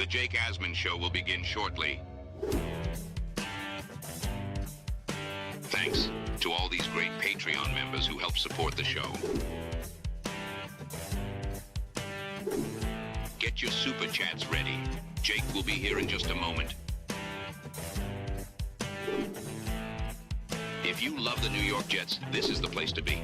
The Jake Asman Show will begin shortly. Thanks to all these great Patreon members who help support the show. Get your super chats ready. Jake will be here in just a moment. If you love the New York Jets, this is the place to be.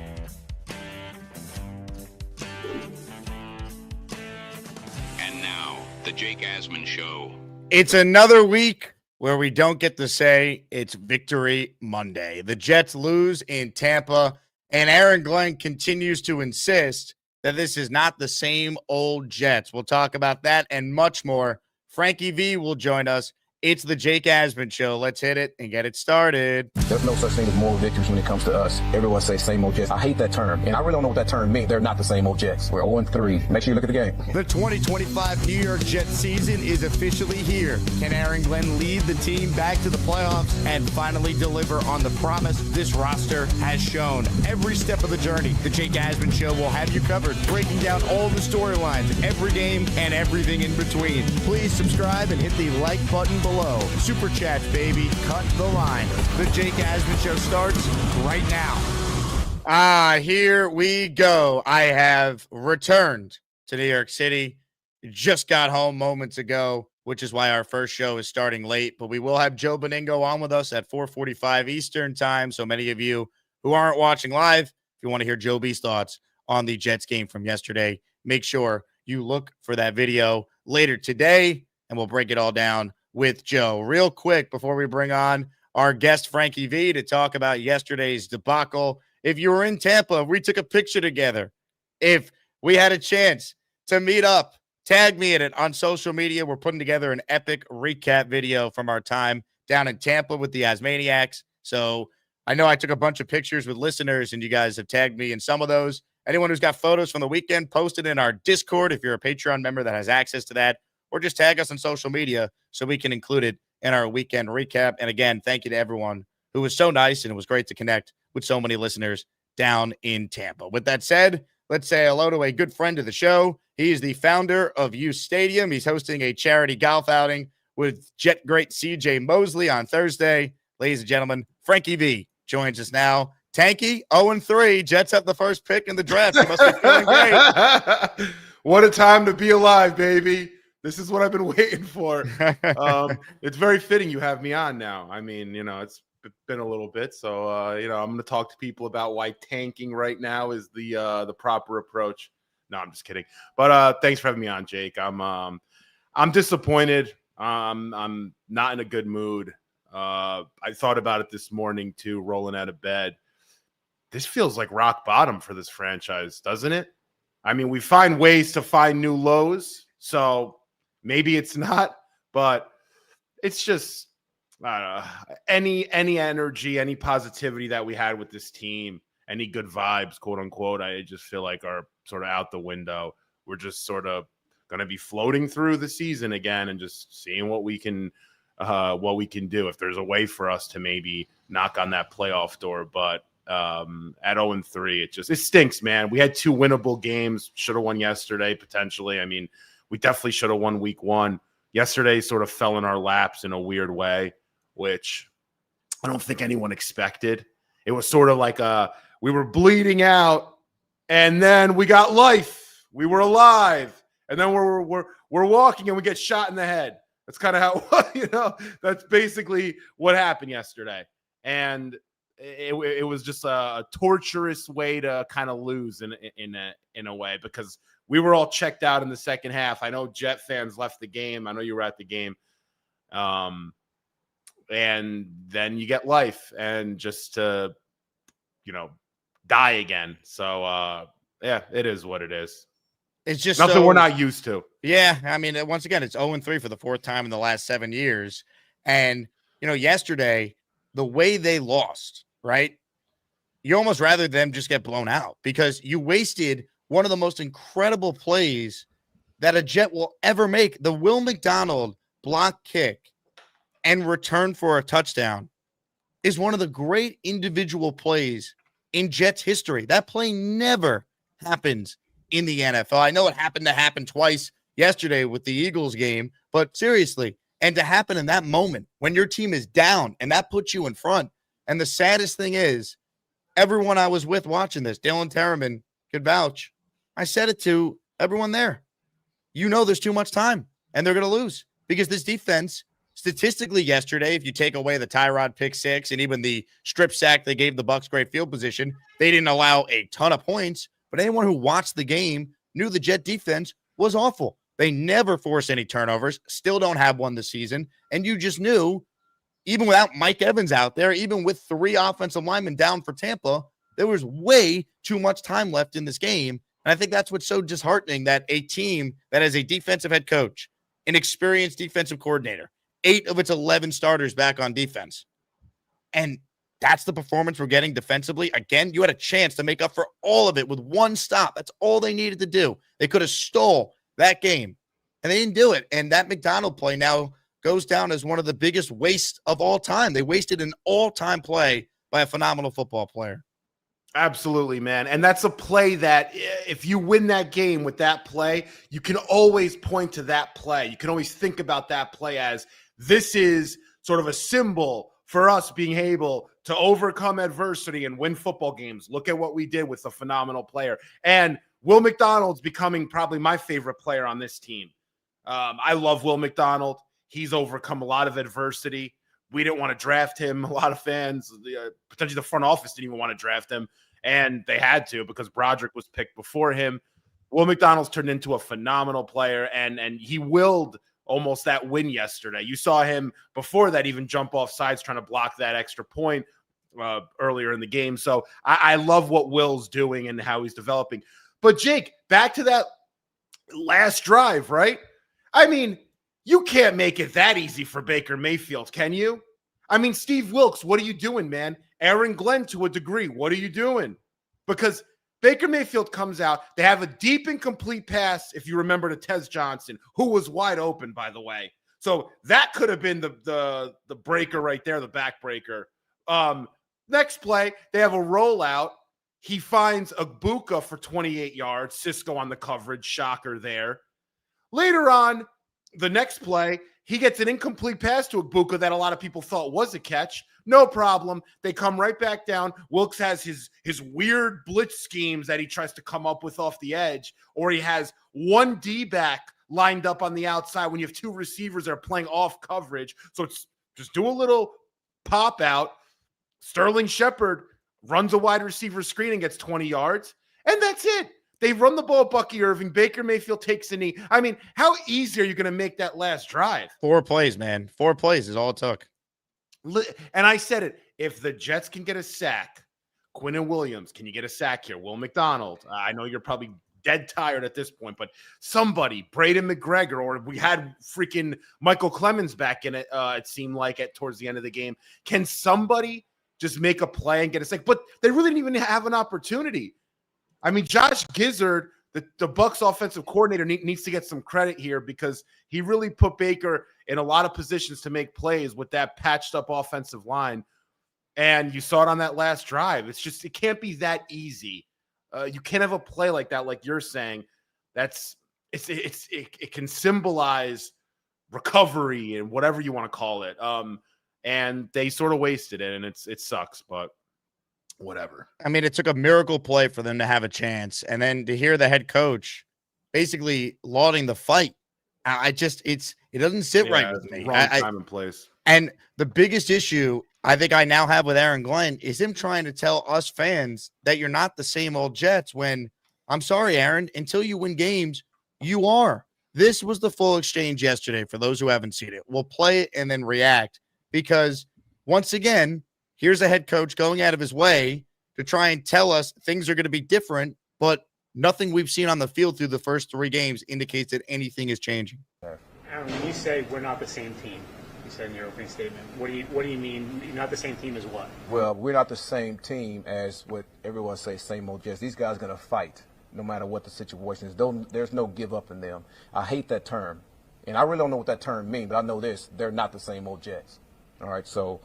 And now, the Jake Asman Show. It's another week where we don't get to say it's Victory Monday. The Jets lose in Tampa, and Aaron Glenn continues to insist that this is not the same old Jets. We'll talk about that and much more. Frankie V will join us. It's the Jake Asman Show. Let's hit it and get it started. There's no such thing as moral victories when it comes to us. Everyone says same old Jets. I hate that term, and I really don't know what that term means. They're not the same old Jets. We're 0-3. Make sure you look at the game. The 2025 New York Jets season is officially here. Can Aaron Glenn lead the team back to the playoffs and finally deliver on the promise this roster has shown? Every step of the journey, the Jake Asman Show will have you covered, breaking down all the storylines, every game, and everything in between. Please subscribe and hit the like button below. Super chats, baby. Cut the line. The Jake Asman Show starts right now. Here we go. I have returned to New York City. Just got home moments ago, which is why our first show is starting late. But we will have Joe Beningo on with us at 4:45 Eastern time. So many of you who aren't watching live, if you want to hear Joe B's thoughts on the Jets game from yesterday, make sure you look for that video later today, and we'll break it all down with Joe. Real quick, before we bring on our guest, Frankie V, to talk about yesterday's debacle. If you were in Tampa, we took a picture together. If we had a chance to meet up, tag me in it on social media. We're putting together an epic recap video from our time down in Tampa with the Asmaniacs. So I know I took a bunch of pictures with listeners, and you guys have tagged me in some of those. Anyone who's got photos from the weekend, post it in our Discord if you're a Patreon member that has access to that, or just tag us on social media so we can include it in our weekend recap. And again, thank you to everyone who was so nice, and it was great to connect with so many listeners down in Tampa. With that said, let's say hello to a good friend of the show. He's the founder of U Stadium. He's hosting a charity golf outing with Jet great CJ Mosley on Thursday. Ladies and gentlemen, Frankie V joins us now. Tanky, 0-3. Jets have the first pick in the draft. You must be feeling great. What a time to be alive, baby. This is what I've been waiting for. It's very fitting you have me on now. I mean, it's been a little bit. So, I'm going to talk to people about why tanking right now is the proper approach. No, I'm just kidding. But thanks for having me on, Jake. I'm disappointed. I'm not in a good mood. I thought about it this morning, too, rolling out of bed. This feels like rock bottom for this franchise, doesn't it? I mean, we find ways to find new lows. So maybe it's not, but it's just any energy, any positivity that we had with this team, any good vibes, quote unquote, I just feel like are sort of out the window. We're just sort of going to be floating through the season again and just seeing what we can do. If there's a way for us to maybe knock on that playoff door, but at 0-3, it stinks, man. We had 2 winnable games, should have won yesterday potentially. I mean, we definitely should have won week 1. Yesterday sort of fell in our laps in a weird way, which I don't think anyone expected. It was sort of like we were bleeding out, and then we got life. We were alive, and then we're walking, and we get shot in the head. That's kind of how that's basically what happened yesterday, and it was just a torturous way to kind of lose in a way, because we were all checked out in the second half. I know Jet fans left the game. I know you were at the game. And then you get life and just to, die again. So, yeah, it is what it is. It's just nothing we're not used to. Yeah. I mean, once again, it's 0-3 for the 4th time in the last 7 years. And, yesterday, the way they lost, right? You almost rather them just get blown out, because you wasted one of the most incredible plays that a Jet will ever make. The Will McDonald block kick and return for a touchdown is one of the great individual plays in Jets history. That play never happens in the NFL. I know it happened twice yesterday with the Eagles game, but seriously, and to happen in that moment when your team is down and that puts you in front. And the saddest thing is, everyone I was with watching this, Dylan Terraman could vouch. I said it to everyone there. You know there's too much time, and they're going to lose because this defense, statistically yesterday, if you take away the Tyrod pick six and even the strip sack they gave the Bucs great field position, they didn't allow a ton of points. But anyone who watched the game knew the Jet defense was awful. They never force any turnovers, still don't have one this season. And you just knew, even without Mike Evans out there, even with 3 offensive linemen down for Tampa, there was way too much time left in this game. And I think that's what's so disheartening, that a team that has a defensive head coach, an experienced defensive coordinator, 8 of its 11 starters back on defense, and that's the performance we're getting defensively. Again, you had a chance to make up for all of it with one stop. That's all they needed to do. They could have stole that game, and they didn't do it. And that McDonald play now goes down as one of the biggest wastes of all time. They wasted an all-time play by a phenomenal football player. Absolutely, man. And that's a play that if you win that game with that play, you can always point to that play. You can always think about that play as this is sort of a symbol for us being able to overcome adversity and win football games. Look at what we did with a phenomenal player. And Will McDonald's becoming probably my favorite player on this team. I love Will McDonald. He's overcome a lot of adversity. We didn't want to draft him. A lot of fans, potentially the front office, didn't even want to draft him. And they had to because Broderick was picked before him. Will McDonald's turned into a phenomenal player, and he willed almost that win yesterday. You saw him before that even jump off sides trying to block that extra point earlier in the game. So I love what Will's doing and how he's developing. But Jake, back to that last drive, right? I mean, you can't make it that easy for Baker Mayfield, can you? I mean, Steve Wilks, what are you doing, man? Aaron Glenn, to a degree, what are you doing? Because Baker Mayfield comes out. They have a deep incomplete pass, if you remember, to Tez Johnson, who was wide open, by the way. So that could have been the breaker right there, the backbreaker. Next play, they have a rollout. He finds Agbuka for 28 yards. Cisco on the coverage. Shocker there. Later on, the next play, he gets an incomplete pass to Agbuka that a lot of people thought was a catch. No problem. They come right back down. Wilks has his weird blitz schemes that he tries to come up with off the edge, or he has one D-back lined up on the outside when you have 2 receivers that are playing off coverage. So it's just do a little pop out. Sterling Shepard runs a wide receiver screen and gets 20 yards, and that's it. They run the ball, Bucky Irving. Baker Mayfield takes a knee. I mean, how easy are you going to make that last drive? 4 plays, man. 4 plays is all it took. And I said it. If the Jets can get a sack, Quinnen Williams, can you get a sack here? Will McDonald, I know you're probably dead tired at this point, but somebody, Braden McGregor, or we had freaking Michael Clemens back in it, it seemed like towards the end of the game. Can somebody just make a play and get a sack? But they really didn't even have an opportunity. I mean, Josh Gizzard, the Bucs offensive coordinator, needs to get some credit here because he really put Baker in a lot of positions to make plays with that patched up offensive line. And you saw it on that last drive. It's just, it can't be that easy. You can't have a play like that, like you're saying. It can symbolize recovery and whatever you want to call it. And they sort of wasted it, and it sucks, but whatever. I mean, it took a miracle play for them to have a chance. And then to hear the head coach basically lauding the fight, it doesn't sit right with me. Wrong time and place. And the biggest issue I think I now have with Aaron Glenn is him trying to tell us fans that you're not the same old Jets when, I'm sorry, Aaron, until you win games, you are. This was the full exchange yesterday for those who haven't seen it. We'll play it and then react because, once again, here's a head coach going out of his way to try and tell us things are going to be different, but nothing we've seen on the field through the first 3 games indicates that anything is changing. Aaron, when you say we're not the same team, you said in your opening statement, what do you mean? You're not the same team as what? Well, we're not the same team as what everyone says, same old Jets. These guys are going to fight no matter what the situation is. There's no give up in them. I hate that term, and I really don't know what that term means, but I know this. They're not the same old Jets. All right, so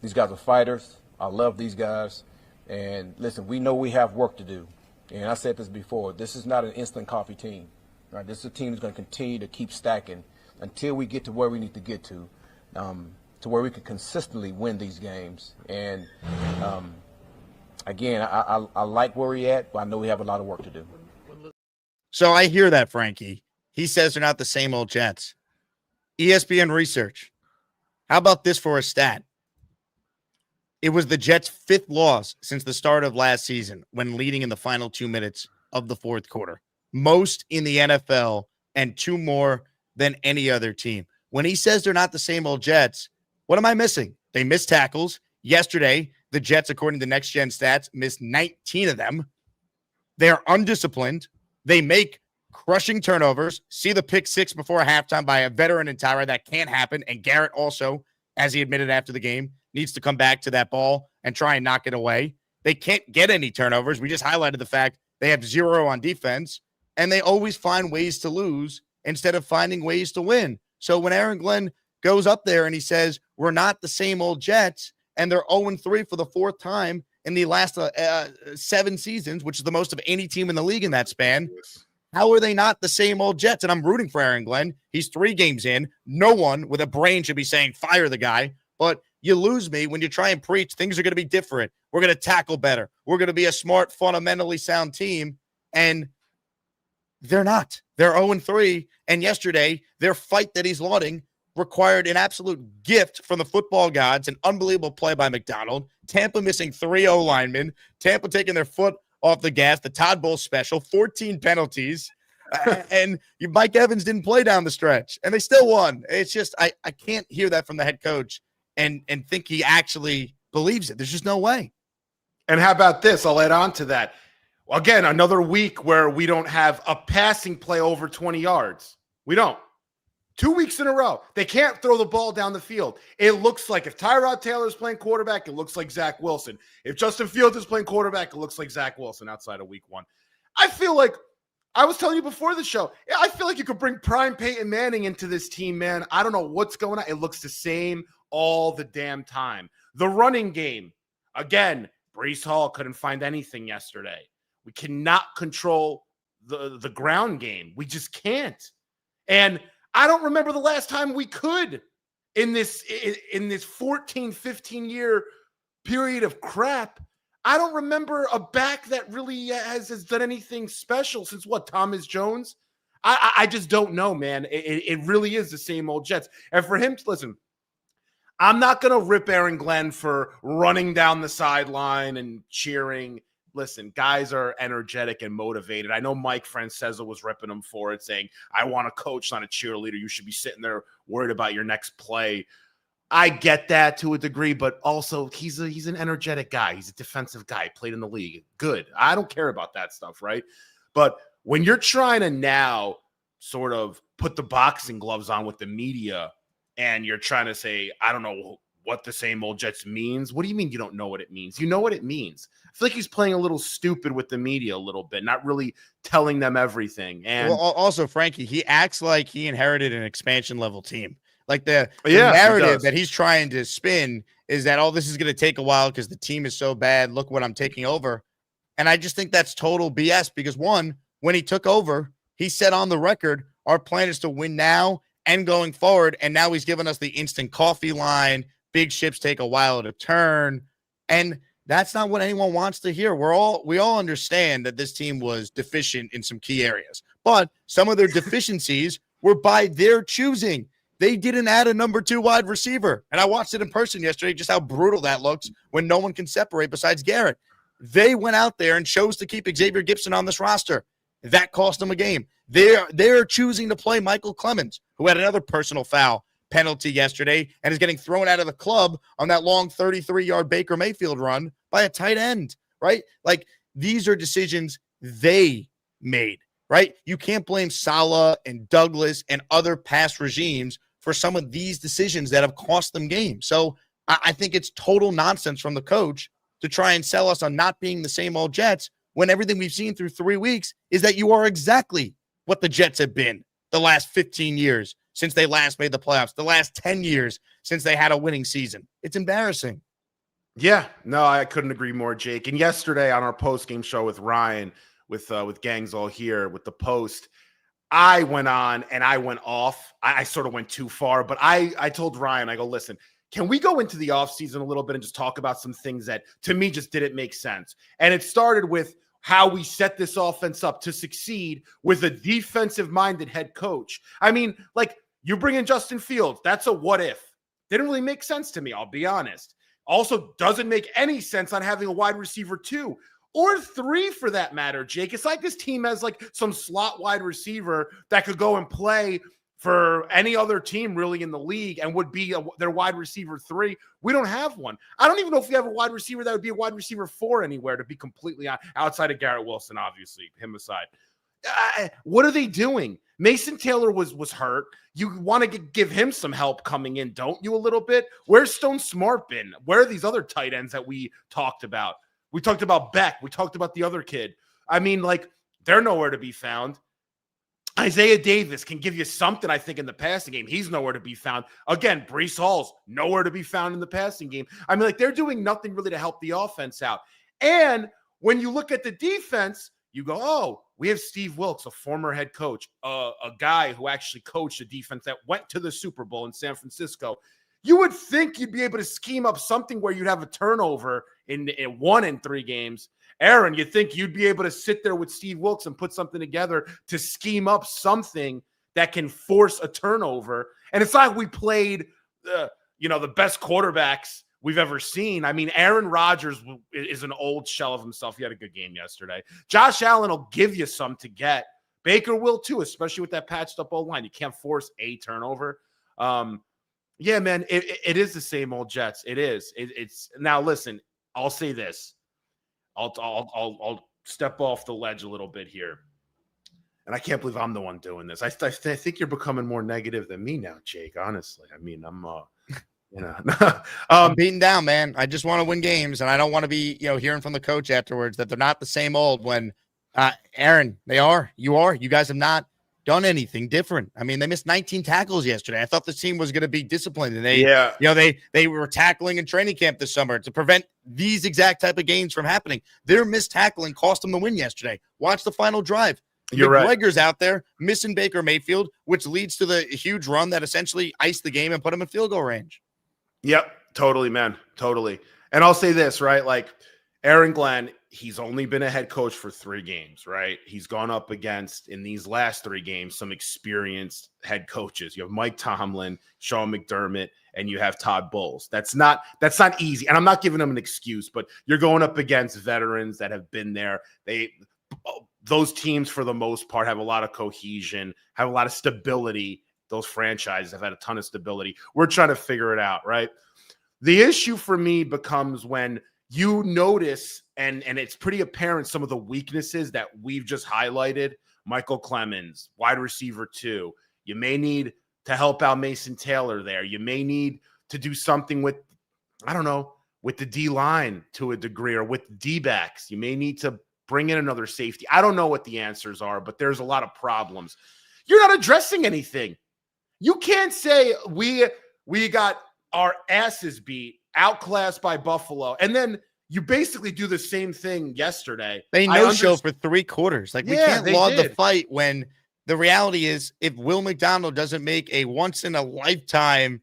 these guys are fighters. I love these guys. And listen, we know we have work to do. And I said this before. This is not an instant coffee team. Right, this is a team that's going to continue to keep stacking until we get to where we need to get to where we can consistently win these games. And again, I like where we're at, but I know we have a lot of work to do. So I hear that, Frankie. He says they're not the same old Jets. ESPN research. How about this for a stat? It was the Jets' 5th loss since the start of last season when leading in the final 2 minutes of the 4th quarter. Most in the NFL and 2 more than any other team. When he says they're not the same old Jets, what am I missing? They missed tackles. Yesterday, the Jets, according to Next Gen Stats, missed 19 of them. They're undisciplined. They make crushing turnovers. See the pick 6 before halftime by a veteran in Tyra. That can't happen. And Garrett also, as he admitted after the game, needs to come back to that ball and try and knock it away. They can't get any turnovers. We just highlighted the fact they have 0 on defense, and they always find ways to lose instead of finding ways to win. So when Aaron Glenn goes up there and he says, we're not the same old Jets, and they're 0-3 for the 4th time in the last 7 seasons, which is the most of any team in the league in that span, how are they not the same old Jets? And I'm rooting for Aaron Glenn. He's 3 games in. No one with a brain should be saying, fire the guy. But you lose me when you try and preach things are going to be different. We're going to tackle better. We're going to be a smart, fundamentally sound team. And they're not. They're 0-3. And yesterday, their fight that he's lauding required an absolute gift from the football gods, an unbelievable play by McDonald. Tampa missing 3 O-linemen. Tampa taking their foot off the gas. The Todd Bowles special, 14 penalties. And Mike Evans didn't play down the stretch. And they still won. It's just, I can't hear that from the head coach and think he actually believes it. There's just no way. And how about this? I'll add on to that. Again, another week where we don't have a passing play over 20 yards. We don't. 2 weeks in a row. They can't throw the ball down the field. It looks like if Tyrod Taylor is playing quarterback, it looks like Zach Wilson. If Justin Fields is playing quarterback, it looks like Zach Wilson outside of week 1. I feel like, I was telling you before the show, I feel like you could bring prime Peyton Manning into this team, man. I don't know what's going on. It looks the same all the damn time. The running game, again, Breece Hall couldn't find anything yesterday. We cannot control the ground game. We just can't. And I don't remember the last time we could in this 14, 15-year period of crap. I don't remember a back that really has done anything special since Thomas Jones? I just don't know, man. It really is the same old Jets. And for him, listen, I'm not going to rip Aaron Glenn for running down the sideline and cheering. Listen, guys are energetic and motivated. I know Mike Francesa was ripping him for it, saying, I want a coach, not a cheerleader. You should be sitting there worried about your next play. I get that to a degree, but also he's an energetic guy. He's a defensive guy, played in the league. Good. I don't care about that stuff, right? But when you're trying to now sort of put the boxing gloves on with the media and you're trying to say, I don't know what the same old Jets means. What do you mean you don't know what it means? You know what it means. I feel like he's playing a little stupid with the media a little bit, not really telling them everything. And also, Frankie, he acts like he inherited an expansion level team. Like the narrative that he's trying to spin is that, this is going to take a while because the team is so bad. Look what I'm taking over. And I just think that's total BS because, one, when he took over, he said on the record, our plan is to win now and going forward. And now he's given us the instant coffee line. Big ships take a while to turn. And that's not what anyone wants to hear. We all understand that this team was deficient in some key areas, but some of their deficiencies were by their choosing. They didn't add a number 2 wide receiver. And I watched it in person yesterday, just how brutal that looks when no one can separate besides Garrett. They went out there and chose to keep Xavier Gibson on this roster. That cost them a game. They're choosing to play Michael Clemens, who had another personal foul penalty yesterday and is getting thrown out of the club on that long 33-yard Baker Mayfield run by a tight end, right? Like, these are decisions they made, right? You can't blame Saleh and Douglas and other past regimes for some of these decisions that have cost them games. So I think it's total nonsense from the coach to try and sell us on not being the same old Jets when everything we've seen through 3 weeks is that you are exactly what the Jets have been the last 15 years since they last made the playoffs, the last 10 years since they had a winning season. It's embarrassing. Yeah, no, I couldn't agree more, Jake. And yesterday on our post-game show with Ryan, with Gangs All Here, with the Post, I went on and I went off. I sort of went too far, but I told Ryan, I go, listen, can we go into the offseason a little bit and just talk about some things that to me just didn't make sense? And it started with how we set this offense up to succeed with a defensive-minded head coach. I mean, like, you bring in Justin Fields. That's a what if. Didn't really make sense to me, I'll be honest. Also, doesn't make any sense on having a wide receiver 2 or 3 for that matter, Jake. It's like this team has like some slot wide receiver that could go and play for any other team really in the league and would be their wide receiver 3. We don't have one. I don't even know if we have a wide receiver that would be a wide receiver 4 anywhere, to be completely outside of Garrett Wilson, obviously, him aside. What are they doing? Mason Taylor was hurt. You want to give him some help coming in, don't you, a little bit? Where's Stone Smart been? Where are these other tight ends that we talked about? We talked about Beck. We talked about the other kid. I mean, like, they're nowhere to be found. Isaiah Davis can give you something, I think, in the passing game. He's nowhere to be found. Again, Breece Hall's nowhere to be found in the passing game. I mean, like, they're doing nothing really to help the offense out. And when you look at the defense, you go, oh, we have Steve Wilkes, a former head coach, a guy who actually coached a defense that went to the Super Bowl in San Francisco. You would think you'd be able to scheme up something where you'd have a turnover in 1 in 3 games. Aaron, you think you'd be able to sit there with Steve Wilkes and put something together to scheme up something that can force a turnover? And it's like we played, the best quarterbacks we've ever seen. I mean, Aaron Rodgers is an old shell of himself. He had a good game yesterday. Josh Allen will give you some to get. Baker will too, especially with that patched up O-line. You can't force a turnover. Yeah, man, it is the same old Jets. It is. It's now. Listen, I'll say this. I'll step off the ledge a little bit here, and I can't believe I'm the one doing this. I think you're becoming more negative than me now, Jake. Honestly, I mean, I'm I'm beaten down, man. I just want to win games, and I don't want to be, hearing from the coach afterwards that they're not the same old. When Aaron, they are. You guys have not done anything different. I mean, they missed 19 tackles yesterday. I thought this team was going to be disciplined, and they were tackling in training camp this summer to prevent these exact type of games from happening. Their missed tackling cost them the win yesterday. Watch the final drive. You're right. McGregor's out there missing Baker Mayfield, which leads to the huge run that essentially iced the game and put them in field goal range. Yep, totally, man, totally. And I'll say this, right? Like, Aaron Glenn, he's only been a head coach for 3 games, right? He's gone up against, in these last 3 games, some experienced head coaches. You have Mike Tomlin, Sean McDermott, and you have Todd Bowles. That's not easy. And I'm not giving them an excuse, but you're going up against veterans that have been there. Those teams, for the most part, have a lot of cohesion, have a lot of stability. Those franchises have had a ton of stability. We're trying to figure it out, right? The issue for me becomes when you notice, and it's pretty apparent, some of the weaknesses that we've just highlighted. Michael Clemens, wide receiver 2. You may need to help out Mason Taylor there. You may need to do something with, with the D-line to a degree, or with D-backs. You may need to bring in another safety. I don't know what the answers are, but there's a lot of problems. You're not addressing anything. You can't say we got our asses beat, outclassed by Buffalo, and then you basically do the same thing yesterday. They no-show for 3 quarters. Like, we can't laud the fight when the reality is, if Will McDonald doesn't make a once-in-a-lifetime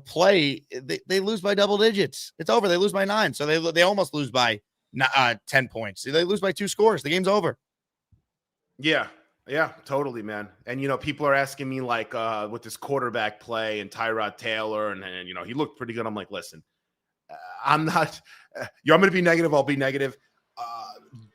play, they lose by double digits. It's over. They lose by 9, so they almost lose by 10 points. They lose by 2 scores. The game's over. Yeah, totally, man. And, people are asking me, like, with this quarterback play and Tyrod Taylor, and he looked pretty good. I'm like, listen, I'm not I'm going to be negative. I'll be negative.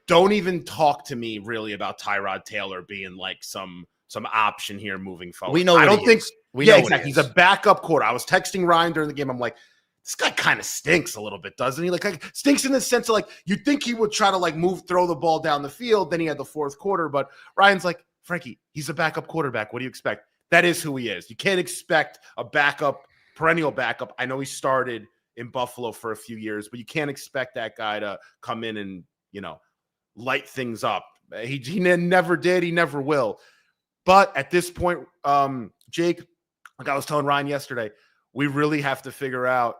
Don't even talk to me really about Tyrod Taylor being like some option here moving forward. We know. I don't think. Exactly. He's a backup quarter. I was texting Ryan during the game. I'm like, this guy kind of stinks a little bit, doesn't he? Like, stinks in the sense of, like, you'd think he would try to throw the ball down the field. Then he had the 4th quarter, but Ryan's like, Frankie, he's a backup quarterback. What do you expect? That is who he is. You can't expect a perennial backup. I know he started in Buffalo for a few years, but you can't expect that guy to come in and, light things up. He never did. He never will. But at this point, Jake, like I was telling Ryan yesterday, we really have to figure out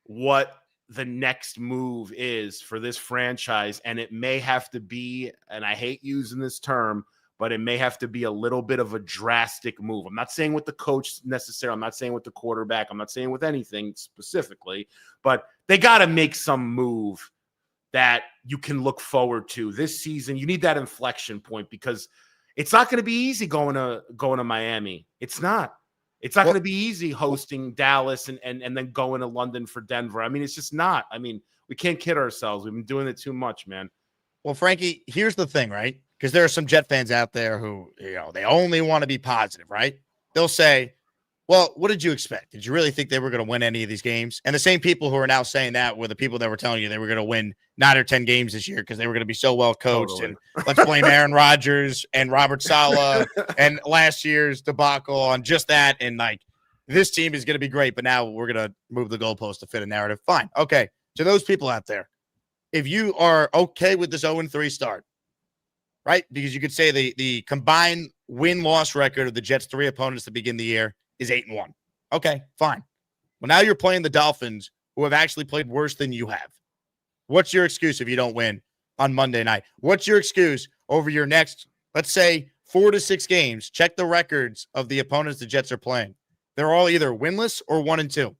what the next move is for this franchise. And it may have to be, and I hate using this term, but it may have to be a little bit of a drastic move. I'm not saying with the coach necessarily. I'm not saying with the quarterback. I'm not saying with anything specifically, but they got to make some move that you can look forward to this season. You need that inflection point because it's not going to be easy going to Miami. It's not. It's not going to be easy hosting Dallas and then going to London for Denver. I mean, it's just not. I mean, we can't kid ourselves. We've been doing it too much, man. Well, Frankie, here's the thing, right? Because there are some Jet fans out there who, they only want to be positive, right? They'll say, well, what did you expect? Did you really think they were going to win any of these games? And the same people who are now saying that were the people that were telling you they were going to win 9 or 10 games this year because they were going to be so well coached. Totally. And let's blame Aaron Rodgers and Robert Saleh and last year's debacle on just that. And like, this team is going to be great, but now we're going to move the goalpost to fit a narrative. Fine. Okay. To those people out there, if you are okay with this 0-3 start, right? Because you could say the combined win-loss record of the Jets' 3 opponents to begin the year is 8-1. Okay, fine. Well, now you're playing the Dolphins, who have actually played worse than you have. What's your excuse if you don't win on Monday night? What's your excuse over your next, let's say, 4 to 6 games? Check the records of the opponents the Jets are playing. They're all either winless or 1-2.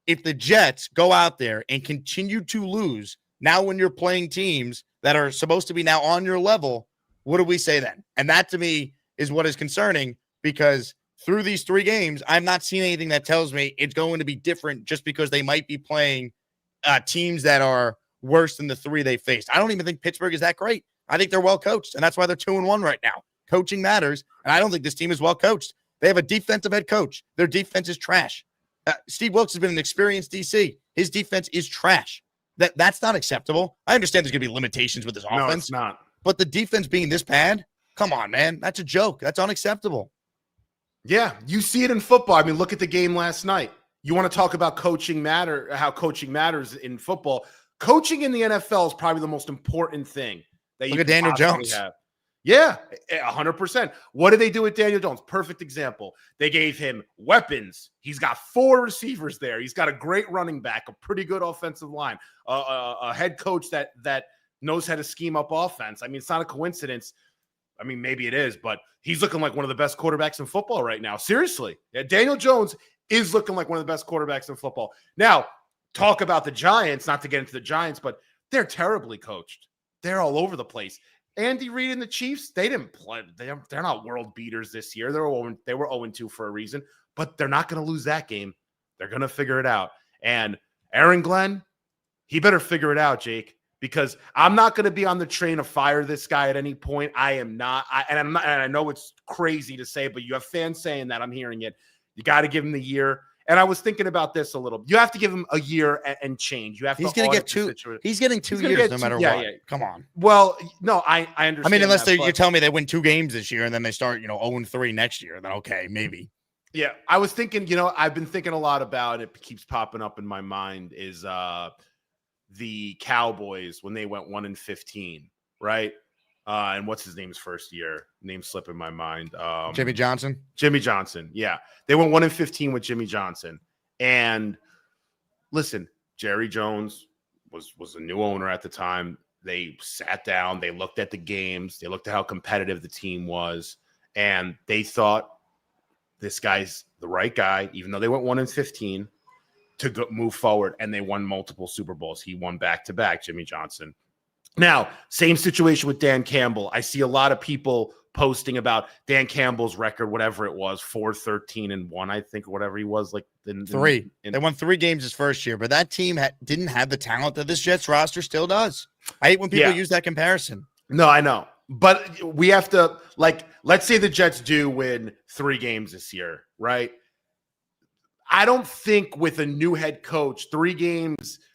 If the Jets go out there and continue to lose, now when you're playing teams that are supposed to be now on your level, what do we say then? And that to me is what is concerning, because through these 3 games, I'm not seeing anything that tells me it's going to be different just because they might be playing teams that are worse than the 3 they faced. I don't even think Pittsburgh is that great. I think they're well coached, and that's why they're 2-1 right now. Coaching matters, and I don't think this team is well coached. They have a defensive head coach. Their defense is trash. Steve Wilkes has been an experienced DC. His defense is trash. That's not acceptable. I understand there's going to be limitations with this offense. No, it's not. But the defense being this bad, come on, man. That's a joke. That's unacceptable. Yeah, you see it in football. I mean, look at the game last night. You want to talk about how coaching matters in football. Coaching in the NFL is probably the most important thing that Look at Daniel Jones. Have. Yeah, 100%. What did they do with Daniel Jones? Perfect example. They gave him weapons. He's got 4 receivers there. He's got a great running back, a pretty good offensive line, a head coach that knows how to scheme up offense. I mean, it's not a coincidence. I mean, maybe it is, but he's looking like one of the best quarterbacks in football right now. Seriously. Yeah, Daniel Jones is looking like one of the best quarterbacks in football. Now, talk about the Giants, not to get into the Giants, but they're terribly coached. They're all over the place. Andy Reid and the Chiefs, they didn't play. They're not world beaters this year. They were 0-2 for a reason, but they're not going to lose that game. They're going to figure it out. And Aaron Glenn, he better figure it out, Jake, because I'm not going to be on the train to fire this guy at any point. I am not. And I know it's crazy to say, but you have fans saying that. I'm hearing it. You got to give him the year. And I was thinking about this a little. You have to give him a year and change. You have He's to going to get 2. He's getting 2 years no matter what. Yeah. Come on. Well, no, I understand. I mean, unless you tell me they win 2 games this year and then they start, 0-3 next year, then okay, maybe. Yeah, I was thinking, I've been thinking a lot about it. Keeps popping up in my mind is the Cowboys when they went 1-15, right? And what's his name's first year? Name slipping my mind. Jimmy Johnson. Jimmy Johnson. Yeah, they went 1-15 with Jimmy Johnson. And listen, Jerry Jones was a new owner at the time. They sat down. They looked at the games. They looked at how competitive the team was, and they thought this guy's the right guy. Even though they went 1-15 to move forward, and they won multiple Super Bowls. He won back-to-back. Jimmy Johnson. Now, same situation with Dan Campbell. I see a lot of people posting about Dan Campbell's record, whatever it was, 4-13-1, I think, or whatever he was. Like 3. They won 3 games his first year, but that team didn't have the talent that this Jets roster still does. I hate when people use that comparison. No, I know. But we have to, let's say the Jets do win 3 games this year, right? I don't think with a new head coach, 3 games –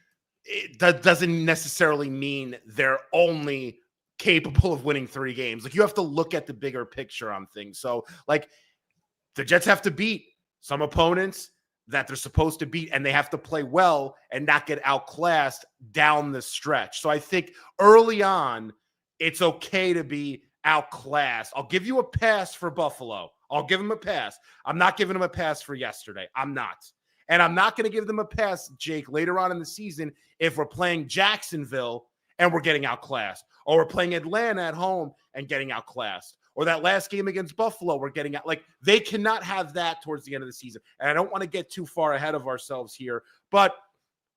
that doesn't necessarily mean they're only capable of winning 3 games. You have to look at the bigger picture on things. So, the Jets have to beat some opponents that they're supposed to beat, and they have to play well and not get outclassed down the stretch. So I think early on, it's okay to be outclassed. I'll give you a pass for Buffalo. I'll give them a pass. I'm not giving them a pass for yesterday. I'm not. And I'm not going to give them a pass, Jake, later on in the season if we're playing Jacksonville and we're getting outclassed, or we're playing Atlanta at home and getting outclassed, or that last game against Buffalo we're getting at. Like, they cannot have that towards the end of the season. And I don't want to get too far ahead of ourselves here, but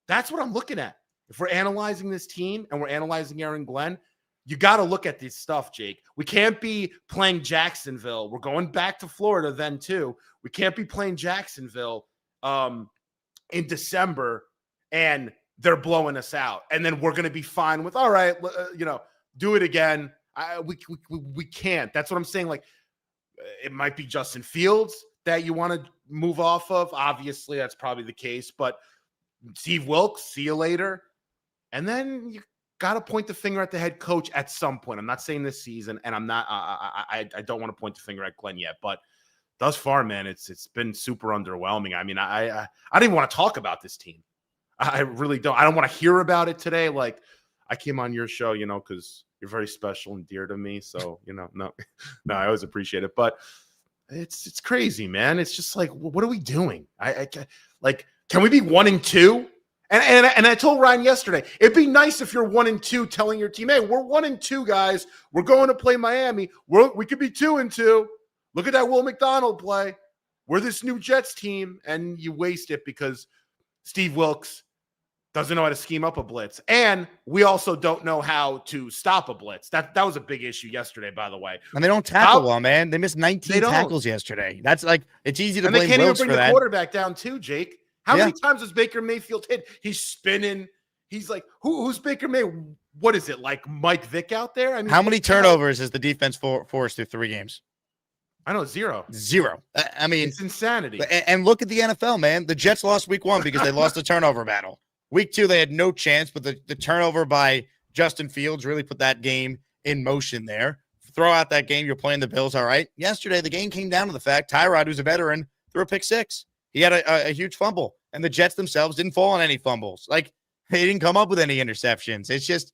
that's what I'm looking at. If we're analyzing this team and we're analyzing Aaron Glenn, you got to look at this stuff, Jake. We can't be playing Jacksonville. We're going back to Florida then, too. We can't be playing Jacksonville in December and they're blowing us out. And then we're going to be fine with, all right, do it again. We can't. That's what I'm saying. Like, it might be Justin Fields that you want to move off of. Obviously, that's probably the case. But Steve Wilks, see you later. And then you got to point the finger at the head coach at some point. I'm not saying this season, and I'm not. I don't want to point the finger at Glenn yet, but thus far, man, it's been super underwhelming. I mean, I didn't even want to talk about this team. I really don't. I don't want to hear about it today. Like, I came on your show, because you're very special and dear to me. So, no, I always appreciate it. But it's crazy, man. It's just like, what are we doing? Can we be 1-2? And I told Ryan yesterday, it'd be nice if you're 1-2 telling your team, hey, we're 1-2, guys. We're going to play Miami. We could be 2-2. Look at that Will McDonald play. We're this new Jets team. And you waste it because Steve Wilks doesn't know how to scheme up a blitz. And we also don't know how to stop a blitz. That was a big issue yesterday, by the way. And they don't tackle well, man. They missed 19 tackles yesterday. That's like, it's easy to blame Wilks for that. And they can't even bring the quarterback down too, Jake. How many times was Baker Mayfield hit? He's spinning. He's like, who's Baker May? What is it, like Mike Vick out there? I mean, how many turnovers has the defense forced through 3 games? I know, 0. I mean, it's insanity. And look at the NFL, man. The Jets lost week 1 because they lost the turnover battle. Week 2, they had no chance, but the turnover by Justin Fields really put that game in motion there. Throw out that game, you're playing the Bills, all right. Yesterday, the game came down to the fact Tyrod, who's a veteran, threw a pick 6. He had a huge fumble, and the Jets themselves didn't fall on any fumbles. Like, they didn't come up with any interceptions. It's just,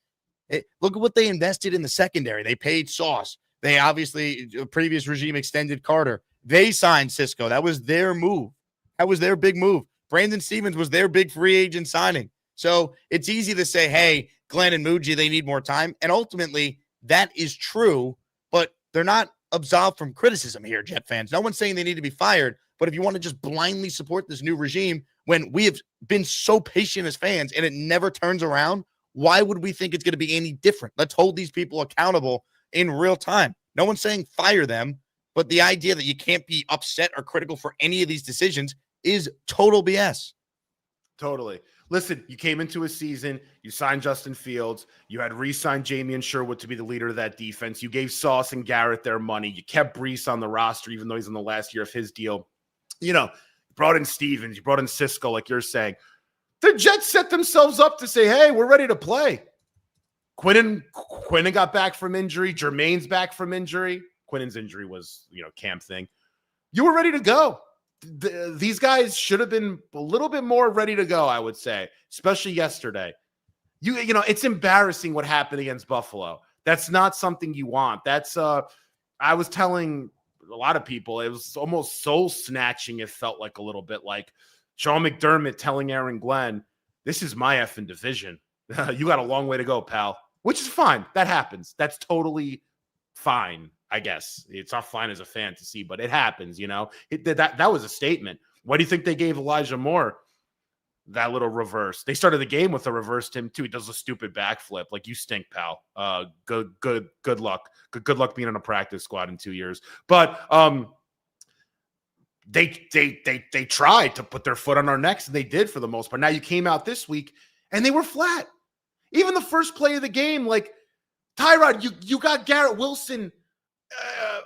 look at what they invested in the secondary. They paid Sauce. They obviously, previous regime extended Carter. They signed Cisco. That was their move. That was their big move. Brandon Stevens was their big free agent signing. So it's easy to say, hey, Glenn and Muji, they need more time. And ultimately, that is true, but they're not absolved from criticism here, Jet fans. No one's saying they need to be fired. But if you want to just blindly support this new regime when we have been so patient as fans and it never turns around, why would we think it's going to be any different? Let's hold these people accountable in real time. No one's saying fire them, but the idea that you can't be upset or critical for any of these decisions is total BS. Totally. Listen, you came into a season, you signed Justin Fields, you had re-signed Jamie Sherwood to be the leader of that defense. You gave Sauce and Garrett their money. You kept Brees on the roster, even though he's in the last year of his deal. You brought in Stevens, you brought in Cisco, like you're saying. The Jets set themselves up to say, hey, we're ready to play. Quinnen got back from injury. Jermaine's back from injury. Quinnen's injury was, camp thing. You were ready to go. These guys should have been a little bit more ready to go, I would say, especially yesterday. It's embarrassing what happened against Buffalo. That's not something you want. That's I was telling a lot of people, it was almost soul snatching. It felt like a little bit like Sean McDermott telling Aaron Glenn, this is my effing division. You got a long way to go, pal, which is fine. That happens. That's totally fine. I guess it's not fine as a fan to see, but it happens, that was a statement. Why do you think they gave Elijah Moore that little reverse? They started the game with a reverse to him too. He does a stupid backflip. Like, you stink, pal. Good luck. Good luck being on a practice squad in 2 years. But they tried to put their foot on our necks, and they did for the most part. Now you came out this week and they were flat. Even the first play of the game, like, Tyrod, you got Garrett Wilson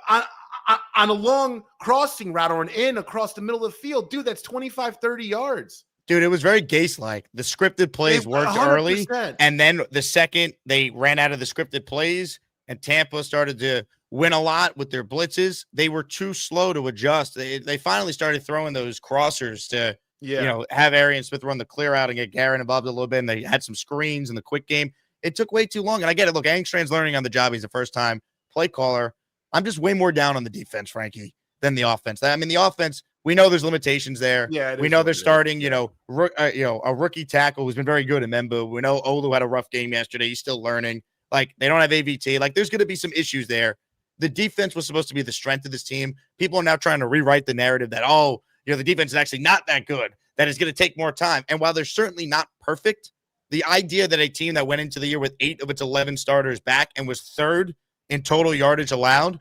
on a long crossing route or an in across the middle of the field. Dude, that's 25, 30 yards. Dude, it was very Gase-like. The scripted plays worked 100%. Early, and then the second they ran out of the scripted plays and Tampa started to win a lot with their blitzes, they were too slow to adjust. They finally started throwing those crossers to have Arian Smith run the clear out and get Garrett involved a little bit, and they had some screens in the quick game. It took way too long, and I get it. Look, Angstran's learning on the job. He's a first-time play caller. I'm just way more down on the defense, Frankie, than the offense. I mean, the offense, we know there's limitations there. Yeah, we know they're starting, a rookie tackle who's been very good in Membu. We know Olu had a rough game yesterday. He's still learning. Like, they don't have AVT. Like, there's going to be some issues there. the defense was supposed to be the strength of this team. People are now trying to rewrite the narrative that, oh, the defense is actually not that good, that it's going to take more time. And while they're certainly not perfect, the idea that a team that went into the year with 8 of its 11 starters back and was third in total yardage allowed,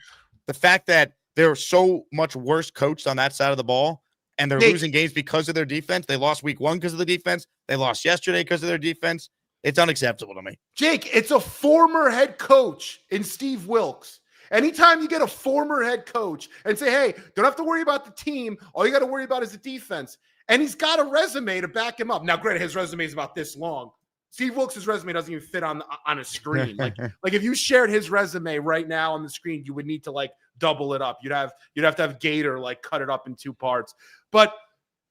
the fact that they're so much worse coached on that side of the ball and they're losing games because of their defense. They lost week 1 because of the defense. They lost yesterday because of their defense. It's unacceptable to me. Jake, it's a former head coach in Steve Wilks. Anytime you get a former head coach and say, hey, don't have to worry about the team. All you got to worry about is the defense. And he's got a resume to back him up. Now, granted, his resume is about this long. Steve Wilks' resume doesn't even fit on a screen. Like if you shared his resume right now on the screen, you would need to like double it up. You'd have to have Gator like cut it up in 2 parts. But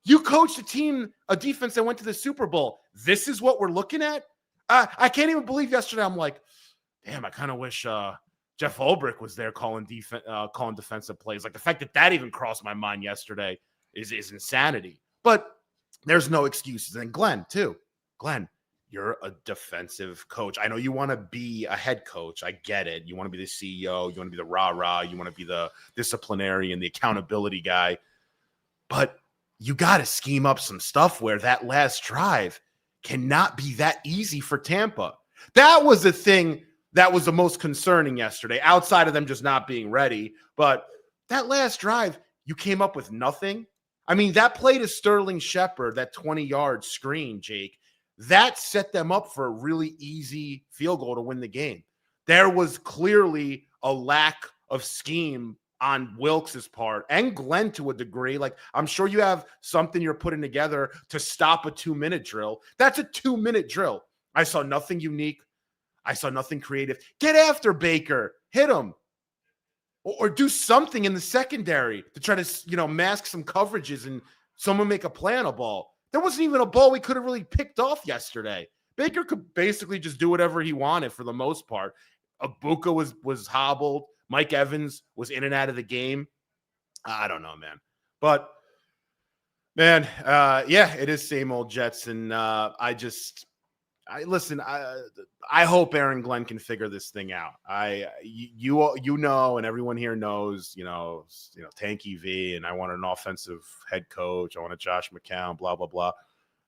you coached a defense that went to the Super Bowl. This is what we're looking at. I can't even believe yesterday. I'm like, damn, I kind of wish Jeff Ulbrich was there calling defensive plays. Like the fact that even crossed my mind yesterday is insanity. But there's no excuses. And Glenn, too. Glenn, you're a defensive coach. I know you want to be a head coach. I get it. You want to be the CEO. You want to be the rah-rah. You want to be the disciplinarian, the accountability guy. But you got to scheme up some stuff where that last drive cannot be that easy for Tampa. That was the thing that was the most concerning yesterday, outside of them just not being ready. But that last drive, you came up with nothing. I mean, that play to Sterling Shepard, that 20-yard screen, Jake, that set them up for a really easy field goal to win the game. There was clearly a lack of scheme on Wilks' part and Glenn to a degree. Like, I'm sure you have something you're putting together to stop a 2-minute drill. That's a 2-minute drill. I saw nothing unique. I saw nothing creative. Get after Baker. Hit him. Or do something in the secondary to try to, mask some coverages and someone make a play on a ball. There wasn't even a ball we could have really picked off yesterday. Baker could basically just do whatever he wanted for the most part. Abuka was hobbled. Mike Evans was in and out of the game. I don't know, man. But, man, it is same old Jets. And I hope Aaron Glenn can figure this thing out. You know, and everyone here knows, Tanky V, and I want an offensive head coach. I want a Josh McCown, blah, blah, blah.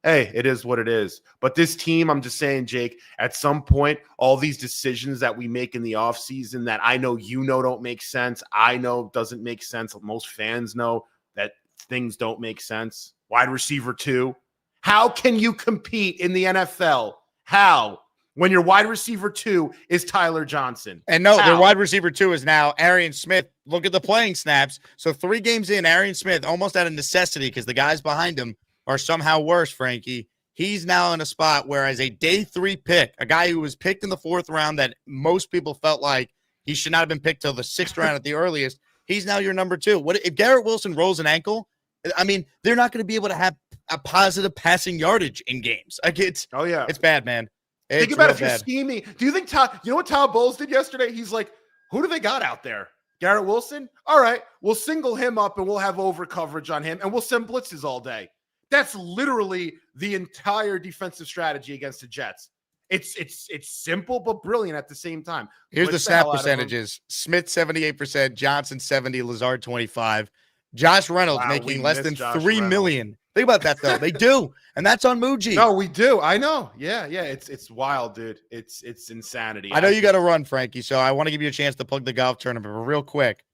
Hey, it is what it is. But this team, I'm just saying, Jake, at some point, all these decisions that we make in the offseason that I know don't make sense. I know doesn't make sense. Most fans know that things don't make sense. Wide receiver 2. How can you compete in the NFL? How? When your wide receiver 2 is Tyler Johnson. And no, their wide receiver 2 is now Arian Smith. Look at the playing snaps. So 3 games in, Arian Smith almost out of necessity because the guys behind him are somehow worse, Frankie. He's now in a spot where as a day 3 pick, a guy who was picked in the 4th round that most people felt like he should not have been picked till the 6th round at the earliest, he's now your number 2. What if Garrett Wilson rolls an ankle? I mean, they're not going to be able to have a positive passing yardage in games. Like it's bad, man. Think about if you're scheming. Do you think you know what Todd Bowles did yesterday? He's like, who do they got out there? Garrett Wilson? All right, we'll single him up and we'll have over coverage on him and we'll send blitzes all day. That's literally the entire defensive strategy against the Jets. It's simple but brilliant at the same time. Here's the snap percentages. Smith 78%, Johnson 70, Lazard 25. Josh Reynolds making less than $3 million. Think about that though. They do, and that's on Muji. No, we do. I know. Yeah. It's wild, dude. It's insanity. I know you got to run, Frankie. So I want to give you a chance to plug the golf tournament, but real quick.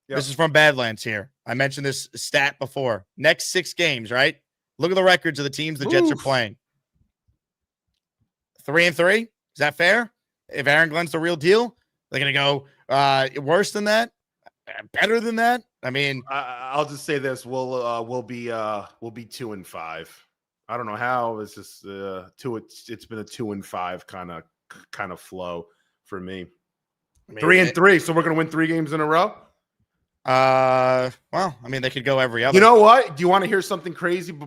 Yep. This is from Badlands here. I mentioned this stat before. Next 6 games, right? Look at the records of the teams the Jets are playing. 3-3. Is that fair? If Aaron Glenn's the real deal, they're going to go worse than that, better than that. I mean, I'll just say this: we'll be 2-5. I don't know how. It's just it's been a 2-5 kind of flow for me. 3-3. So we're going to win 3 games in a row. Well, I mean, they could go every other. You know what? Do you want to hear something crazy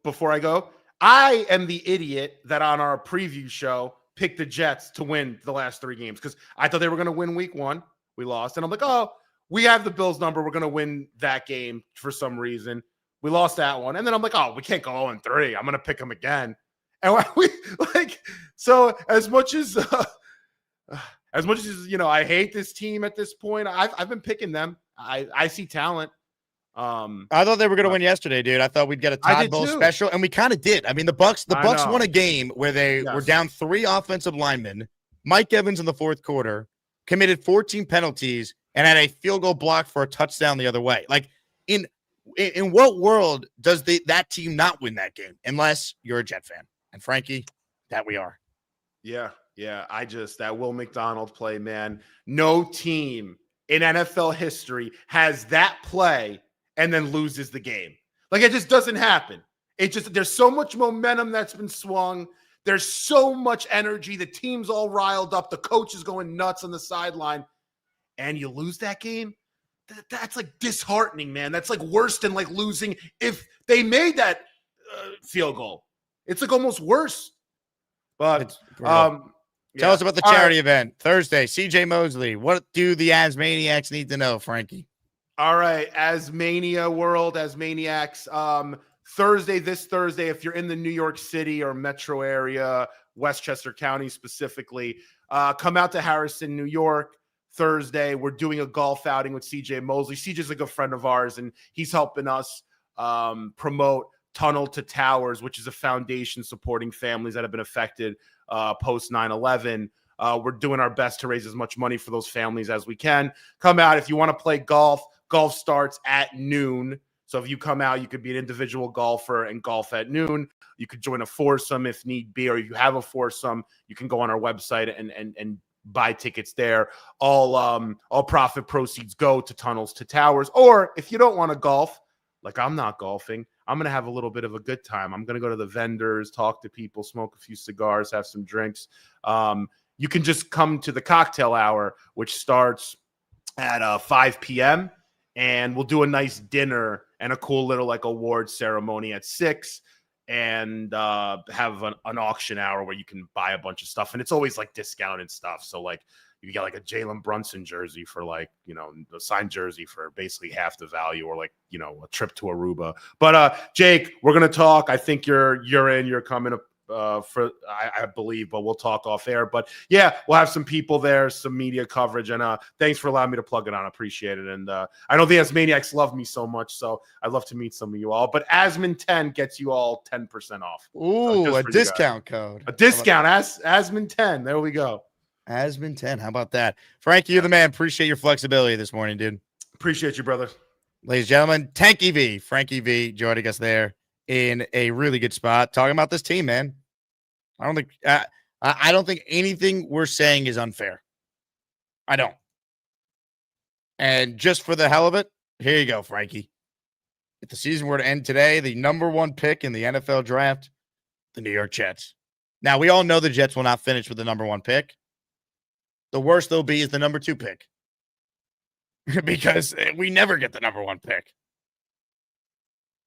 before I go? I am the idiot that on our preview show picked the Jets to win the last 3 games because I thought they were going to win week 1. We lost. And I'm like, oh, we have the Bills number. We're going to win that game for some reason. We lost that one. And then I'm like, oh, we can't go 0-3. I'm going to pick them again. And so as much as As much as, I hate this team at this point, I've been picking them. I see talent. I thought they were going to win yesterday, dude. I thought we'd get a I Todd did Bowles too. special, and we kind of did. I mean, the Bucks know. won a game where they were Yes. down 3 offensive linemen. Mike Evans in the fourth quarter committed 14 penalties and had a field goal block for a touchdown the other way. Like, in what world does that team not win that game unless you're a Jet fan? And Frankie, that we are. Yeah. That Will McDonald play, man. No team in NFL history has that play and then loses the game. Like, it just doesn't happen. There's so much momentum that's been swung. There's so much energy. The team's all riled up. The coach is going nuts on the sideline. And you lose that game? That's like disheartening, man. That's like worse than like losing if they made that field goal. It's like almost worse. But Tell us about the charity event Thursday. CJ Mosley. What do the Asmaniacs need to know, Frankie? All right, Asmania world, Asmaniacs. This Thursday, if you're in the New York City or metro area, Westchester County specifically, come out to Harrison, New York. Thursday, we're doing a golf outing with CJ Mosley. CJ's a good friend of ours, and he's helping us promote Tunnel to Towers, which is a foundation supporting families that have been affected post 9/11. We're doing our best to raise as much money for those families as we can. Come out. If you want to play golf, golf starts at noon. So if you come out, you could be an individual golfer and golf at noon. You could join a foursome if need be, or if you have a foursome, you can go on our website and buy tickets there. All profit proceeds go to Tunnels to Towers. Or if you don't want to golf, like I'm not golfing, I'm going to have a little bit of a good time. I'm going to go to the vendors, talk to people, smoke a few cigars, have some drinks. You can just come to the cocktail hour, which starts at 5 p.m. And we'll do a nice dinner and a cool little like award ceremony at 6 and have an auction hour where you can buy a bunch of stuff. And it's always like discounted stuff. So like you get like a Jalen Brunson jersey for like, a signed jersey for basically half the value, or like, a trip to Aruba. But Jake, we're going to talk. I think you're coming up I believe, but we'll talk off air. But yeah, we'll have some people there, some media coverage, and thanks for allowing me to plug it on. I appreciate it. And I know the Asmaniacs love me so much, so I'd love to meet some of you all. But Asman10 gets you all 10% off. Ooh, a discount code. A discount. Asman10. There we go. Asman10. How about that? Frankie, you're the man. Appreciate your flexibility this morning, dude. Appreciate you, brother. Ladies and gentlemen, Tanky V, Frankie V, joining us there in a really good spot, talking about this team, man. I don't think anything we're saying is unfair. I don't. And just for the hell of it, here you go, Frankie. If the season were to end today, the number 1 pick in the NFL draft, the New York Jets. Now, we all know the Jets will not finish with the number 1 pick. The worst they'll be is the number 2 pick. Because we never get the number 1 pick.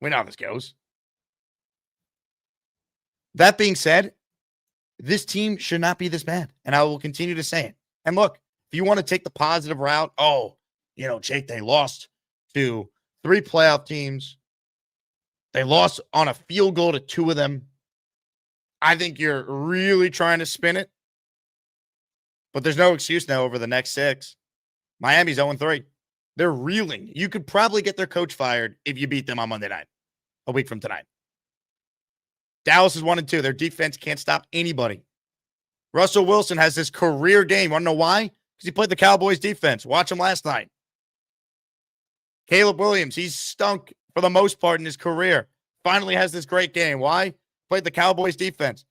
We know how this goes. That being said, this team should not be this bad, and I will continue to say it. And look, if you want to take the positive route, Jake, they lost to 3 playoff teams. They lost on a field goal to 2 of them. I think you're really trying to spin it, but there's no excuse now over the next 6. Miami's 0-3. They're reeling. You could probably get their coach fired if you beat them on Monday night, a week from tonight. Dallas is 1-2. Their defense can't stop anybody. Russell Wilson has this career game. Want to know why? Because he played the Cowboys defense. Watch him last night. Caleb Williams, he's stunk for the most part in his career. Finally has this great game. Why? Played the Cowboys defense.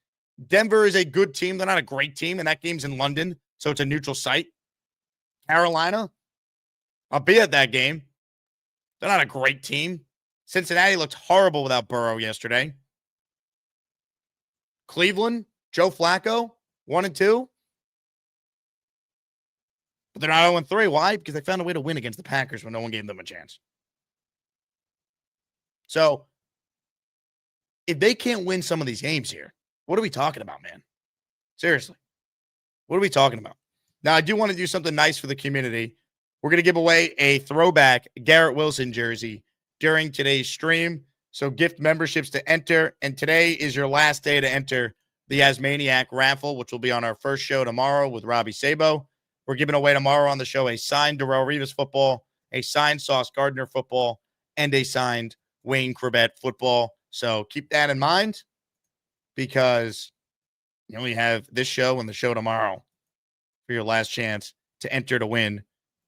Denver is a good team. They're not a great team, and that game's in London, so it's a neutral site. Carolina, I'll be at that game. They're not a great team. Cincinnati looked horrible without Burrow yesterday. Cleveland, Joe Flacco, 1-2. But they're not 0-3. Why? Because they found a way to win against the Packers when no one gave them a chance. So, if they can't win some of these games here, what are we talking about, man? Seriously. What are we talking about? Now, I do want to do something nice for the community. We're going to give away a throwback Garrett Wilson jersey during today's stream. So gift memberships to enter. And today is your last day to enter the Asmaniac raffle, which will be on our first show tomorrow with Robbie Sabo. We're giving away tomorrow on the show a signed Darrell Revis football, a signed Sauce Gardner football, and a signed Wayne Corbett football. So keep that in mind because you only have this show and the show tomorrow for your last chance to enter to win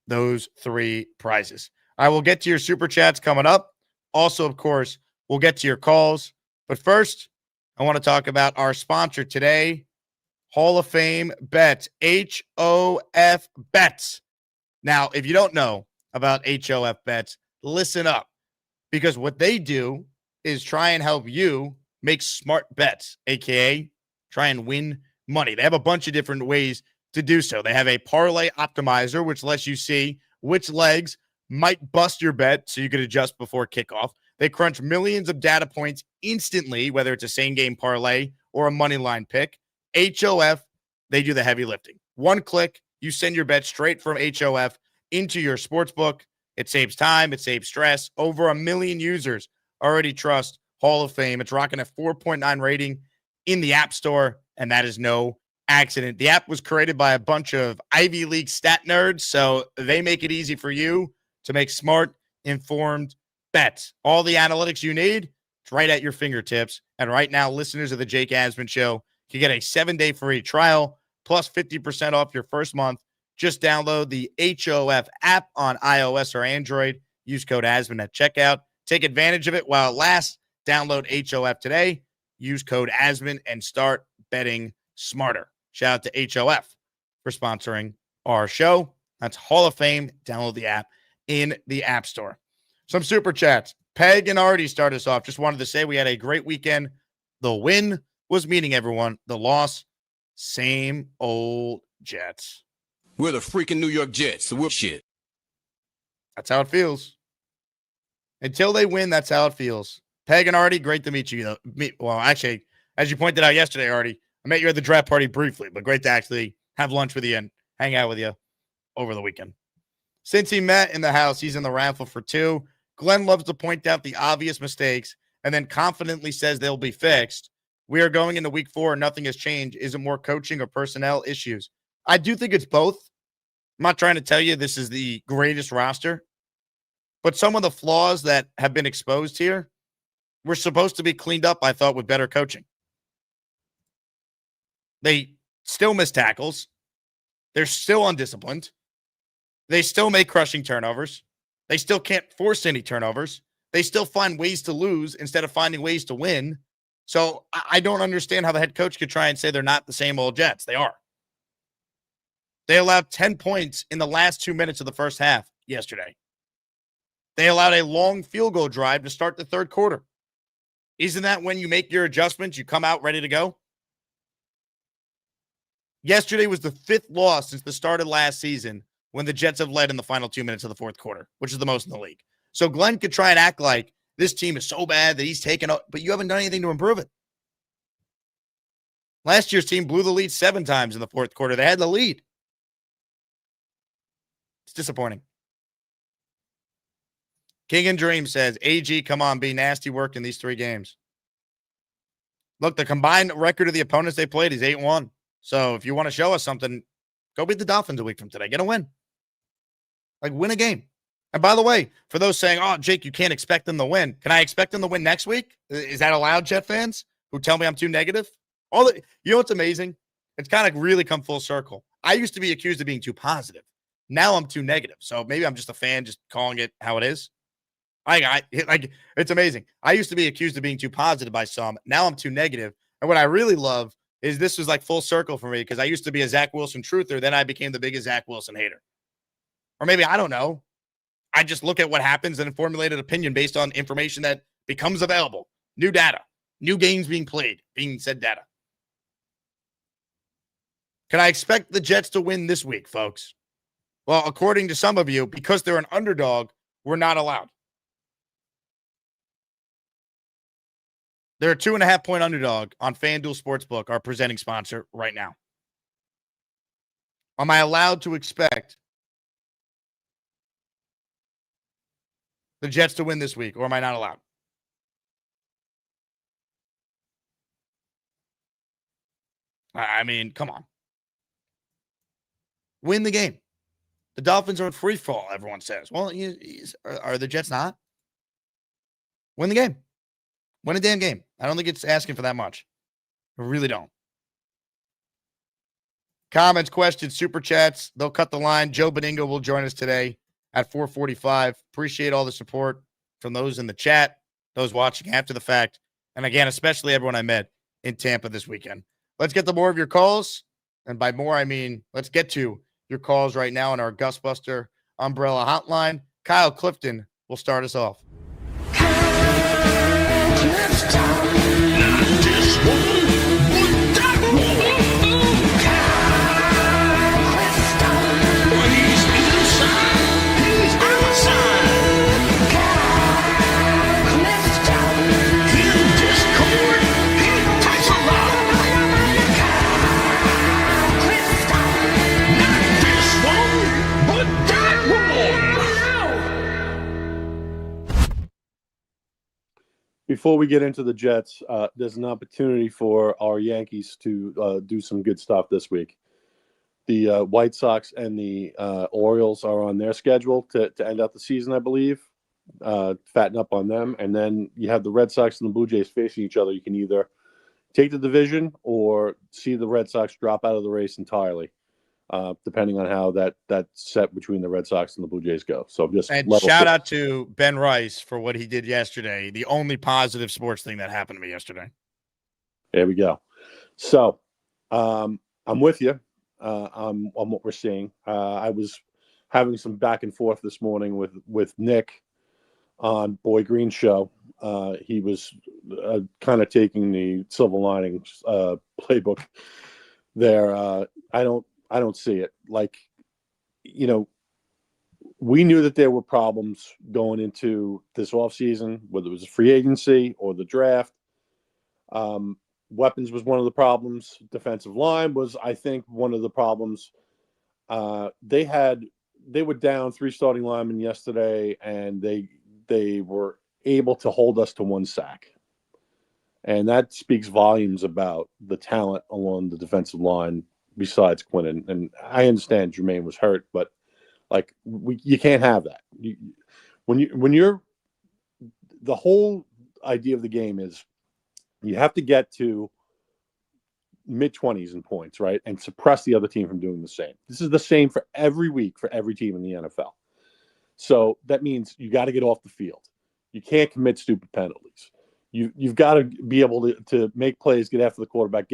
those 3 prizes. I will get to your super chats coming up. Also, of course, we'll get to your calls. But first, I want to talk about our sponsor today, Hall of Fame Bets, HOF Bets. Now, if you don't know about HOF Bets, listen up because what they do is try and help you make smart bets, aka try and win money. They have a bunch of different ways to do so. They have a parlay optimizer, which lets you see which legs might bust your bet so you could adjust before kickoff. They crunch millions of data points instantly, whether it's a same game parlay or a money line pick. HOF, they do the heavy lifting. One click, you send your bet straight from HOF into your sports book. It saves time, it saves stress. Over 1 million users already trust Hall of Fame. It's rocking a 4.9 rating in the App Store, and that is no accident. The app was created by a bunch of Ivy League stat nerds, so they make it easy for you to make smart, informed bets. All the analytics you need, it's right at your fingertips. And right now, listeners of the Jake Asman Show can get a 7-day free trial plus 50% off your first month. Just download the HOF app on iOS or Android. Use code Asman at checkout. Take advantage of it while it lasts. Download HOF today. Use code Asman and start betting smarter. Shout out to HOF for sponsoring our show. That's Hall of Fame. Download the app in the App Store. Some super chats. Peg and Artie start us off. Just wanted to say we had a great weekend. The win was meeting everyone. The loss, same old Jets. We're the freaking New York Jets, so we're shit. That's how it feels. Until they win, that's how it feels. Peg and Artie, great to meet you. Well, actually, as you pointed out yesterday, Artie, I met you at the draft party briefly, but great to actually have lunch with you and hang out with you over the weekend. Since he met in the house, he's in the raffle for 2. Glenn loves to point out the obvious mistakes and then confidently says they'll be fixed. We are going into week 4 and nothing has changed. Is it more coaching or personnel issues? I do think it's both. I'm not trying to tell you this is the greatest roster, but some of the flaws that have been exposed here were supposed to be cleaned up, I thought, with better coaching. They still miss tackles. They're still undisciplined. They still make crushing turnovers. They still can't force any turnovers. They still find ways to lose instead of finding ways to win. So I don't understand how the head coach could try and say they're not the same old Jets. They are. They allowed 10 points in the last 2 minutes of the first half yesterday. They allowed a long field goal drive to start the third quarter. Isn't that when you make your adjustments, you come out ready to go? Yesterday was the 5th loss since the start of last season when the Jets have led in the final 2 minutes of the fourth quarter, which is the most in the league. So Glenn could try and act like this team is so bad that he's taken up, but you haven't done anything to improve it. Last year's team blew the lead 7 times in the fourth quarter. They had the lead. It's disappointing. King and Dream says, AG, come on, be nasty work in these 3 games. Look, the combined record of the opponents they played is 8-1. So if you want to show us something, go beat the Dolphins a week from today. Get a win. Like, win a game. And by the way, for those saying, oh, Jake, you can't expect them to win. Can I expect them to win next week? Is that allowed, Jet fans who tell me I'm too negative? You know what's amazing? It's kind of really come full circle. I used to be accused of being too positive. Now I'm too negative. So maybe I'm just a fan just calling it how it is. It's amazing. I used to be accused of being too positive by some. Now I'm too negative. And what I really love is this was like full circle for me because I used to be a Zach Wilson truther. Then I became the biggest Zach Wilson hater. Or maybe, I don't know. I just look at what happens and formulate an opinion based on information that becomes available. New data, new games being played, being said data. Can I expect the Jets to win this week, folks? Well, according to some of you, because they're an underdog, we're not allowed. They're a 2.5-point underdog on FanDuel Sportsbook, our presenting sponsor right now. Am I allowed to expect the Jets to win this week, or am I not allowed? I mean, come on. Win the game. The Dolphins are in free fall, everyone says. Well, are the Jets not? Win the game. Win a damn game. I don't think it's asking for that much. I really don't. Comments, questions, super chats. They'll cut the line. Joe Beningo will join us today at 4:45. Appreciate all the support from those in the chat, those watching after the fact, and again, especially everyone I met in Tampa this weekend. Let's get to more of your calls. And by more, I mean, let's get to your calls right now on our Gustbuster Umbrella Hotline. Kyle Clifton will start us off. Before we get into the Jets, there's an opportunity for our Yankees to do some good stuff this week. The White Sox and the Orioles are on their schedule to end out the season, I believe. Fatten up on them. And then you have the Red Sox and the Blue Jays facing each other. You can either take the division or see the Red Sox drop out of the race entirely, depending on how that set between the Red Sox and the Blue Jays go. So just shout out to Ben Rice for what he did yesterday. The only positive sports thing that happened to me yesterday. There we go. So I'm with you on what we're seeing. I was having some back and forth this morning with Nick on Boy Green's show. He was kind of taking the silver linings playbook there. I don't see it. Like, we knew that there were problems going into this offseason, whether it was a free agency or the draft. Weapons was one of the problems. Defensive line was, I think, one of the problems. They were down 3 starting linemen yesterday, and they were able to hold us to 1 sack. And that speaks volumes about the talent along the defensive line besides Quinn. And I understand Jermaine was hurt, but you can't have that. The whole idea of the game is you have to get to mid-20s in points, right? And suppress the other team from doing the same. This is the same for every week for every team in the NFL. So that means you got to get off the field. You can't commit stupid penalties. You've got to be able to make plays, get after the quarterback,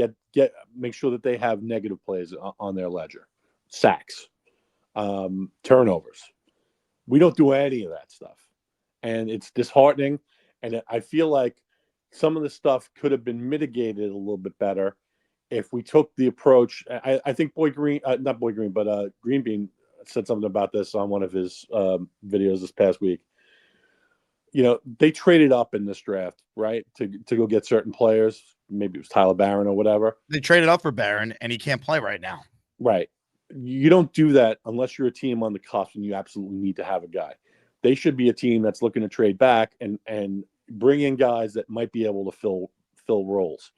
make sure that they have negative plays on their ledger, sacks, turnovers. We don't do any of that stuff, and it's disheartening. And I feel like some of the stuff could have been mitigated a little bit better if we took the approach. I think Green Bean said something about this on one of his videos this past week. They traded up in this draft, right, to go get certain players. Maybe it was Tyler Barron or whatever. They traded up for Barron, and he can't play right now. Right. You don't do that unless you're a team on the cusp and you absolutely need to have a guy. They should be a team that's looking to trade back and bring in guys that might be able to fill roles.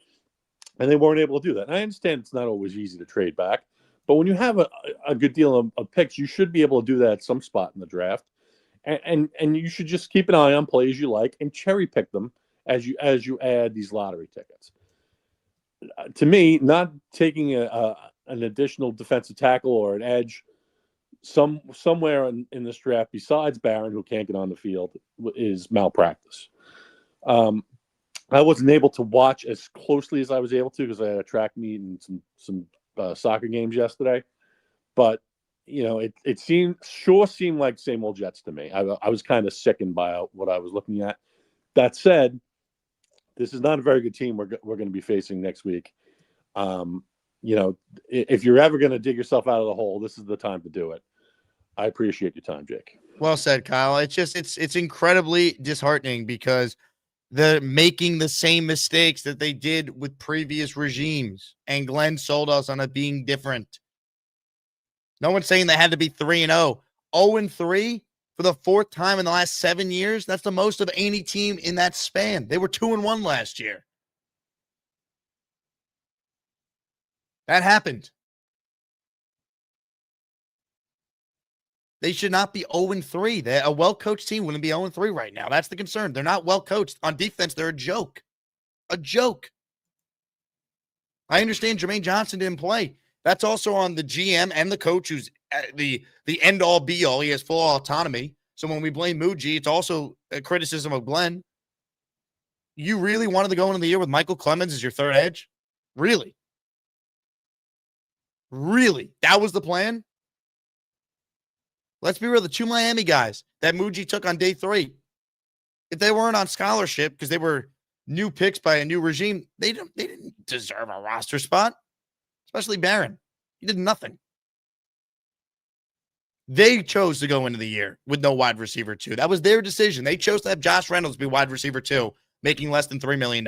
And they weren't able to do that. And I understand it's not always easy to trade back, but when you have a good deal of picks, you should be able to do that at some spot in the draft. And you should just keep an eye on plays you like and cherry pick them as you add these lottery tickets. To me, not taking an additional defensive tackle or an edge somewhere in this draft besides Barron, who can't get on the field, is malpractice. I wasn't able to watch as closely as I was able to because I had a track meet and some soccer games yesterday, but it seemed like same old Jets to me. I was kind of sickened by what I was looking at. That said, this is not a very good team we're going to be facing next week. If you're ever going to dig yourself out of the hole, this is the time to do it. I appreciate your time, Jake. Well said, Kyle. It's incredibly disheartening because they're making the same mistakes that they did with previous regimes, and Glenn sold us on it being different. No one's saying they had to be 3-0. 0-3 for the 4th time in the last 7 years. That's the most of any team in that span. They were 2-1 last year. That happened. They should not be 0-3. A well-coached team wouldn't be 0-3 right now. That's the concern. They're not well-coached. On defense, they're a joke. A joke. I understand Jermaine Johnson didn't play. That's also on the GM and the coach, who's the end-all, be-all. He has full autonomy. So when we blame Muji, it's also a criticism of Glenn. You really wanted to go into the year with Michael Clemens as your third edge? Really? Really? That was the plan? Let's be real. The two Miami guys that Muji took on day 3, if they weren't on scholarship because they were new picks by a new regime, they didn't deserve a roster spot, especially Barron. He did nothing. They chose to go into the year with no wide receiver 2. That was their decision. They chose to have Josh Reynolds be wide receiver 2, making less than $3 million.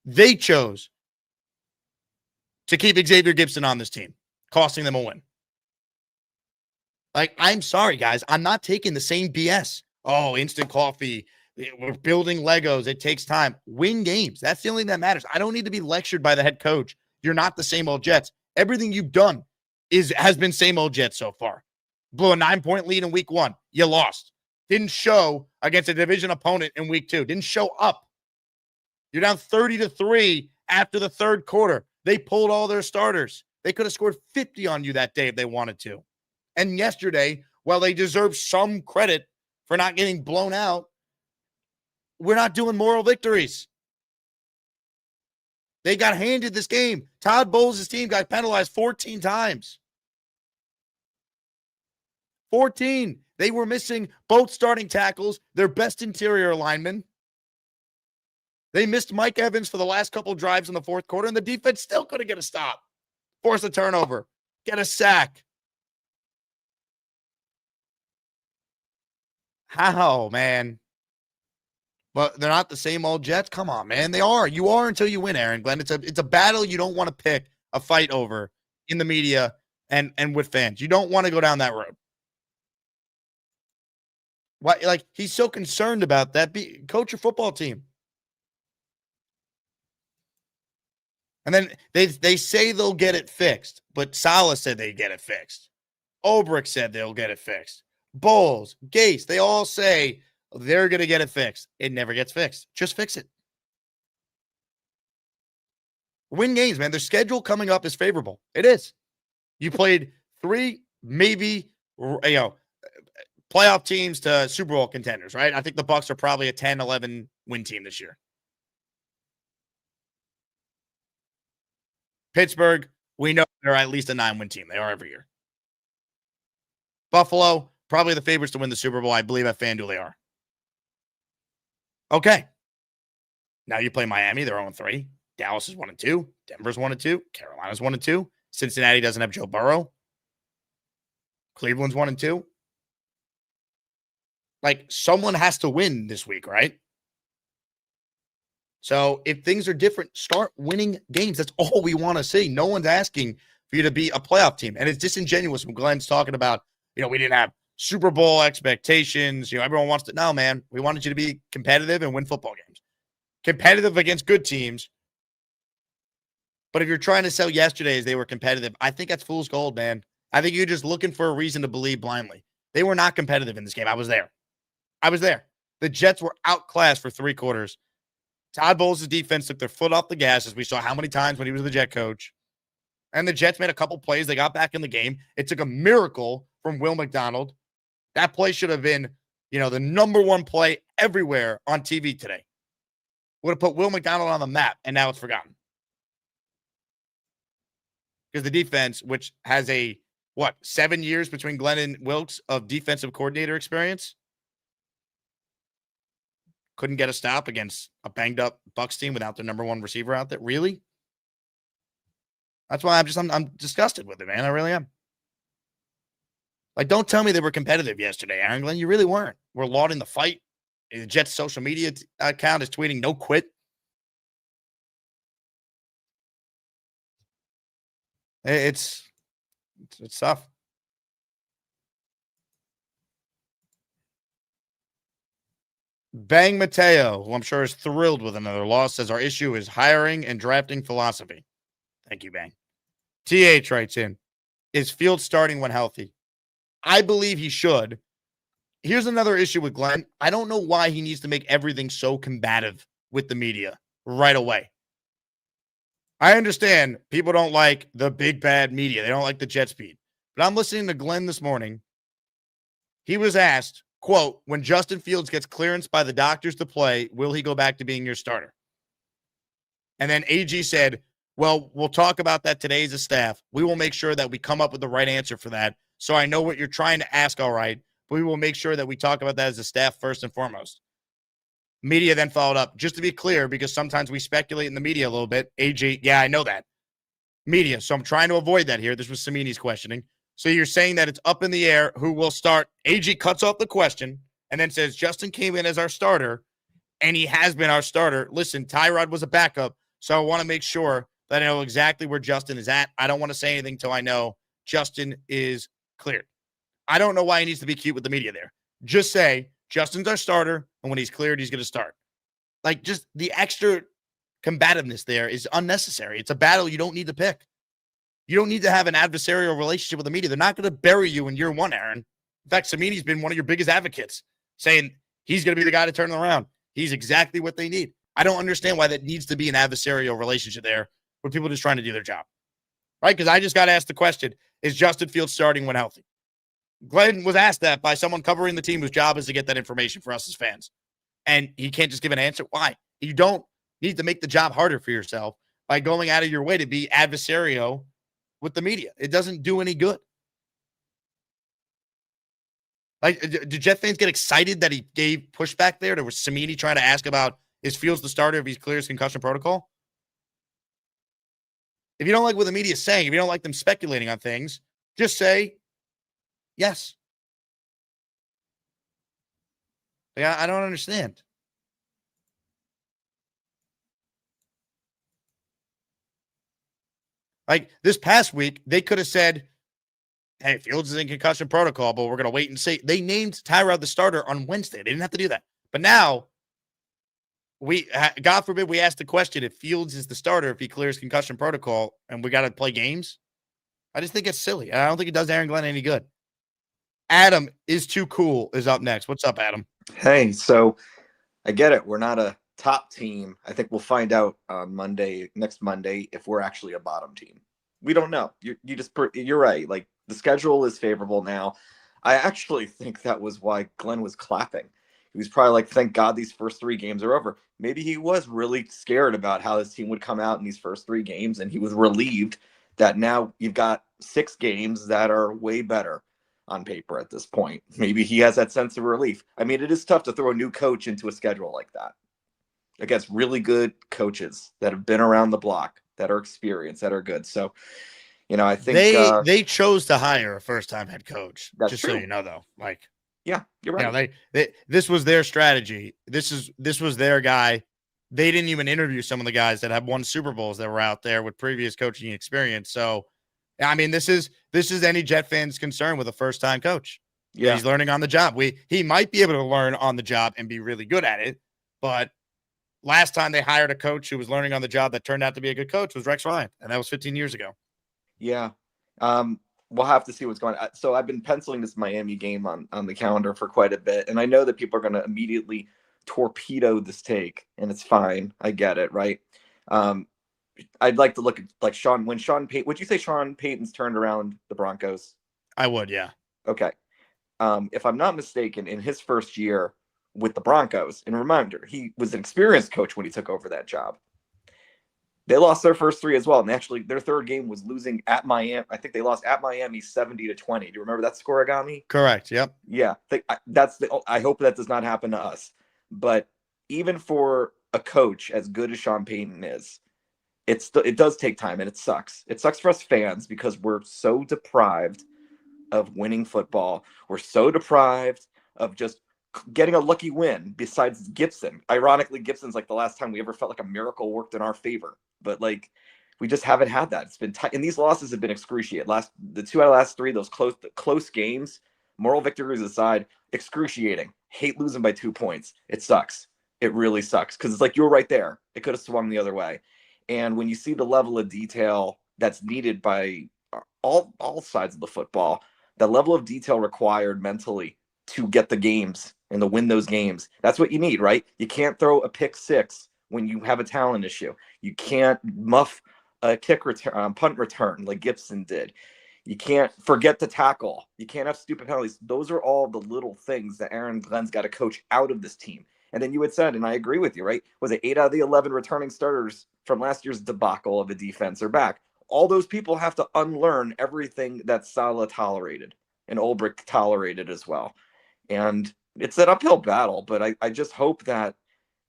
They chose to keep Xavier Gibson on this team, costing them a win. Like, I'm sorry, guys. I'm not taking the same BS. Oh, instant coffee. We're building Legos. It takes time. Win games. That's the only thing that matters. I don't need to be lectured by the head coach. You're not the same old Jets. Everything you've done has been same old Jets so far. Blew a 9-point lead in week 1. You lost. Didn't show against a division opponent in week 2. Didn't show up. You're down 30-3 after the third quarter. They pulled all their starters. They could have scored 50 on you that day if they wanted to. And yesterday, while they deserve some credit for not getting blown out, we're not doing moral victories. They got handed this game. Todd Bowles' team got penalized 14 times. 14. They were missing both starting tackles, their best interior linemen. They missed Mike Evans for the last couple of drives in the fourth quarter, and the defense still couldn't get a stop. Force a turnover. Get a sack. How, man? Well, they're not the same old Jets. Come on, man. They are. You are until you win, Aaron Glenn. It's a battle you don't want to pick a fight over in the media and with fans. You don't want to go down that road. Why? Like, he's so concerned about that. Coach your football team. And then they say they'll get it fixed, but Saleh said they get it fixed. Obrick said they'll get it fixed. Bowles, Gase, they all say they're going to get it fixed. It never gets fixed. Just fix it. Win games, man. Their schedule coming up is favorable. It is. You played 3, maybe, playoff teams to Super Bowl contenders, right? I think the Bucs are probably a 10-11 win team this year. Pittsburgh, we know they're at least a 9-win team. They are every year. Buffalo, probably the favorites to win the Super Bowl. I believe at FanDuel they are. Okay. Now you play Miami. They're 0-3. Dallas is 1-2. Denver's 1-2. Carolina's 1-2. Cincinnati doesn't have Joe Burrow. Cleveland's 1-2. Like, someone has to win this week, right? So if things are different, start winning games. That's all we want to see. No one's asking for you to be a playoff team. And it's disingenuous when Glenn's talking about, we didn't have Super Bowl expectations. Everyone wants to. No, man. We wanted you to be competitive and win football games. Competitive against good teams. But if you're trying to sell yesterday as they were competitive, I think that's fool's gold, man. I think you're just looking for a reason to believe blindly. They were not competitive in this game. I was there. The Jets were outclassed for 3 quarters. Todd Bowles' defense took their foot off the gas, as we saw how many times when he was the Jet coach. And the Jets made a couple plays. They got back in the game. It took a miracle from Will McDonald. That play should have been, the number 1 play everywhere on TV today. Would have put Will McDonald on the map, and now it's forgotten. Because the defense, which has 7 years between Glenn and Wilkes of defensive coordinator experience, couldn't get a stop against a banged-up Bucs team without their number 1 receiver out there. Really? That's why I'm disgusted with it, man. I really am. Like, don't tell me they were competitive yesterday, Aaron Glenn. You really weren't. We're lauding the fight. The Jets' social media account is tweeting no quit. It's tough. Bang Mateo, who I'm sure is thrilled with another loss, says our issue is hiring and drafting philosophy. Thank you, Bang. TH writes in, is Fields starting when healthy? I believe he should. Here's another issue with Glenn. I don't know why he needs to make everything so combative with the media right away. I understand people don't like the big bad media. They don't like the jet speed. But I'm listening to Glenn this morning. He was asked, quote, when Justin Fields gets clearance by the doctors to play, will he go back to being your starter? And then AG said, well, we'll talk about that today as a staff. We will make sure that we come up with the right answer for that. So I know what you're trying to ask, all right, but we will make sure that we talk about that as a staff first and foremost. Media then followed up, just to be clear, because sometimes we speculate in the media a little bit. AG, yeah, I know that. Media, so I'm trying to avoid that here. This was Samini's questioning. So you're saying that it's up in the air who will start. AG cuts off the question and then says, Justin came in as our starter, and he has been our starter. Listen, Tyrod was a backup, so I want to make sure that I know exactly where Justin is at. I don't want to say anything until I know Justin is cleared. I don't know why he needs to be cute with the media there. Just say, Justin's our starter, and when he's cleared, he's going to start. Like, just the extra combativeness there is unnecessary. It's a battle you don't need to pick. You don't need to have an adversarial relationship with the media. They're not going to bury you in year one, Aaron. In fact, Samini's been one of your biggest advocates, saying he's going to be the guy to turn it around. He's exactly what they need. I don't understand why that needs to be an adversarial relationship there with people just trying to do their job. Right? Because I just got asked the question, is Justin Fields starting when healthy? Glenn was asked that by someone covering the team whose job is to get that information for us as fans. And he can't just give an answer. Why? You don't need to make the job harder for yourself by going out of your way to be adversarial with the media. It doesn't do any good. Like, did Jet fans get excited that he gave pushback there? There was Samini trying to ask about, is Fields the starter if he's clear his concussion protocol? If you don't like what the media is saying, if you don't like them speculating on things, just say, yes. Like, I don't understand. Like, this past week, they could have said, hey, Fields is in concussion protocol, but we're going to wait and see. They named Tyrod the starter on Wednesday. They didn't have to do that. But now, God forbid we ask the question if Fields is the starter, if he clears concussion protocol, and we got to play games. I just think it's silly. I don't think it does Aaron Glenn any good. Adam is too cool is up next. What's up, Adam? Hey, so I get it. We're not a top team. I think we'll find out on next Monday, if we're actually a bottom team. We don't know. You're right. Like, the schedule is favorable now. I actually think that was why Glenn was clapping. He was probably like, thank God these first 3 games are over. Maybe he was really scared about how his team would come out in these first 3 games, and he was relieved that now you've got 6 games that are way better on paper at this point. Maybe he has that sense of relief. I mean, it is tough to throw a new coach into a schedule like that against really good coaches that have been around the block, that are experienced, that are good. So, I think they chose to hire a first-time head coach. That's just true. So you know, though, like, yeah, you're right. This was their strategy. This was their guy. They didn't even interview some of the guys that have won Super Bowls that were out there with previous coaching experience. So, I mean, this is any Jet fan's concern with a first-time coach. Yeah, he's learning on the job. He might be able to learn on the job and be really good at it, but last time they hired a coach who was learning on the job that turned out to be a good coach was Rex Ryan, and that was 15 years ago. Yeah. We'll have to see what's going on. So I've been penciling this Miami game on the calendar for quite a bit, and I know that people are going to immediately torpedo this take, and it's fine. I get it, right? I'd like to look at, like, when Sean Payton. Would you say Sean Payton's turned around the Broncos? I would, yeah. Okay. If I'm not mistaken, in his first year with the Broncos, and reminder, he was an experienced coach when he took over that job. They lost their first 3 as well, and actually their third game was losing at Miami. I think they lost at Miami 70-20. Do you remember that score, Agami? Correct. Yep. Yeah, I hope that does not happen to us. But even for a coach as good as Sean Payton is, it does take time, and it sucks. It sucks for us fans because we're so deprived of winning football. We're so deprived of just getting a lucky win. Besides Gibson, ironically, Gibson's like the last time we ever felt like a miracle worked in our favor. But, like, we just haven't had that. It's been tight, and these losses have been excruciating. The 2 out of the last 3, those close games, moral victories aside, excruciating. Hate losing by 2 points. It sucks. It really sucks because it's like you were right there. It could have swung the other way. And when you see the level of detail that's needed by all sides of the football, that level of detail required mentally to get the games and to win those games. That's what you need, right? You can't throw a pick six when you have a talent issue. You can't muff a punt return like Gibson did. You can't forget to tackle. You can't have stupid penalties. Those are all the little things that Aaron Glenn's got to coach out of this team. And then you had said, and I agree with you, right? Was it 8 out of the 11 returning starters from last year's debacle of a defense are back? All those people have to unlearn everything that Saleh tolerated and Ulbrich tolerated as well. And it's an uphill battle, but I just hope that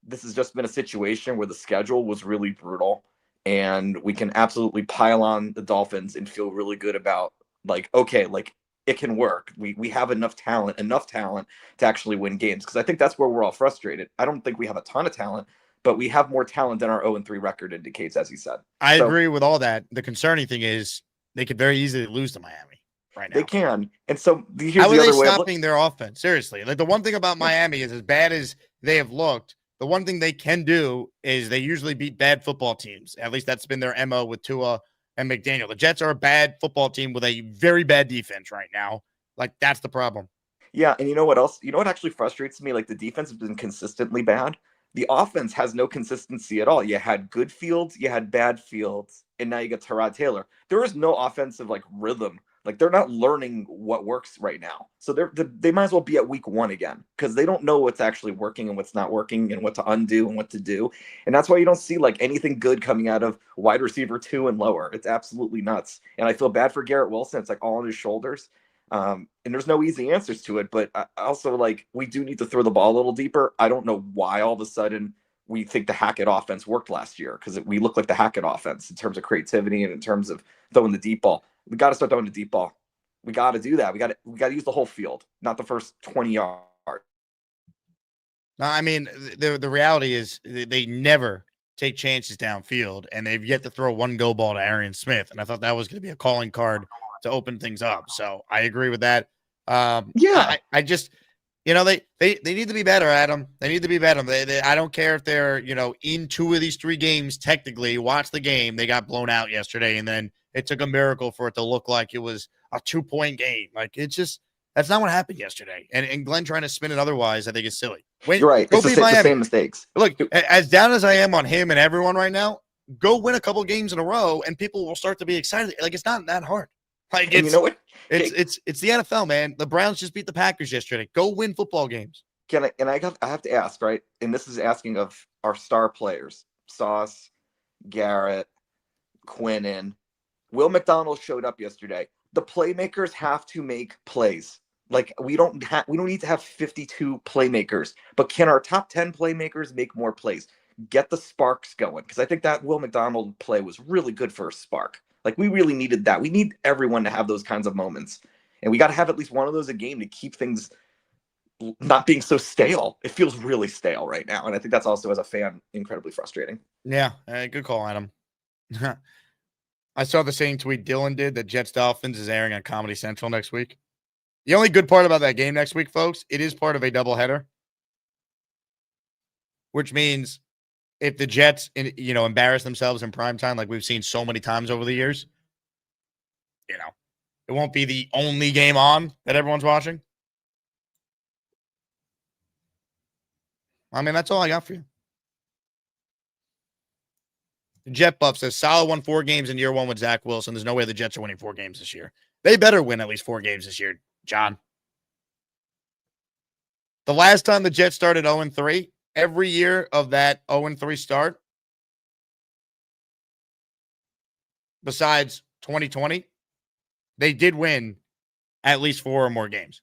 this has just been a situation where the schedule was really brutal and we can absolutely pile on the Dolphins and feel really good about like, okay, like it can work. We have enough talent to actually win games. Because I think that's where we're all frustrated. I don't think we have a ton of talent, but we have more talent than our 0-3 record indicates, as he said. I agree with all that. The concerning thing is they could very easily lose to Miami right now. They can. And so here's how are the they other way stopping their offense? Seriously. Like the one thing about Miami is as bad as they have looked, the one thing they can do is they usually beat bad football teams. At least that's been their MO with Tua and McDaniel. The Jets are a bad football team with a very bad defense right now. Like that's the problem. Yeah, and you know what else? You know what actually frustrates me? Like the defense has been consistently bad. The offense has no consistency at all. You had good fields, you had bad fields, and now you got Tyrod Taylor. There is no offensive like rhythm. Like they're not learning what works right now. So they might as well be at week 1 again because they don't know what's actually working and what's not working and what to undo and what to do. And that's why you don't see like anything good coming out of wide receiver 2 and lower. It's absolutely nuts. And I feel bad for Garrett Wilson. It's like all on his shoulders. And there's no easy answers to it, but I also like we do need to throw the ball a little deeper. I don't know why all of a sudden we think the Hackett offense worked last year because we look like the Hackett offense in terms of creativity and in terms of throwing the deep ball. We got to start throwing the deep ball. We got to do that. We got to use the whole field, not the first 20 yards. No, I mean the reality is they never take chances downfield, and they've yet to throw one go ball to Arian Smith, and I thought that was going to be a calling card to open things up. So I agree with that. I just, they need to be better, Adam. They need to be better. I don't care if they're, in 2 of these 3 games, technically watch the game. They got blown out yesterday. And then it took a miracle for it to look like it was a 2-point game. Like that's not what happened yesterday. And Glenn trying to spin it otherwise, I think is silly. You're right. It's the same mistakes. Look, as down as I am on him and everyone right now, go win a couple games in a row and people will start to be excited. Like it's not that hard. Like you know what? It's the NFL, man. The Browns just beat the Packers yesterday. Go win football games. I have to ask, right? And this is asking of our star players: Sauce, Garrett, Quinnen. Will McDonald showed up yesterday. The playmakers have to make plays. Like we don't need to have 52 playmakers, but can our top 10 playmakers make more plays? Get the sparks going, because I think that Will McDonald play was really good for a spark. Like we really needed that. We need everyone to have those kinds of moments, and we got to have at least one of those a game to keep things not being so stale. It feels really stale right now, and I think that's also, as a fan, incredibly frustrating. Yeah, good call, Adam. I saw the same tweet Dylan did that Jets Dolphins is airing on Comedy Central next week. The only good part about that game next week, folks, it is part of a doubleheader, which means if the Jets, embarrass themselves in primetime like we've seen so many times over the years, it won't be the only game on that everyone's watching. I mean, that's all I got for you. Jet Buff says, Saleh won 4 games in year 1 with Zach Wilson. There's no way the Jets are winning 4 games this year. They better win at least 4 games this year, John. The last time the Jets started 0-3, every year of that 0-3 start, besides 2020, they did win at least 4 or more games.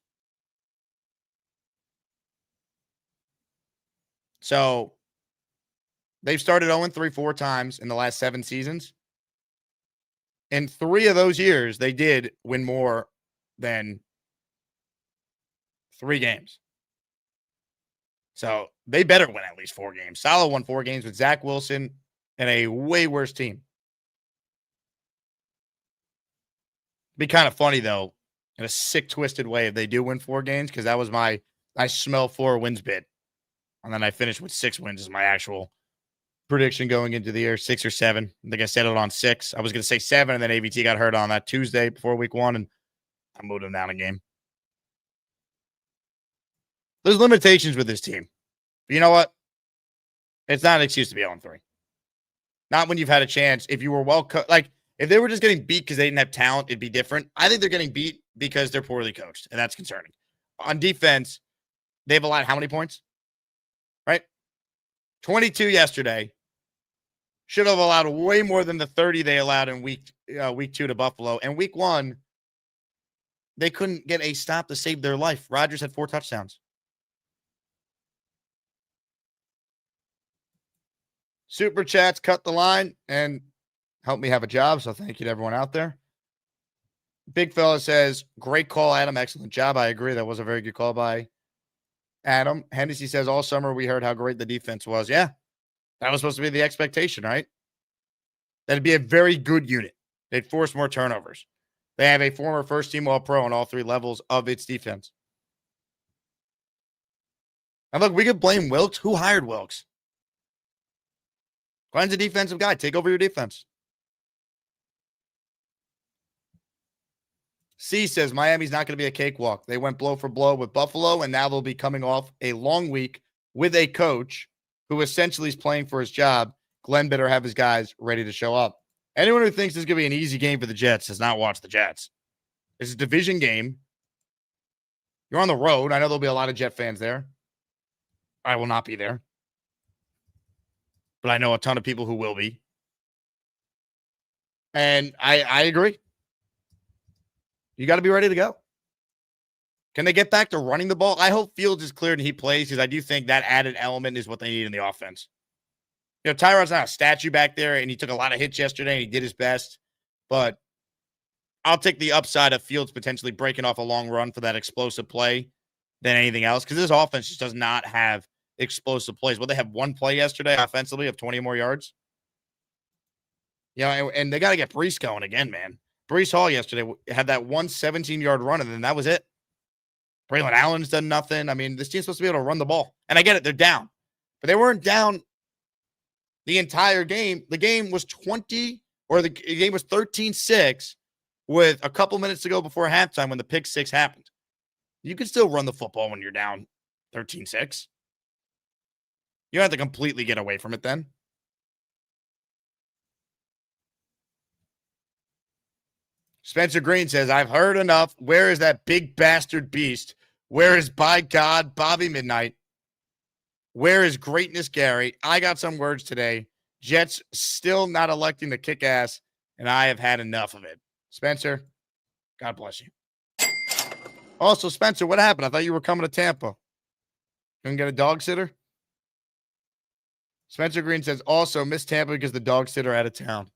So they've started 0-3 4 times in the last 7 seasons. In 3 of those years, they did win more than 3 games. So they better win at least 4 games. Saleh won 4 games with Zach Wilson and a way worse team. Be kind of funny, though, in a sick, twisted way if they do win 4 games, because that was my I smell 4 wins bit. And then I finished with 6 wins as my actual prediction going into the year, 6 or 7. I think I settled on 6. I was going to say 7, and then AVT got hurt on that Tuesday before week 1, and I moved him down a game. There's limitations with this team. But you know what? It's not an excuse to be 0-3. Not when you've had a chance. If you were like, if they were just getting beat because they didn't have talent, it'd be different. I think they're getting beat because they're poorly coached, and that's concerning. On defense, they've allowed how many points? Right? 22 yesterday. Should have allowed way more than the 30 they allowed in week 2 to Buffalo. And week 1, they couldn't get a stop to save their life. Rodgers had 4 touchdowns. Super chats cut the line and help me have a job. So thank you to everyone out there. Big fella says, great call, Adam. Excellent job. I agree. That was a very good call by Adam. Hennessy says, all summer we heard how great the defense was. Yeah, that was supposed to be the expectation, right? That'd be a very good unit. They'd force more turnovers. They have a former first-team All-Pro on all 3 levels of its defense. And look, we could blame Wilkes. Who hired Wilkes? Glenn's a defensive guy. Take over your defense. C says Miami's not going to be a cakewalk. They went blow for blow with Buffalo, and now they'll be coming off a long week with a coach who essentially is playing for his job. Glenn better have his guys ready to show up. Anyone who thinks this is going to be an easy game for the Jets does not watch the Jets. It's a division game. You're on the road. I know there'll be a lot of Jet fans there. I will not be there. But I know a ton of people who will be. And I agree. You got to be ready to go. Can they get back to running the ball? I hope Fields is cleared and he plays because I do think that added element is what they need in the offense. You know, Tyrod's not a statue back there, and he took a lot of hits yesterday, and he did his best. But I'll take the upside of Fields potentially breaking off a long run for that explosive play than anything else because this offense just does not have explosive plays. Well, they have 1 play yesterday offensively of 20 more yards. You know, and they got to get Brees going again, man. Brees Hall yesterday had that 1 17-yard run, and then that was it. Braylon Allen's done nothing. I mean, this team's supposed to be able to run the ball. And I get it, they're down. But they weren't down the entire game. The game was 13-6 with a couple minutes to go before halftime when the pick 6 happened. You can still run the football when you're down 13-6. You don't have to completely get away from it then. Spencer Green says, I've heard enough. Where is that big bastard beast? Where is, by God, Bobby Midnight? Where is greatness, Gary? I got some words today. Jets still not electing to kick ass, and I have had enough of it. Spencer, God bless you. Also, Spencer, what happened? I thought you were coming to Tampa. Couldn't get a dog sitter? Spencer Green says, also, miss Tampa because the dog sitter out of town.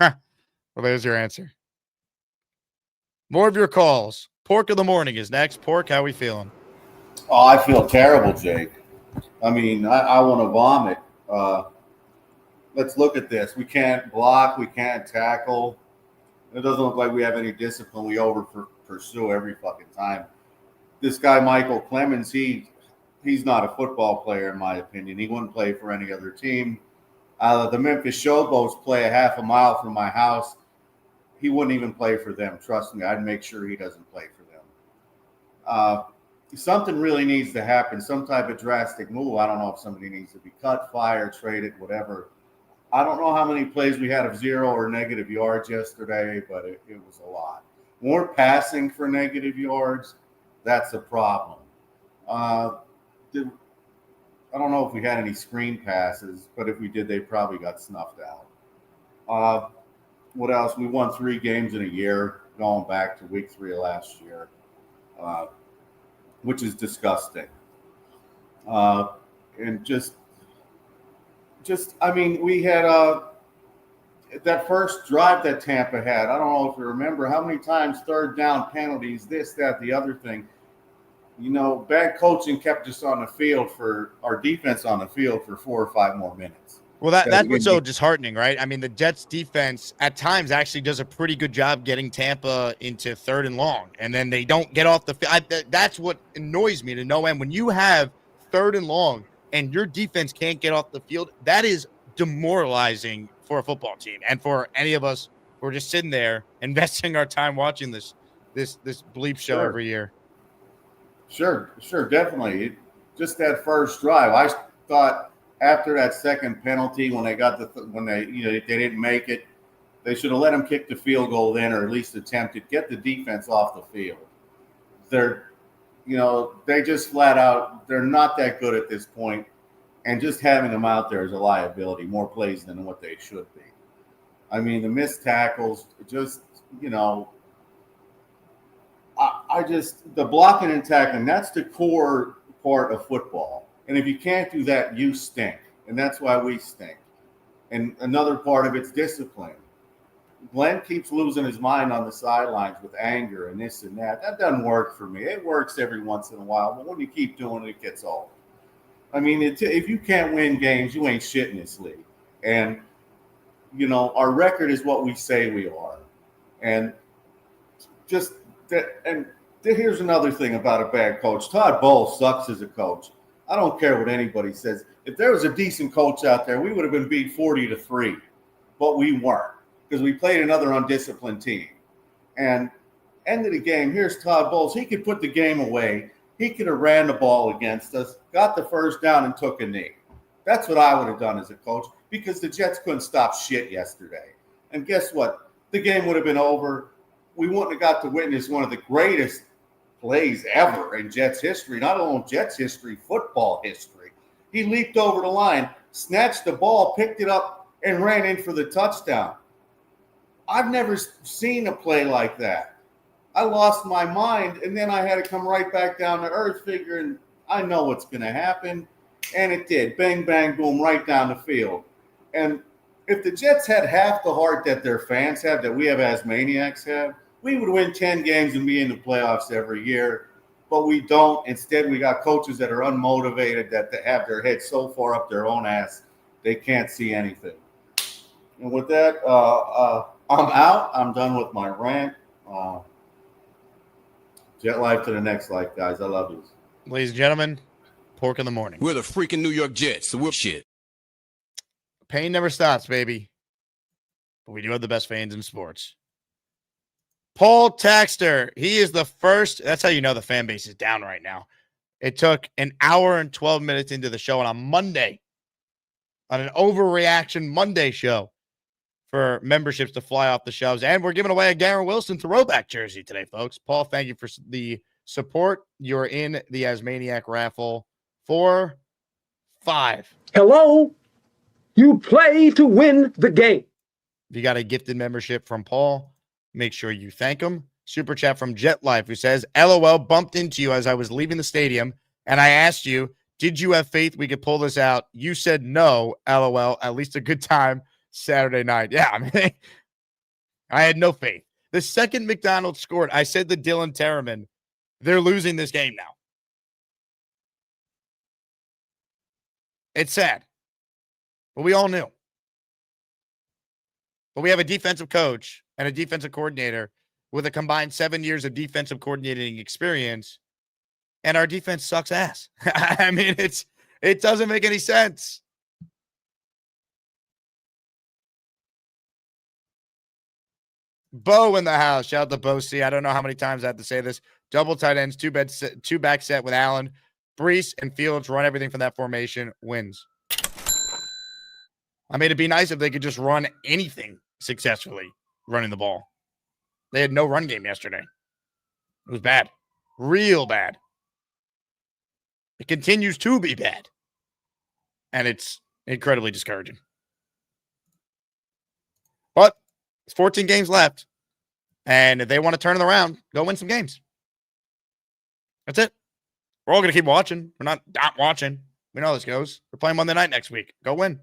Well, there's your answer. More of your calls. Pork of the morning is next. Pork, how we feeling? Oh, I feel terrible, Jake. I mean, I want to vomit. Let's look at this. We can't block. We can't tackle. It doesn't look like we have any discipline. We pursue every fucking time. This guy, Michael Clemens, he's not a football player, in my opinion. He wouldn't play for any other team. The Memphis Showboats play a half a mile from my house. He wouldn't even play for them. Trust me, I'd make sure he doesn't play for them. Something really needs to happen, some type of drastic move. I don't know if somebody needs to be cut, fired, traded, whatever. I don't know how many plays we had of 0 or negative yards yesterday, but it was a lot. More passing for negative yards, that's a problem. I don't know if we had any screen passes, but if we did, they probably got snuffed out. What else? We won 3 games in a year, going back to week 3 of last year, which is disgusting. And just, I mean, we had that first drive that Tampa had. I don't know if you remember how many times third down penalties, this, that, the other thing. You know, bad coaching kept us on the field for our defense on the field for 4 or 5 more minutes. Well, that's what's so disheartening, right? I mean, the Jets defense at times actually does a pretty good job getting Tampa into 3rd and long, and then they don't get off the field. That's what annoys me to no end. When you have 3rd and long and your defense can't get off the field, that is demoralizing for a football team and for any of us who are just sitting there investing our time watching this bleep show Sure. every year. Sure, definitely. Just that first drive, I thought after that second penalty, when they got they didn't make it, they should have let them kick the field goal then, or at least attempt to get the defense off the field. They just flat out, they're not that good at this point, and just having them out there is a liability, more plays than what they should be. I mean, the missed tackles, just, the blocking and tackling, that's the core part of football. And if you can't do that, you stink. And that's why we stink. And another part of it's discipline. Glenn keeps losing his mind on the sidelines with anger and this and that. That doesn't work for me. It works every once in a while, but when you keep doing it, it gets old. I mean, if you can't win games, you ain't shit in this league. And, our record is what we say we are. And just that, and here's another thing about a bad coach. Todd Bowles sucks as a coach. I don't care what anybody says. If there was a decent coach out there, we would have been beat 40-3, but we weren't because we played another undisciplined team. And end of the game, here's Todd Bowles. He could put the game away. He could have ran the ball against us, got the first down, and took a knee. That's what I would have done as a coach because the Jets couldn't stop shit yesterday. And guess what? The game would have been over. We wouldn't have got to witness one of the greatest plays ever in Jets history, not only Jets history, football history. He leaped over the line, snatched the ball, picked it up, and ran in for the touchdown. I've never seen a play like that. I lost my mind, and then I had to come right back down to earth figuring I know what's going to happen, and it did. Bang, bang, boom, right down the field. And if the Jets had half the heart that their fans have, that we have as maniacs have, we would win 10 games and be in the playoffs every year, but we don't. Instead, we got coaches that are unmotivated, that have their heads so far up their own ass, they can't see anything. And with that, I'm out. I'm done with my rant. Jet life to the next life, guys. I love you. Ladies and gentlemen, pork in the morning. We're the freaking New York Jets, so we're shit. Pain never stops, baby. But we do have the best fans in sports. Paul Taxter, he is the first. That's how you know the fan base is down right now. It took an hour and 12 minutes into the show on a Monday, on an overreaction Monday show, for memberships to fly off the shelves. And we're giving away a Garrett Wilson throwback jersey today, folks. Paul, thank you for the support. You're in the Asmaniac raffle for 5. Hello? You play to win the game. If you got a gifted membership from Paul, make sure you thank him. Super chat from Jet Life, who says, LOL, bumped into you as I was leaving the stadium, and I asked you, did you have faith we could pull this out? You said no, LOL, at least a good time Saturday night. Yeah, I mean, I had no faith. The second McDonald's scored, I said to Dylan Terriman, they're losing this game now. It's sad, but we all knew. But we have a defensive coach and a defensive coordinator with a combined 7 years of defensive coordinating experience, and our defense sucks ass. I mean, it doesn't make any sense. Bo in the house. Shout out to Bo C. I don't know how many times I have to say this. Double tight ends, two back set with Allen. Brees and Fields run everything from that formation. Wins. I mean, it'd be nice if they could just run anything successfully running the ball. They had no run game yesterday. It was bad. Real bad. It continues to be bad. And it's incredibly discouraging. But it's 14 games left. And if they want to turn it around, go win some games. That's it. We're all going to keep watching. We're not watching. We know how this goes. We're playing Monday night next week. Go win.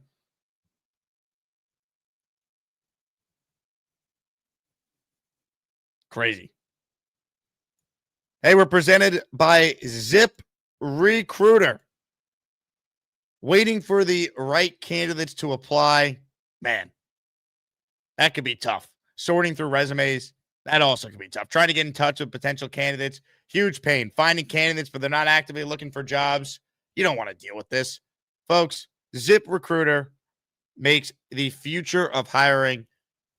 Crazy. Hey, we're presented by ZipRecruiter. Waiting for the right candidates to apply. Man, that could be tough. Sorting through resumes, that also could be tough. Trying to get in touch with potential candidates, huge pain. Finding candidates, but they're not actively looking for jobs. You don't want to deal with this. Folks, ZipRecruiter, makes the future of hiring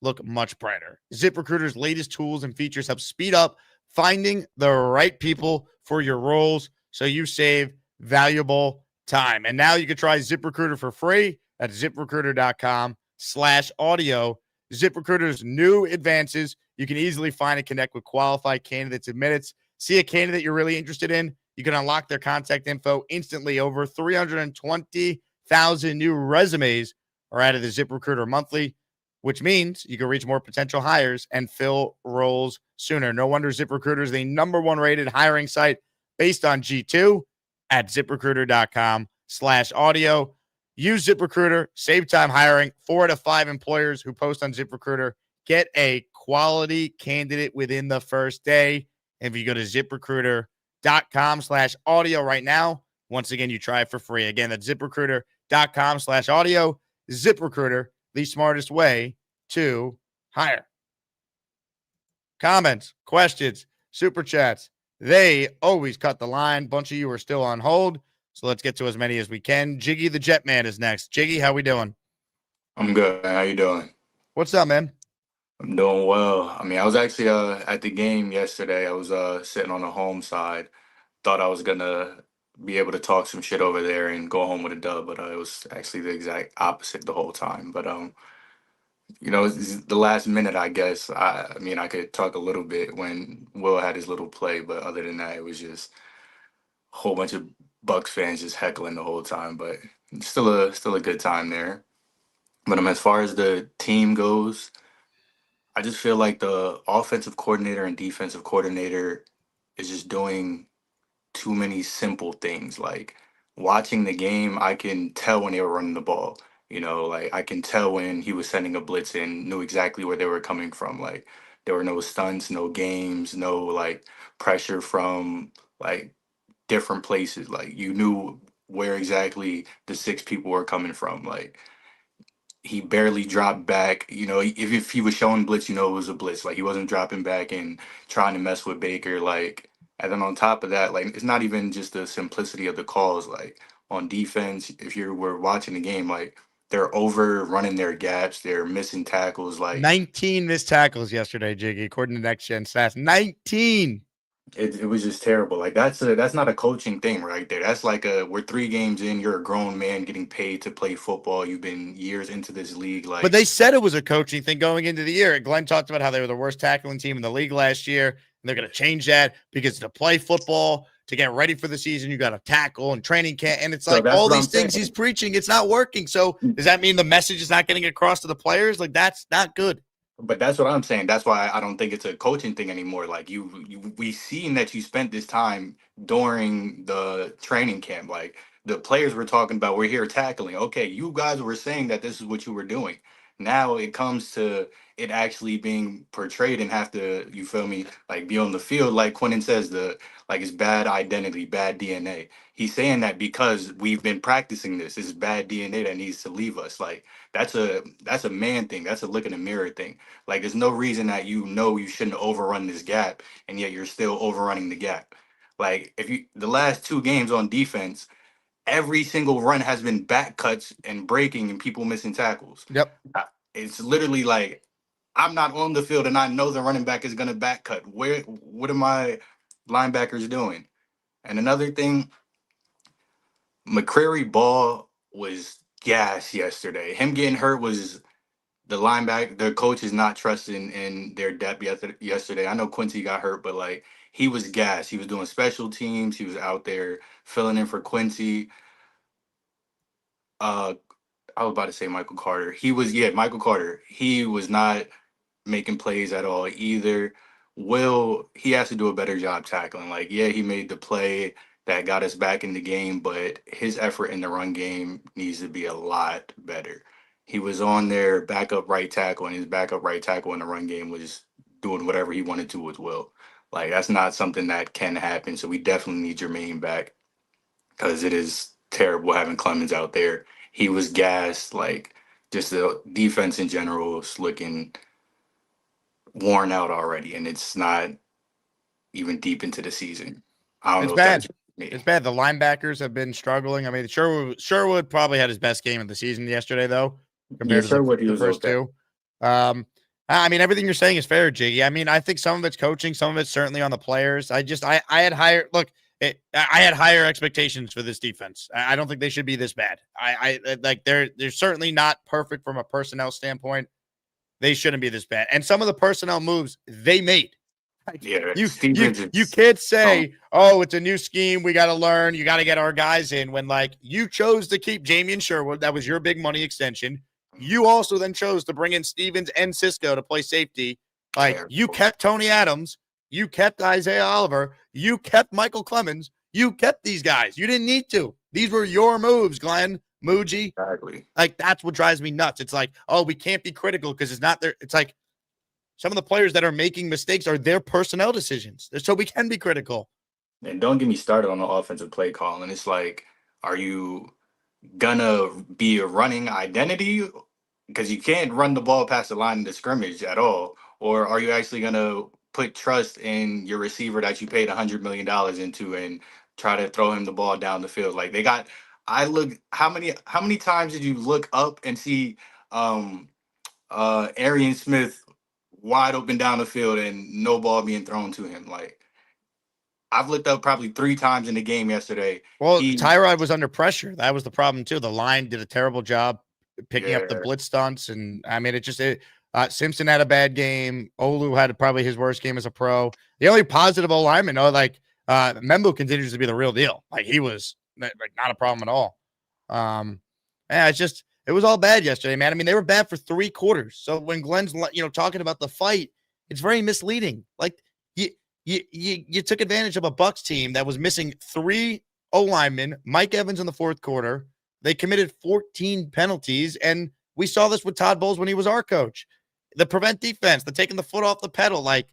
look much brighter. ZipRecruiter's latest tools and features help speed up finding the right people for your roles so you save valuable time. And now you can try ZipRecruiter for free at ZipRecruiter.com/audio. ZipRecruiter's new advances, you can easily find and connect with qualified candidates in minutes. See a candidate you're really interested in, you can unlock their contact info instantly. Over 320,000 new resumes are added to ZipRecruiter monthly, which means you can reach more potential hires and fill roles sooner. No wonder ZipRecruiter is the #1 rated hiring site based on G2 at ZipRecruiter.com/audio. Use ZipRecruiter, save time hiring. 4 out of 5 employers who post on ZipRecruiter get a quality candidate within the first day. And if you go to ZipRecruiter.com/audio right now, once again, you try it for free. Again, that's ZipRecruiter.com/audio. ZipRecruiter, the smartest way to hire. Comments, questions, super chats. They always cut the line. Bunch of you are still on hold, so let's get to as many as we can. Jiggy the Jetman is next. Jiggy, how we doing? I'm good. How you doing? What's up, man? I'm doing well. I mean, I was actually at the game yesterday. I was sitting on the home side. Thought I was gonna be able to talk some shit over there and go home with a dub, but it was actually the exact opposite the whole time. But it's the last minute, I guess. I mean, I could talk a little bit when Will had his little play, but other than that, it was just a whole bunch of Bucks fans just heckling the whole time. But still a good time there. But as far as the team goes, I just feel like the offensive coordinator and defensive coordinator is just doing too many simple things. Like watching the game, I can tell when they were running the ball. Like I can tell when he was sending a blitz and knew exactly where they were coming from. Like there were no stunts, no games, no like pressure from like different places. Like you knew where exactly the 6 people were coming from. Like he barely dropped back. If he was showing blitz, it was a blitz. Like he wasn't dropping back and trying to mess with Baker. Like, and then on top of that, like it's not even just the simplicity of the calls. Like on defense, if you were watching the game, like they're over running their gaps, they're missing tackles. Like 19 missed tackles yesterday, Jiggy, according to Next Gen Stats. 19. It was just terrible. Like that's not a coaching thing right there. That's like we're 3 games in, you're a grown man getting paid to play football. You've been years into this league. Like, but they said it was a coaching thing going into the year. Glenn talked about how they were the worst tackling team in the league last year, and they're going to change that because to play football, to get ready for the season, you got to tackle and training camp. And it's like all these things he's preaching, it's not working. So does that mean the message is not getting across to the players? Like that's not good. But that's what I'm saying. That's why I don't think it's a coaching thing anymore. Like we seen that you spent this time during the training camp. Like the players were talking about, we're here tackling. Okay, you guys were saying that this is what you were doing. Now it comes to it actually being portrayed and have to, you feel me, like be on the field. Like Quentin says, it's bad identity, bad DNA. He's saying that because we've been practicing this. This is bad DNA that needs to leave us. Like that's a man thing. That's a look in the mirror thing. Like there's no reason that you shouldn't overrun this gap, and yet you're still overrunning the gap. Like the last 2 games on defense, every single run has been back cuts and breaking and people missing tackles. Yep. It's literally like I'm not on the field and I know the running back is going to back cut. What are my linebackers doing? And another thing, McCrary Ball was gas yesterday. Him getting hurt was the coach is not trusting in their depth yesterday. I know Quincy got hurt, but like he was gas. He was doing special teams. He was out there filling in for Quincy. I was about to say Michael Carter. Michael Carter. He was not making plays at all either. He has to do a better job tackling. Like, yeah, he made the play that got us back in the game, but his effort in the run game needs to be a lot better. He was on their backup right tackle, and his backup right tackle in the run game was doing whatever he wanted to as well. Like, that's not something that can happen. So we definitely need Jermaine back because it is terrible having Clemens out there. He was gassed. Like, just the defense in general is looking worn out already, and it's not even deep into the season. I don't know. It's bad. The linebackers have been struggling. I mean, Sherwood probably had his best game of the season yesterday, though. compared to Sherwood, he the was first okay. two. I mean, everything you're saying is fair, Jiggy. I mean, I think some of it's coaching, some of it's certainly on the players. I had higher I had higher expectations for this defense. I don't think they should be this bad. I like they're certainly not perfect from a personnel standpoint. They shouldn't be this bad. And some of the personnel moves they made. Like, Yeah, you Stevens you is can't say, oh, it's a new scheme. We got to learn. You got to get our guys in when like you chose to keep Jamie Sherwood. That was your big money extension. You also then chose to bring in Stevens and Cisco to play safety. Like you kept Tony Adams. You kept Isaiah Oliver. You kept Michael Clemens. You kept these guys. You didn't need to. These were your moves, Glenn, Muji. Exactly. Like that's what drives me nuts. It's like, oh, we can't be critical because it's not there. It's like some of the players that are making mistakes are their personnel decisions. So we can be critical. And don't get me started on the offensive play call. And it's like, are you gonna be a running identity? Because you can't run the ball past the line of the scrimmage at all. Or are you actually gonna put trust in your receiver that you paid $100 million into and try to throw him the ball down the field? Like how many times did you look up and see Arian Smith wide open down the field and no ball being thrown to him? Like I've looked up probably 3 times in the game yesterday. Well, Tyrod was under pressure. That was the problem too. The line did a terrible job picking up the blitz stunts, and I mean, Simpson had a bad game. Olu had probably his worst game as a pro. The only positive O lineman, Membo continues to be the real deal. Like he was like not a problem at all. It was all bad yesterday, man. I mean, they were bad for 3 quarters. So when Glenn's talking about the fight, it's very misleading. Like you took advantage of a Bucs team that was missing 3 O linemen, Mike Evans in the 4th quarter. They committed 14 penalties, and we saw this with Todd Bowles when he was our coach. The prevent defense, the taking the foot off the pedal, like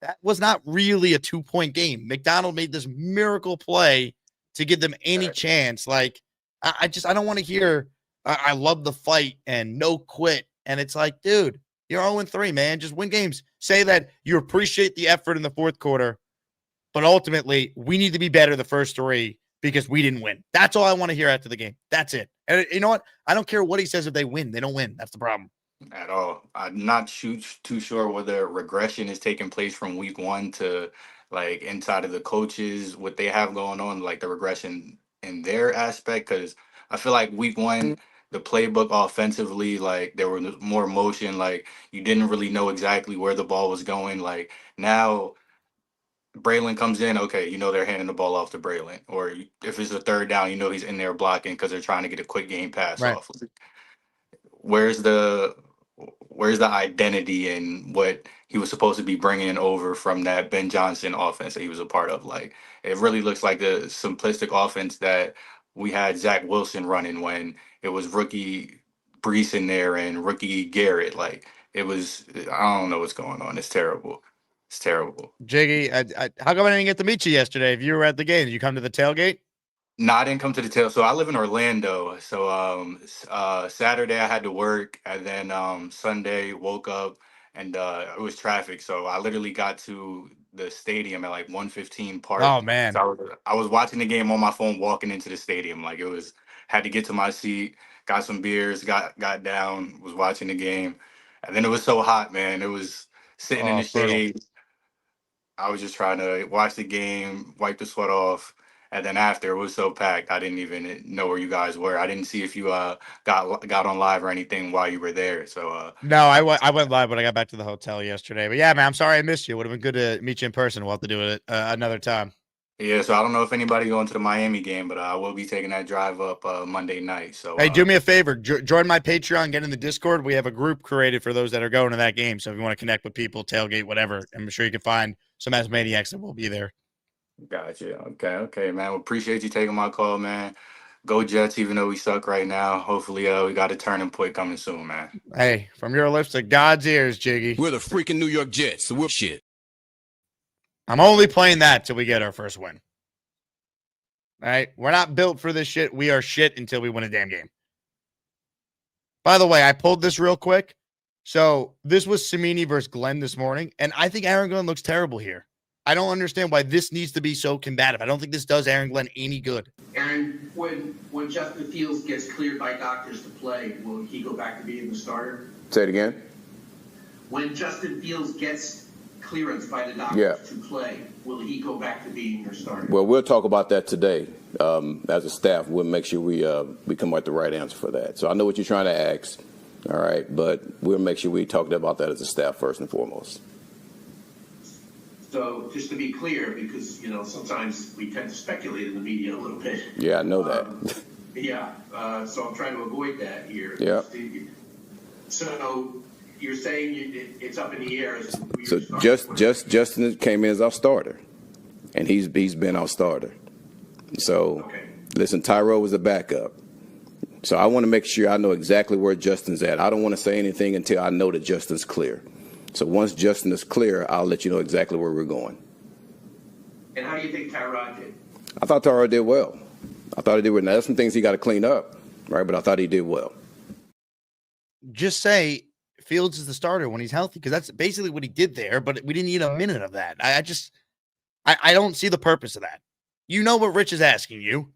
that was not really a 2-point game. McDonald made this miracle play to give them any chance. Like I don't want to hear I love the fight and no quit. And it's like, dude, you're 0-3, man. Just win games. Say that you appreciate the effort in the 4th quarter, but ultimately we need to be better the first 3 because we didn't win. That's all I want to hear after the game. That's it. And you know what? I don't care what he says if they win. They don't win. That's the problem. At all. I'm not too sure whether regression is taking place from week 1 to like inside of the coaches, what they have going on, like the regression in their aspect. Because I feel like week 1, the playbook offensively, like there was more motion. Like you didn't really know exactly where the ball was going. Like now Braylon comes in, okay, they're handing the ball off to Braylon. Or if it's a 3rd down, he's in there blocking because they're trying to get a quick game pass off. Like, where's the identity in what he was supposed to be bringing over from that Ben Johnson offense that he was a part of? Like, it really looks like the simplistic offense that we had Zach Wilson running when it was rookie Brees in there and rookie Garrett. Like, I don't know what's going on. It's terrible. It's terrible. Jiggy, how come I didn't get to meet you yesterday? If you were at the game, did you come to the tailgate? No, I didn't come to the tail. So I live in Orlando. So Saturday I had to work, and then Sunday woke up and it was traffic. So I literally got to the stadium at like 1:15 park. Oh man. So I was watching the game on my phone walking into the stadium. Like had to get to my seat, got some beers, got down, was watching the game. And then it was so hot, man. It was sitting in the shade. I was just trying to watch the game, wipe the sweat off. And then after, it was so packed, I didn't even know where you guys were. I didn't see if you got on live or anything while you were there. So no, I went live when I got back to the hotel yesterday. But yeah, man, I'm sorry I missed you. It would have been good to meet you in person. We'll have to do it another time. Yeah, so I don't know if anybody going to the Miami game, but I will be taking that drive up Monday night. So hey, do me a favor, join my Patreon, get in the Discord. We have a group created for those that are going to that game. So if you want to connect with people, tailgate, whatever, I'm sure you can find some Asmaniacs that will be there. Gotcha. Okay, man. Well, appreciate you taking my call, man. Go Jets, even though we suck right now. Hopefully, we got a turning point coming soon, man. Hey, from your lips to God's ears, Jiggy. We're the freaking New York Jets, so we're shit. I'm only playing that till we get our first win. All right? We're not built for this shit. We are shit until we win a damn game. By the way, I pulled this real quick. So this was Samini versus Glenn this morning, and I think Aaron Glenn looks terrible here. I don't understand why this needs to be so combative. I don't think this does Aaron Glenn any good. Aaron, when Justin Fields gets cleared by doctors to play, will he go back to being the starter? Say it again. When Justin Fields gets clearance by the doctors to play, will he go back to being your starter? Well, we'll talk about that today. As a staff, we'll make sure we come up with the right answer for that. So I know what you're trying to ask, all right, but we'll make sure we talk about that as a staff first and foremost. So just to be clear, because, sometimes we tend to speculate in the media a little bit. Yeah, I know that. So I'm trying to avoid that here. Yeah. So you're saying it's up in the air. So Justin came in as our starter, and he's been our starter. So listen, Tyrell was a backup. So I want to make sure I know exactly where Justin's at. I don't want to say anything until I know that Justin's clear. So once Justin is clear, I'll let you know exactly where we're going. And how do you think Tyrod did? I thought Tyrod did well. I thought he did well. Now, there's some things he got to clean up, right? But I thought he did well. Just say Fields is the starter when he's healthy, because that's basically what he did there, but we didn't need a minute of that. I don't see the purpose of that. You know what Rich is asking you.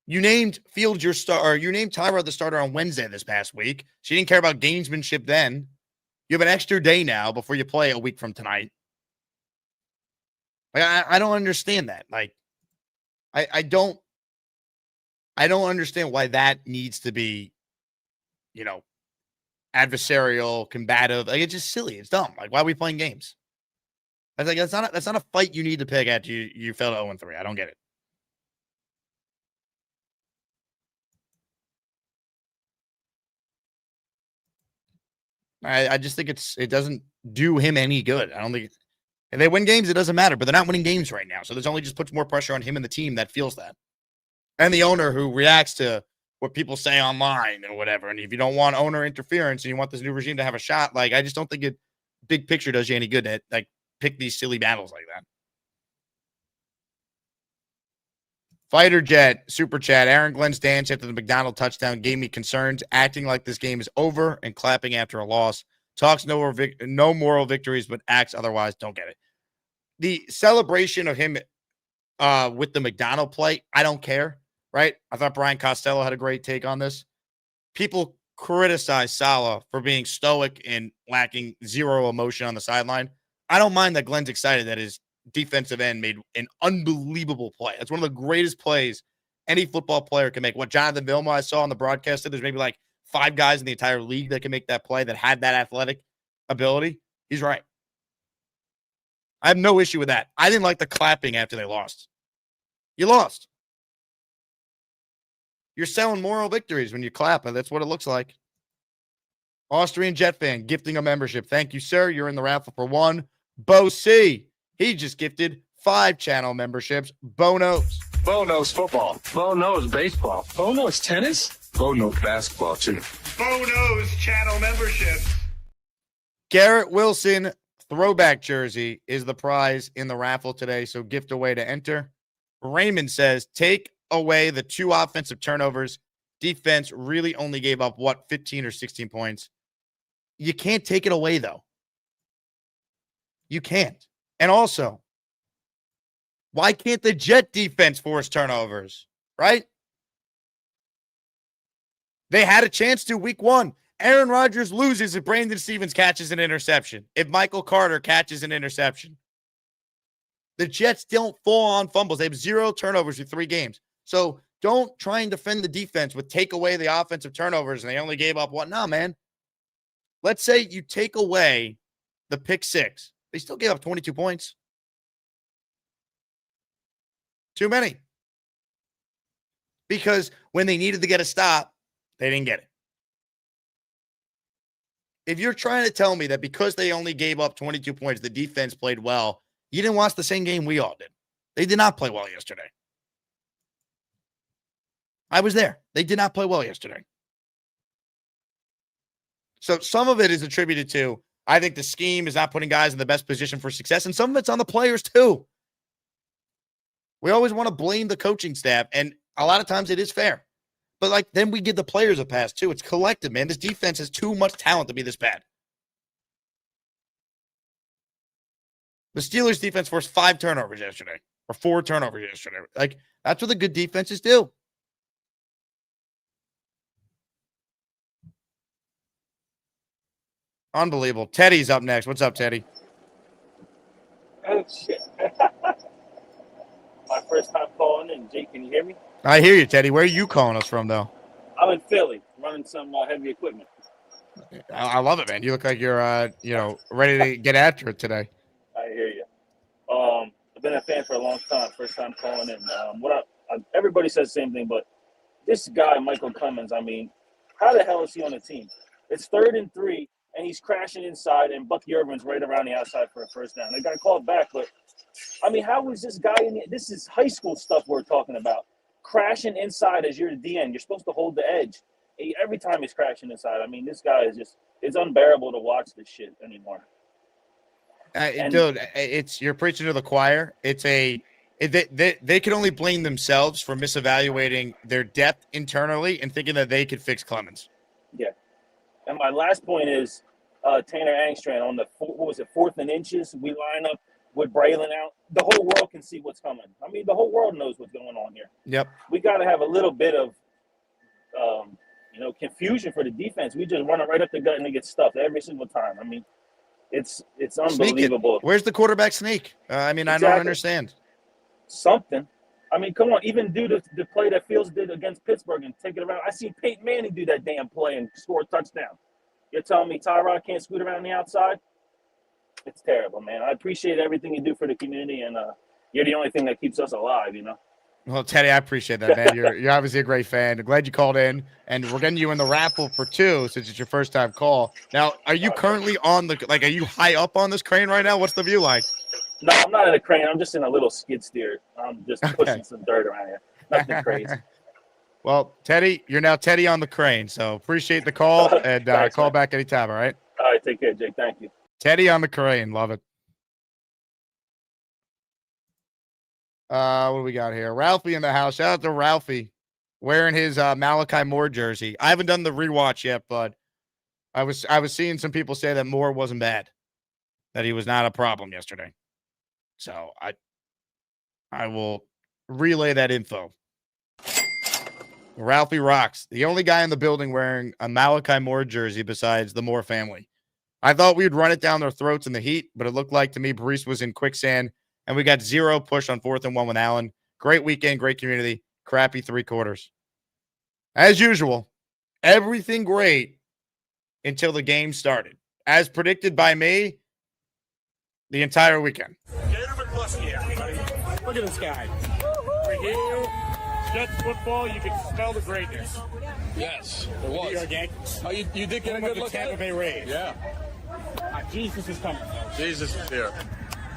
You named Fields your star, or you named Tyrod the starter on Wednesday this past week. She didn't care about gamesmanship then. You have an extra day now before you play a week from tonight. Like, I don't understand that. Like, I don't understand why that needs to be, adversarial, combative. Like, it's just silly. It's dumb. Like, why are we playing games? I was like, that's not a fight you need to pick at. You fell to 0-3. I don't get it. I just think it doesn't do him any good. I don't think if they win games, it doesn't matter, but they're not winning games right now. So there's only just puts more pressure on him and the team that feels that. And the owner who reacts to what people say online and whatever. And if you don't want owner interference and you want this new regime to have a shot, like, I just don't think it big picture does you any good to like pick these silly battles like that. Fighter Jet, Super Chat, Aaron Glenn's dance after the McDonald touchdown gave me concerns, acting like this game is over and clapping after a loss. Talks no moral victories, but acts otherwise. Don't get it. The celebration of him with the McDonald play, I don't care, right? I thought Brian Costello had a great take on this. People criticize Saleh for being stoic and lacking zero emotion on the sideline. I don't mind that Glenn's excited that his defensive end made an unbelievable play. That's one of the greatest plays any football player can make. What Jonathan Vilma I saw on the broadcast, there's maybe like 5 guys in the entire league that can make that play that had that athletic ability. He's right. I have no issue with that. I didn't like the clapping after they lost. You lost. You're selling moral victories when you clap, and that's what it looks like. Austrian Jet fan gifting a membership. Thank you, sir. You're in the raffle for 1. Bo C. He just gifted 5 channel memberships. Bo knows. Bo knows football. Bo knows baseball. Bo knows tennis. Bo knows basketball, too. Bo knows channel memberships. Garrett Wilson throwback jersey is the prize in the raffle today, so gift away to enter. Raymond says, take away the 2 offensive turnovers. Defense really only gave up, 15 or 16 points. You can't take it away, though. You can't. And also, why can't the Jet defense force turnovers, right? They had a chance to week 1. Aaron Rodgers loses if Brandon Stevens catches an interception, if Michael Carter catches an interception. The Jets don't fall on fumbles. They have 0 turnovers through 3 games. So don't try and defend the defense with take away the offensive turnovers and they only gave up what? No, man. Let's say you take away the pick 6. They still gave up 22 points. Too many. Because when they needed to get a stop, they didn't get it. If you're trying to tell me that because they only gave up 22 points, the defense played well, you didn't watch the same game we all did. They did not play well yesterday. I was there. They did not play well yesterday. So some of it is attributed to, I think the scheme is not putting guys in the best position for success, and some of it's on the players too. We always want to blame the coaching staff, and a lot of times it is fair. But, then we give the players a pass too. It's collective, man. This defense has too much talent to be this bad. The Steelers defense forced 5 turnovers yesterday, or 4 turnovers yesterday. Like, that's what the good defenses do. Unbelievable. Teddy's up next. What's up, Teddy? Oh, shit. My first time calling in. Jake, can you hear me? I hear you, Teddy. Where are you calling us from, though? I'm in Philly, running some heavy equipment. I love it, man. You look like you're, ready to get after it today. I hear you. I've been a fan for a long time. First time calling in. Everybody says the same thing, but this guy, Michael Clemens, I mean, how the hell is he on the team? It's 3rd and 3, and he's crashing inside, and Bucky Irvin's right around the outside for a first down. They got called back, but, I mean, how is this guy this is high school stuff we're talking about. Crashing inside as you're the DN. You're supposed to hold the edge. Every time he's crashing inside, I mean, this guy is it's unbearable to watch this shit anymore. Dude, you're preaching to the choir. They can only blame themselves for misevaluating their depth internally and thinking that they could fix Clemens. Yeah. And my last point is Tanner Angstrand on the 4th and inches. We line up with Braylon out. The whole world can see what's coming. I mean, the whole world knows what's going on here. Yep. We got to have a little bit of, confusion for the defense. We just run it right up the gut and they get stuffed every single time. I mean, it's unbelievable. Where's the quarterback sneak? Exactly. I don't understand. Something. I mean, come on. Even do the play that Fields did against Pittsburgh and take it around. I seen Peyton Manning do that damn play and score a touchdown. You're telling me Tyrod can't scoot around the outside? It's terrible, man. I appreciate everything you do for the community, and you're the only thing that keeps us alive, Well, Teddy, I appreciate that, man. You're obviously a great fan. I'm glad you called in, and we're getting you in the raffle for 2 since it's your first time call. Now, are you currently on are you high up on this crane right now? What's the view like? No, I'm not in a crane. I'm just in a little skid steer. I'm just pushing some dirt around here. Nothing crazy. Well, Teddy, you're now Teddy on the crane, so appreciate the call, and Thanks, call man. back anytime, all right? All right, take care, Jake. Thank you. Teddy on the crane. Love it. What do we got here? Ralphie in the house. Shout out to Ralphie wearing his Malachi Moore jersey. I haven't done the rewatch yet, but I was seeing some people say that Moore wasn't bad, that he was not a problem yesterday. So I will relay that info. Ralphie rocks. The only guy in the building wearing a Malachi Moore jersey besides the Moore family. I thought we'd run it down their throats in the heat, but it looked like to me Brees was in quicksand, and we got 0 push on 4th and 1 with Allen. Great weekend, great community, crappy 3 quarters. As usual, everything great until the game started. As predicted by me, the entire weekend. Look at this guy. Right here, Jets football, you can smell the greatness. Yes, it was. New York Yankees. Oh, you did get a good look at Tampa it? Bay Rays. Yeah. Jesus is coming, folks. Jesus is here.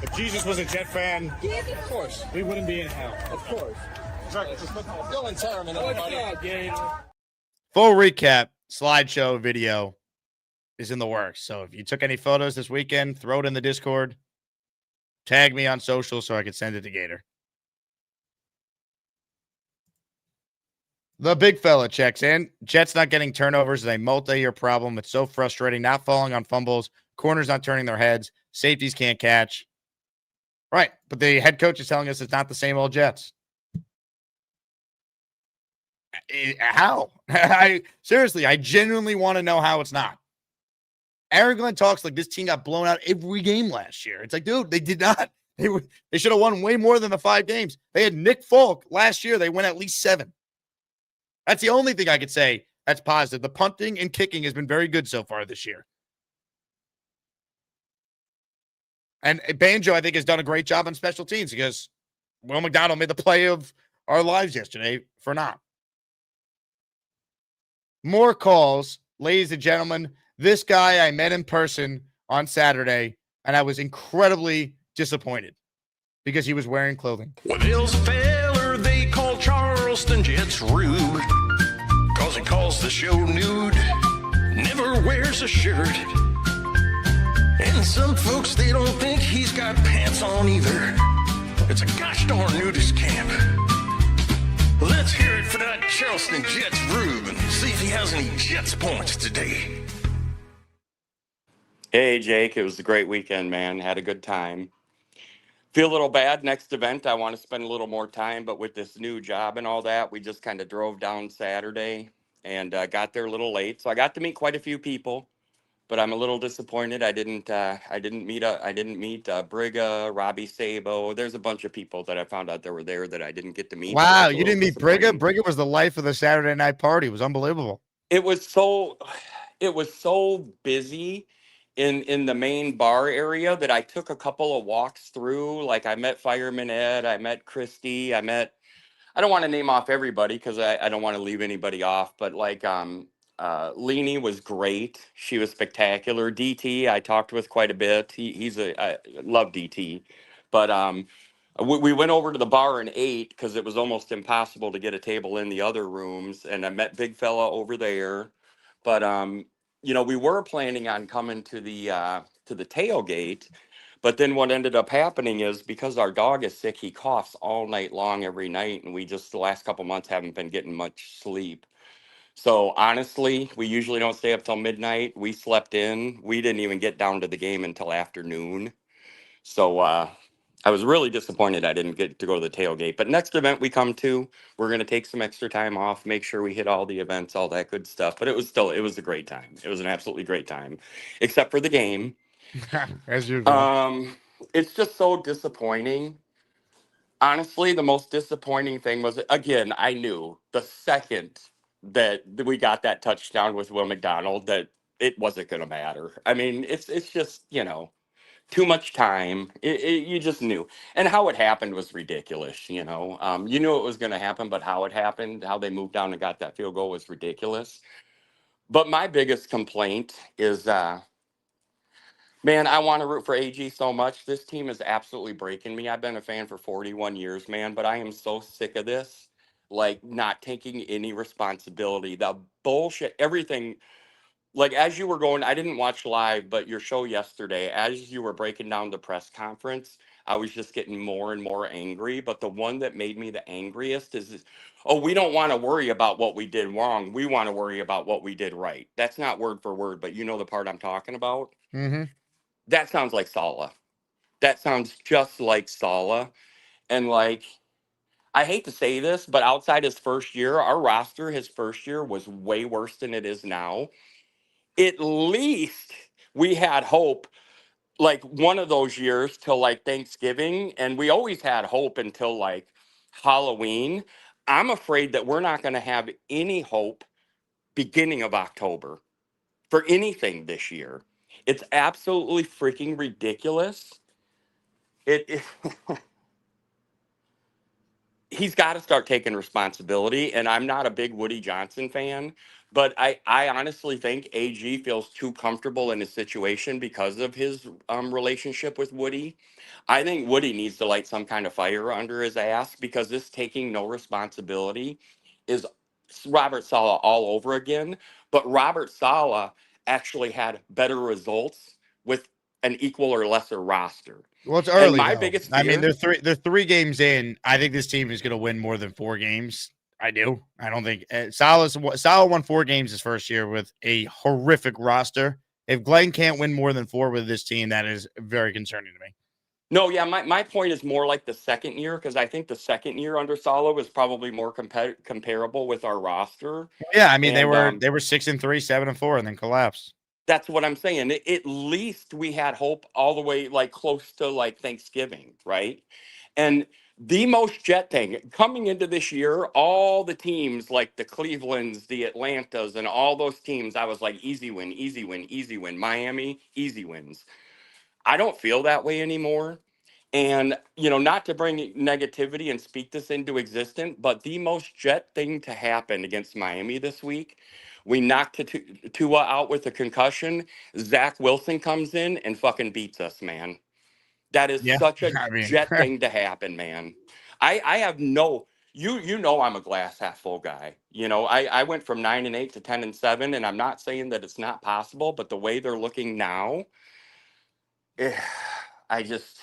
If Jesus was a Jet fan, Of course. we wouldn't be in hell. Of course. Dylan Terman, everybody. Full recap, slideshow video is in the works. So if you took any photos this weekend, throw it in the Discord. Tag me on social so I can send it to Gator. The big fella checks in. Jets not getting turnovers is a multi-year problem. It's so frustrating. Not falling on fumbles. Corners not turning their heads. Safeties can't catch. Right. But the head coach is telling us it's not the same old Jets. How? I genuinely want to know how it's not. Aaron Glenn talks like this team got blown out every game last year. It's like, dude, they did not. They should have won way more than the 5 games. They had Nick Folk last year. They went at least 7. That's the only thing I could say that's positive. The punting and kicking has been very good so far this year. And Banjo, I think, has done a great job on special teams because Will McDonald made the play of our lives yesterday for not. More calls, ladies and gentlemen. This guy I met in person on Saturday, and I was incredibly disappointed because he was wearing clothing. Well, there's a feller they call Charleston Jets Rube, cause he calls the show nude, never wears a shirt. And some folks, they don't think he's got pants on either. It's a gosh darn nudist camp. Let's hear it for that Charleston Jets Rube and see if he has any Jets points today. Hey, Jake. It was a great weekend, man. Had a good time. Feel a little bad. Next event, I want to spend a little more time, but with this new job and all that, we just kind of drove down Saturday and got there a little late. So I got to meet quite a few people, but I'm a little disappointed. I didn't meet Briga, Robbie Sabo. There's a bunch of people that I found out that were there that I didn't get to meet. So Wow, that's a you little didn't meet Briga? disappointing. Briga was the life of the Saturday night party. It was unbelievable. It was so busy in the main bar area that I took a couple of walks through. Like I met Fireman Ed, I met Christy, I don't want to name off everybody because I don't want to leave anybody off, but like Leanie was great. She was spectacular. DT I talked with quite a bit. I love DT. But we went over to the bar and ate because it was almost impossible to get a table in the other rooms, and I met Big Fella over there. But we were planning on coming to the tailgate, but then what ended up happening is because our dog is sick, he coughs all night long every night, and we just the last couple months haven't been getting much sleep. So honestly, we usually don't stay up till midnight. We slept in. We didn't even get down to the game until afternoon. So I was really disappointed I didn't get to go to the tailgate. But next event we come to, we're going to take some extra time off, make sure we hit all the events, all that good stuff. But it was a great time. It was an absolutely great time, except for the game. As usual. It's just so disappointing. Honestly, the most disappointing thing was, again, I knew the second that we got that touchdown with Will McDonald that it wasn't going to matter. I mean, it's just, too much time. You just knew. And how it happened was ridiculous, you knew it was going to happen, but how it happened, how they moved down and got that field goal was ridiculous. But my biggest complaint is, man, I want to root for AG so much. This team is absolutely breaking me. I've been a fan for 41 years, man, but I am so sick of this. Like, not taking any responsibility. The bullshit, everything. Like, as you were going, I didn't watch live, but your show yesterday, as you were breaking down the press conference, I was just getting more and more angry. But the one that made me the angriest is, oh, we don't want to worry about what we did wrong. We want to worry about what we did right. That's not word for word, but you know the part I'm talking about? Mm-hmm. That sounds like Saleh. That sounds just like Saleh. And like, I hate to say this, but outside his first year, our roster, his first year was way worse than it is now. At least we had hope, like one of those years till like Thanksgiving, and we always had hope until like Halloween. I'm afraid that we're not going to have any hope beginning of October for anything this year. It's absolutely freaking ridiculous. It he's got to start taking responsibility. And I'm not a big Woody Johnson fan, but I honestly think AG feels too comfortable in his situation because of his relationship with Woody. I think Woody needs to light some kind of fire under his ass because this taking no responsibility is Robert Saleh all over again. But Robert Saleh actually had better results with an equal or lesser roster. Well, it's And early my though. biggest I mean, fear, they're three games in. I think this team is going to win more than 4 games. I do. I don't think Saleh won 4 games his first year with a horrific roster. If Glenn can't win more than 4 with this team, that is very concerning to me. no, yeah, my point is more like the second year because I think the second year under Saleh was probably more comparable with our roster. Yeah, I mean they And were 6-3, 7-4, and then collapsed. that's what I'm saying. At least we had hope all the way like close to like Thanksgiving, right? And the most Jet thing coming into this year, all the teams like the Clevelands, the Atlantas, and all those teams, I was like, easy win, easy win, easy win. Miami, easy wins. I don't feel that way anymore. And, not to bring negativity and speak this into existence, but the most Jet thing to happen against Miami this week, we knocked Tua out with a concussion. Zach Wilson comes in and fucking beats us, man. That is Yeah, such a I mean, Jet thing to happen, man. I have no, I'm a glass half full guy. I went from 9-8 to 10-7, and I'm not saying that it's not possible, but the way they're looking now, I just,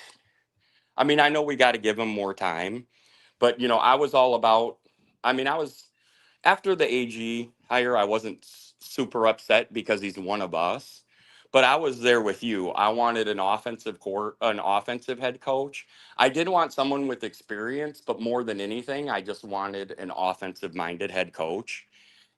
I mean, I know we got to give him more time, but I was all about. I was after the AG hire. I wasn't super upset because he's one of us, but I was there with you. I wanted an offensive head coach. I did want someone with experience, but more than anything, I just wanted an offensive-minded head coach.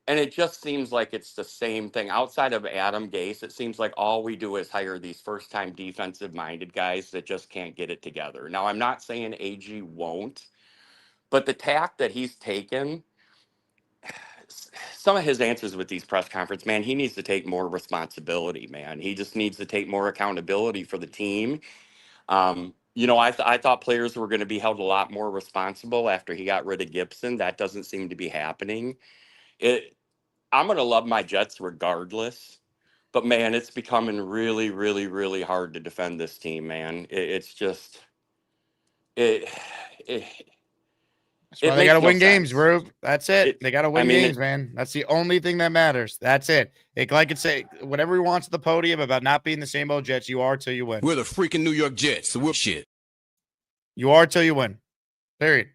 And it just seems like it's the same thing. Outside of Adam Gase, it seems like all we do is hire these first-time defensive-minded guys that just can't get it together. Now, I'm not saying AG won't, but the tack that he's taken, some of his answers with these press conferences, man, he needs to take more responsibility, man. He just needs to take more accountability for the team. I thought players were going to be held a lot more responsible after he got rid of Gibson. That doesn't seem to be happening. I'm going to love my Jets regardless, but man, it's becoming really, really, really hard to defend this team, man. It's just, it That's why they got to win games, Rube. That's it. They got to win games, man. That's the only thing that matters. That's it. Like it say, whatever he wants at the podium about not being the same old Jets, you are till you win. We're the freaking New York Jets, so we're shit. You are till you win. Period.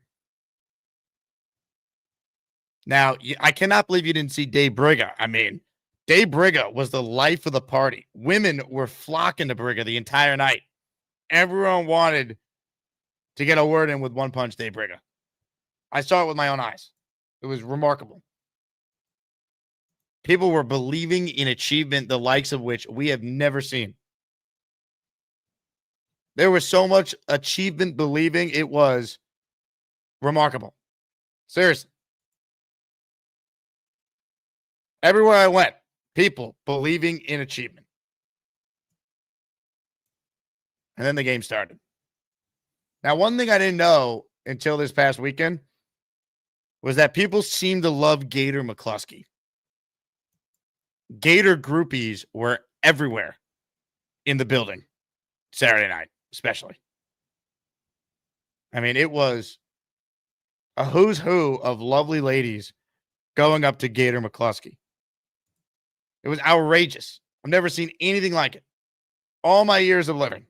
Now, I cannot believe you didn't see Dave Briga. I mean, Dave Briga was the life of the party. Women were flocking to Briga the entire night. Everyone wanted to get a word in with One Punch Dave Briga. I saw it with my own eyes. It was remarkable. People were believing in achievement, the likes of which we have never seen. There was so much achievement believing. It was remarkable. Seriously. Everywhere I went, people believing in achievement. And then the game started. Now, one thing I didn't know until this past weekend was that people seem to love Gator McCluskey. Gator groupies were everywhere in the building Saturday night, especially. I mean, it was a who's who of lovely ladies going up to Gator McCluskey. It was outrageous. I've never seen anything like it. All my years of living.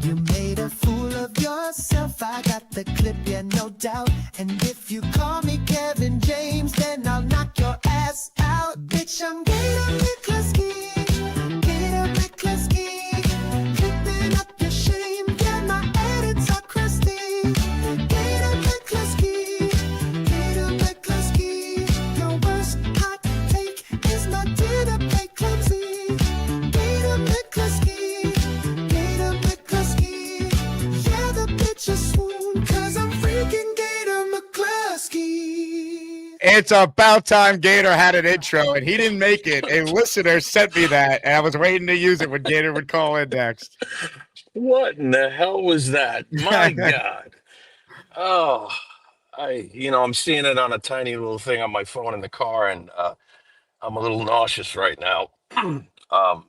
You made a fool of yourself. I got the clip, yeah, no doubt. And if you call me Kevin James, then I'll knock your ass out. Bitch, I'm Gator McCluskey. Gator McCluskey. Clipping up your shame. Yeah, my edits are crusty. Gator McCluskey. Gator McCluskey. Your worst hot take is my dinner plate clumsy. Gator McCluskey. Gator McCluskey. Yeah, the bitch is swoon, 'cause I'm freaking Gator McCluskey. It's about time Gator had an intro, and he didn't make it. A listener sent me that, and I was waiting to use it when Gator would call in next. What in the hell was that? My God. Oh, I'm seeing it on a tiny little thing on my phone in the car, and I'm a little nauseous right now. I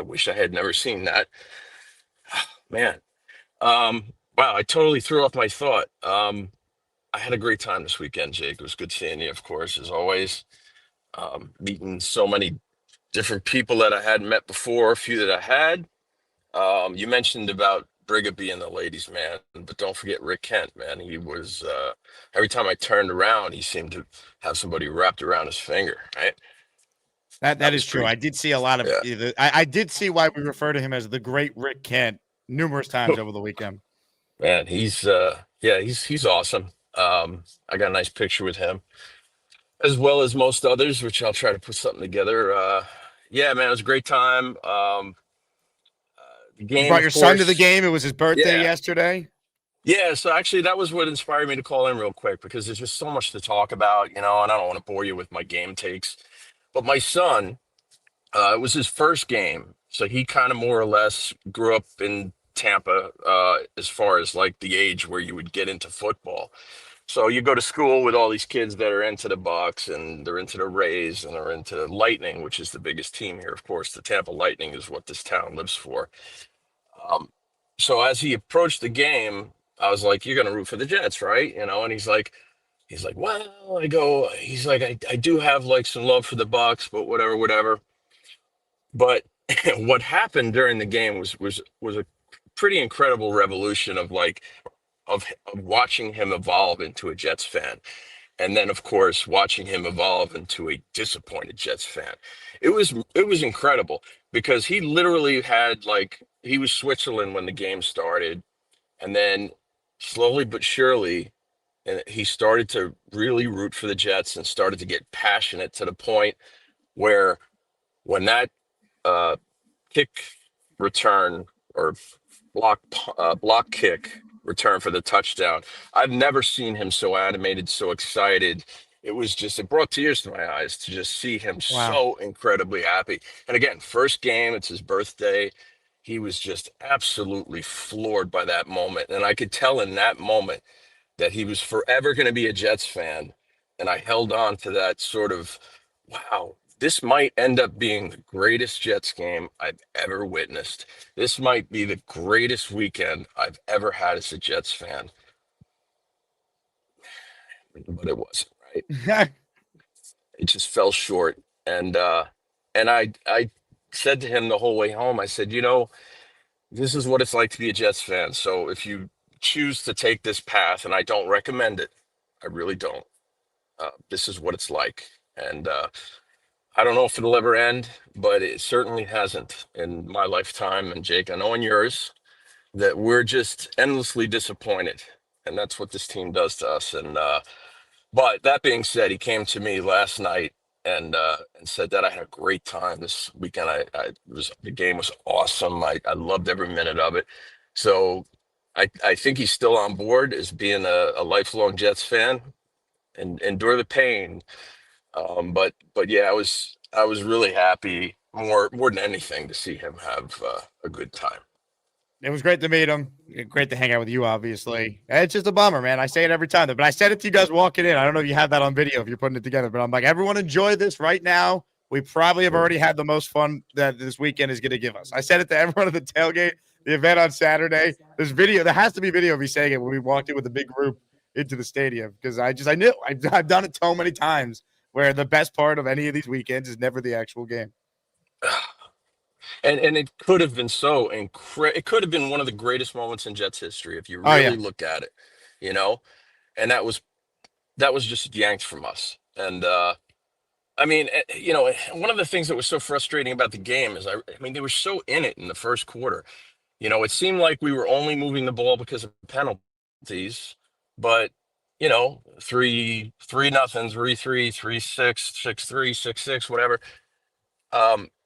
wish I had never seen that. Man. Wow, I totally threw off my thought. I had a great time this weekend, Jake. It was good seeing you, of course, as always. Meeting so many different people that I hadn't met before, a few that I had. You mentioned about Briga being the ladies' man, but don't forget Rick Kent, man. He was, every time I turned around, he seemed to have somebody wrapped around his finger, right? That is true. I did see a lot of I did see why we refer to him as the great Rick Kent numerous times over the weekend. Man, he's awesome. I got a nice picture with him, as well as most others, which I'll try to put something together. Yeah, man, it was a great time. The game, You brought your son to the game. It was his birthday yesterday. Yeah, so actually that was what inspired me to call in real quick, because there's just so much to talk about, and I don't want to bore you with my game takes. But my son, it was his first game, so he kind of more or less grew up in Tampa, as far as like the age where you would get into football. So you go to school with all these kids that are into the Bucks, and they're into the Rays, and they're into Lightning, which is the biggest team here. Of course, the Tampa Lightning is what this town lives for. So as he approached the game, I was like, "You're going to root for the Jets, right?" And he's like, "Well," he's like, I do have like some love for the Bucks, but whatever. But what happened during the game was a pretty incredible revolution of watching him evolve into a Jets fan. And then, of course, watching him evolve into a disappointed Jets fan. It was incredible because he literally had he was Switzerland when the game started, and then slowly but surely, and he started to really root for the Jets and started to get passionate to the point where when that kick return or block kick return for the touchdown, I've never seen him so animated, so excited. It brought tears to my eyes to just see him Wow. so incredibly happy. And again, first game, it's his birthday. He was just absolutely floored by that moment. And I could tell in that moment that he was forever going to be a Jets fan. And I held on to that sort of, wow, this might end up being the greatest Jets game I've ever witnessed. This might be the greatest weekend I've ever had as a Jets fan. But it wasn't, right? It just fell short. And I said to him the whole way home, I said, this is what it's like to be a Jets fan. So if you choose to take this path, and I don't recommend it, I really don't. This is what it's like. And I don't know if it'll ever end, but it certainly hasn't in my lifetime. And Jake, I know in yours, that we're just endlessly disappointed. And that's what this team does to us. And but that being said, he came to me last night and said that I had a great time this weekend. The game was awesome. I loved every minute of it. So I think he's still on board as being a lifelong Jets fan and endure the pain. But yeah, I was really happy more than anything to see him have a good time. It was great to meet him. Great to hang out with you, obviously. It's just a bummer, man. I say it every time, but I said it to you guys walking in. I don't know if you have that on video if you're putting it together, but I'm like, everyone enjoy this right now. We probably have already had the most fun that this weekend is going to give us. I said it to everyone at the tailgate, the event on Saturday. There's video. There has to be video of me saying it when we walked in with a big group into the stadium because I knew. I've done it so many times where the best part of any of these weekends is never the actual game. And it could have been it could have been one of the greatest moments in Jets history if you really look at it, and that was just yanked from us. And I mean, one of the things that was so frustrating about the game is I mean they were so in it in the first quarter. It seemed like we were only moving the ball because of penalties, but 3-0, 3-3, 3-6, 6-3, 6-6, whatever.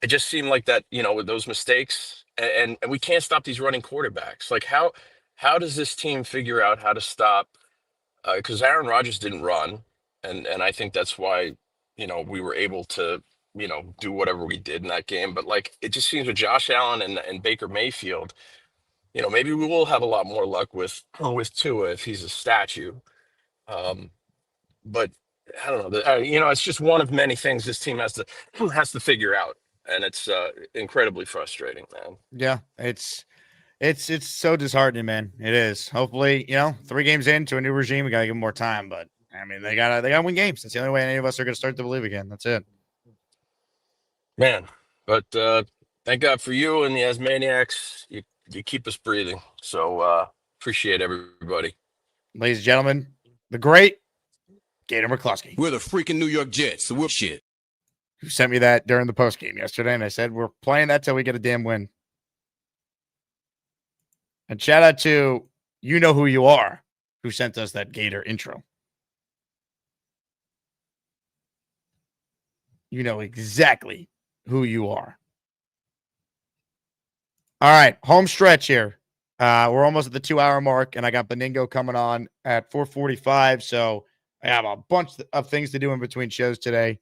It just seemed like that, with those mistakes, and we can't stop these running quarterbacks. Like how does this team figure out how to stop? Because Aaron Rodgers didn't run, and I think that's why we were able to do whatever we did in that game. But it just seems with Josh Allen and Baker Mayfield, maybe we will have a lot more luck with Tua if he's a statue. But I don't know. It's just one of many things this team has to figure out, and it's incredibly frustrating, man. Yeah, it's so disheartening, man. It is. Hopefully, 3 games into a new regime, we gotta give them more time. But I mean, they gotta win games. That's the only way any of us are gonna start to believe again. That's it, man. But thank God for you and the Asmaniacs. You keep us breathing. So appreciate everybody, ladies and gentlemen. The great Gator McCluskey. We're the freaking New York Jets. So we're shit. Who sent me that during the post game yesterday, and I said we're playing that till we get a damn win. And shout out to you know who you are, who sent us that Gator intro. You know exactly who you are. All right, home stretch here. We're almost at the 2-hour mark, and I got Beningo coming on at 4:45. So I have a bunch of things to do in between shows today.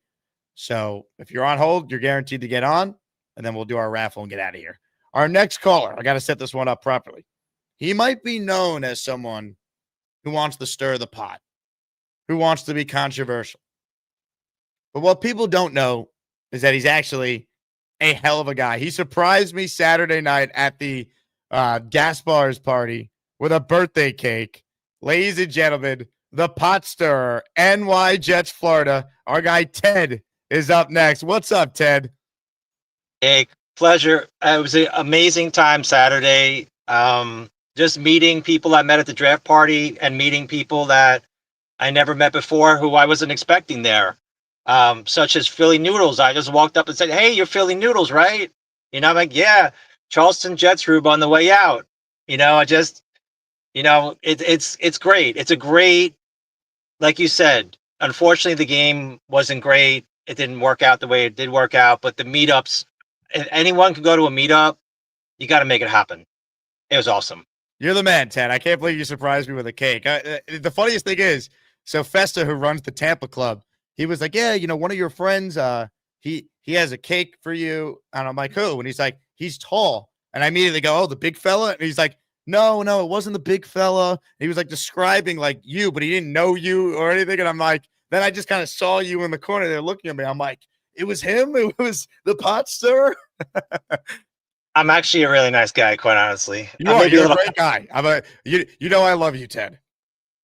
So if you're on hold, you're guaranteed to get on, and then we'll do our raffle and get out of here. Our next caller, I got to set this one up properly. He might be known as someone who wants to stir the pot, who wants to be controversial. But what people don't know is that he's actually a hell of a guy. He surprised me Saturday night at the gas bars party with a birthday cake. Ladies and gentlemen, the pot stirrer, NY Jets, Florida. Our guy Ted is up next. What's up, Ted? Hey, pleasure. It was an amazing time Saturday. Just meeting people I met at the draft party and meeting people that I never met before who I wasn't expecting there, such as Philly Noodles. I just walked up and said, "Hey, you're Philly Noodles, right?" I'm like, "Yeah, Charleston Jets Rube on the way out." I just, it's great. It's a great, like you said. Unfortunately, the game wasn't great. It didn't work out the way it did work out. But the meetups, if anyone can go to a meetup, you got to make it happen. It was awesome. You're the man, Ted. I can't believe you surprised me with a cake. The funniest thing is, so Festa, who runs the Tampa club, he was like, "Yeah, one of your friends, he has a cake for you." And I'm like, "Who?" And he's like, "He's tall." And I immediately go, "Oh, the big fella?" And he's like, No, it wasn't the big fella. He was like describing like you, but he didn't know you or anything." And I'm like, then I just kind of saw you in the corner there looking at me. I'm like, it was him. It was the pot stirrer. I'm actually a really nice guy, quite honestly. You're a great guy. You know I love you, Ted.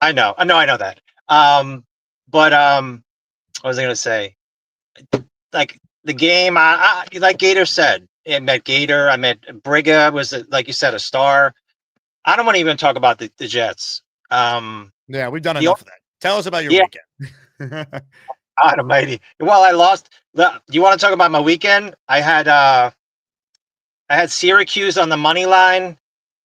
I know that. But what was I gonna say? Like the game, I like Gator said. I met Gator. I met Briga. Was like you said, a star. I don't want to even talk about the Jets. Yeah, we've done enough of that. Tell us about your weekend. God almighty. Well, I lost. You want to talk about my weekend? I had Syracuse on the money line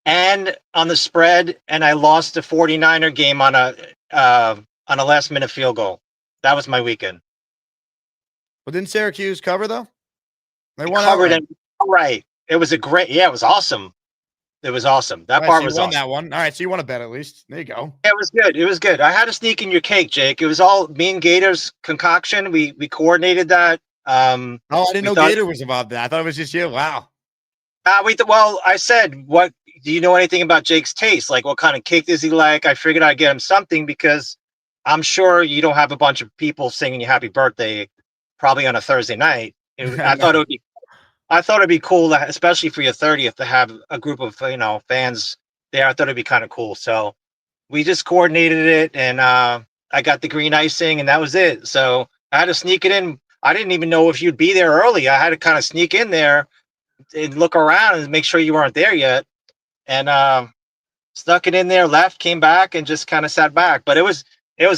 and on the spread, and I lost the 49er game on a last minute field goal. That was my weekend. Well, didn't Syracuse cover though? They won covered it. Right. It was it was awesome. It was awesome. That part was awesome. That one. All right, so you won a bet at least. There you go. Yeah, it was good. It was good. I had to sneak in your cake, Jake. It was all me and Gator's concoction. We coordinated that. I didn't know Gator was involved in that. I thought it was just you. Wow. Well, I said, "What do you know anything about Jake's taste? Like, what kind of cake does he like?" I figured I'd get him something because I'm sure you don't have a bunch of people singing you happy birthday probably on a Thursday night. I thought it'd be cool, especially for your 30th, to have a group of fans there. I thought it'd be kind of cool. So we just coordinated it, and I got the green icing, and that was it. So I had to sneak it in. I didn't even know if you'd be there early. I had to kind of sneak in there and look around and make sure you weren't there yet. And stuck it in there, left, came back, and just kind of sat back. But it was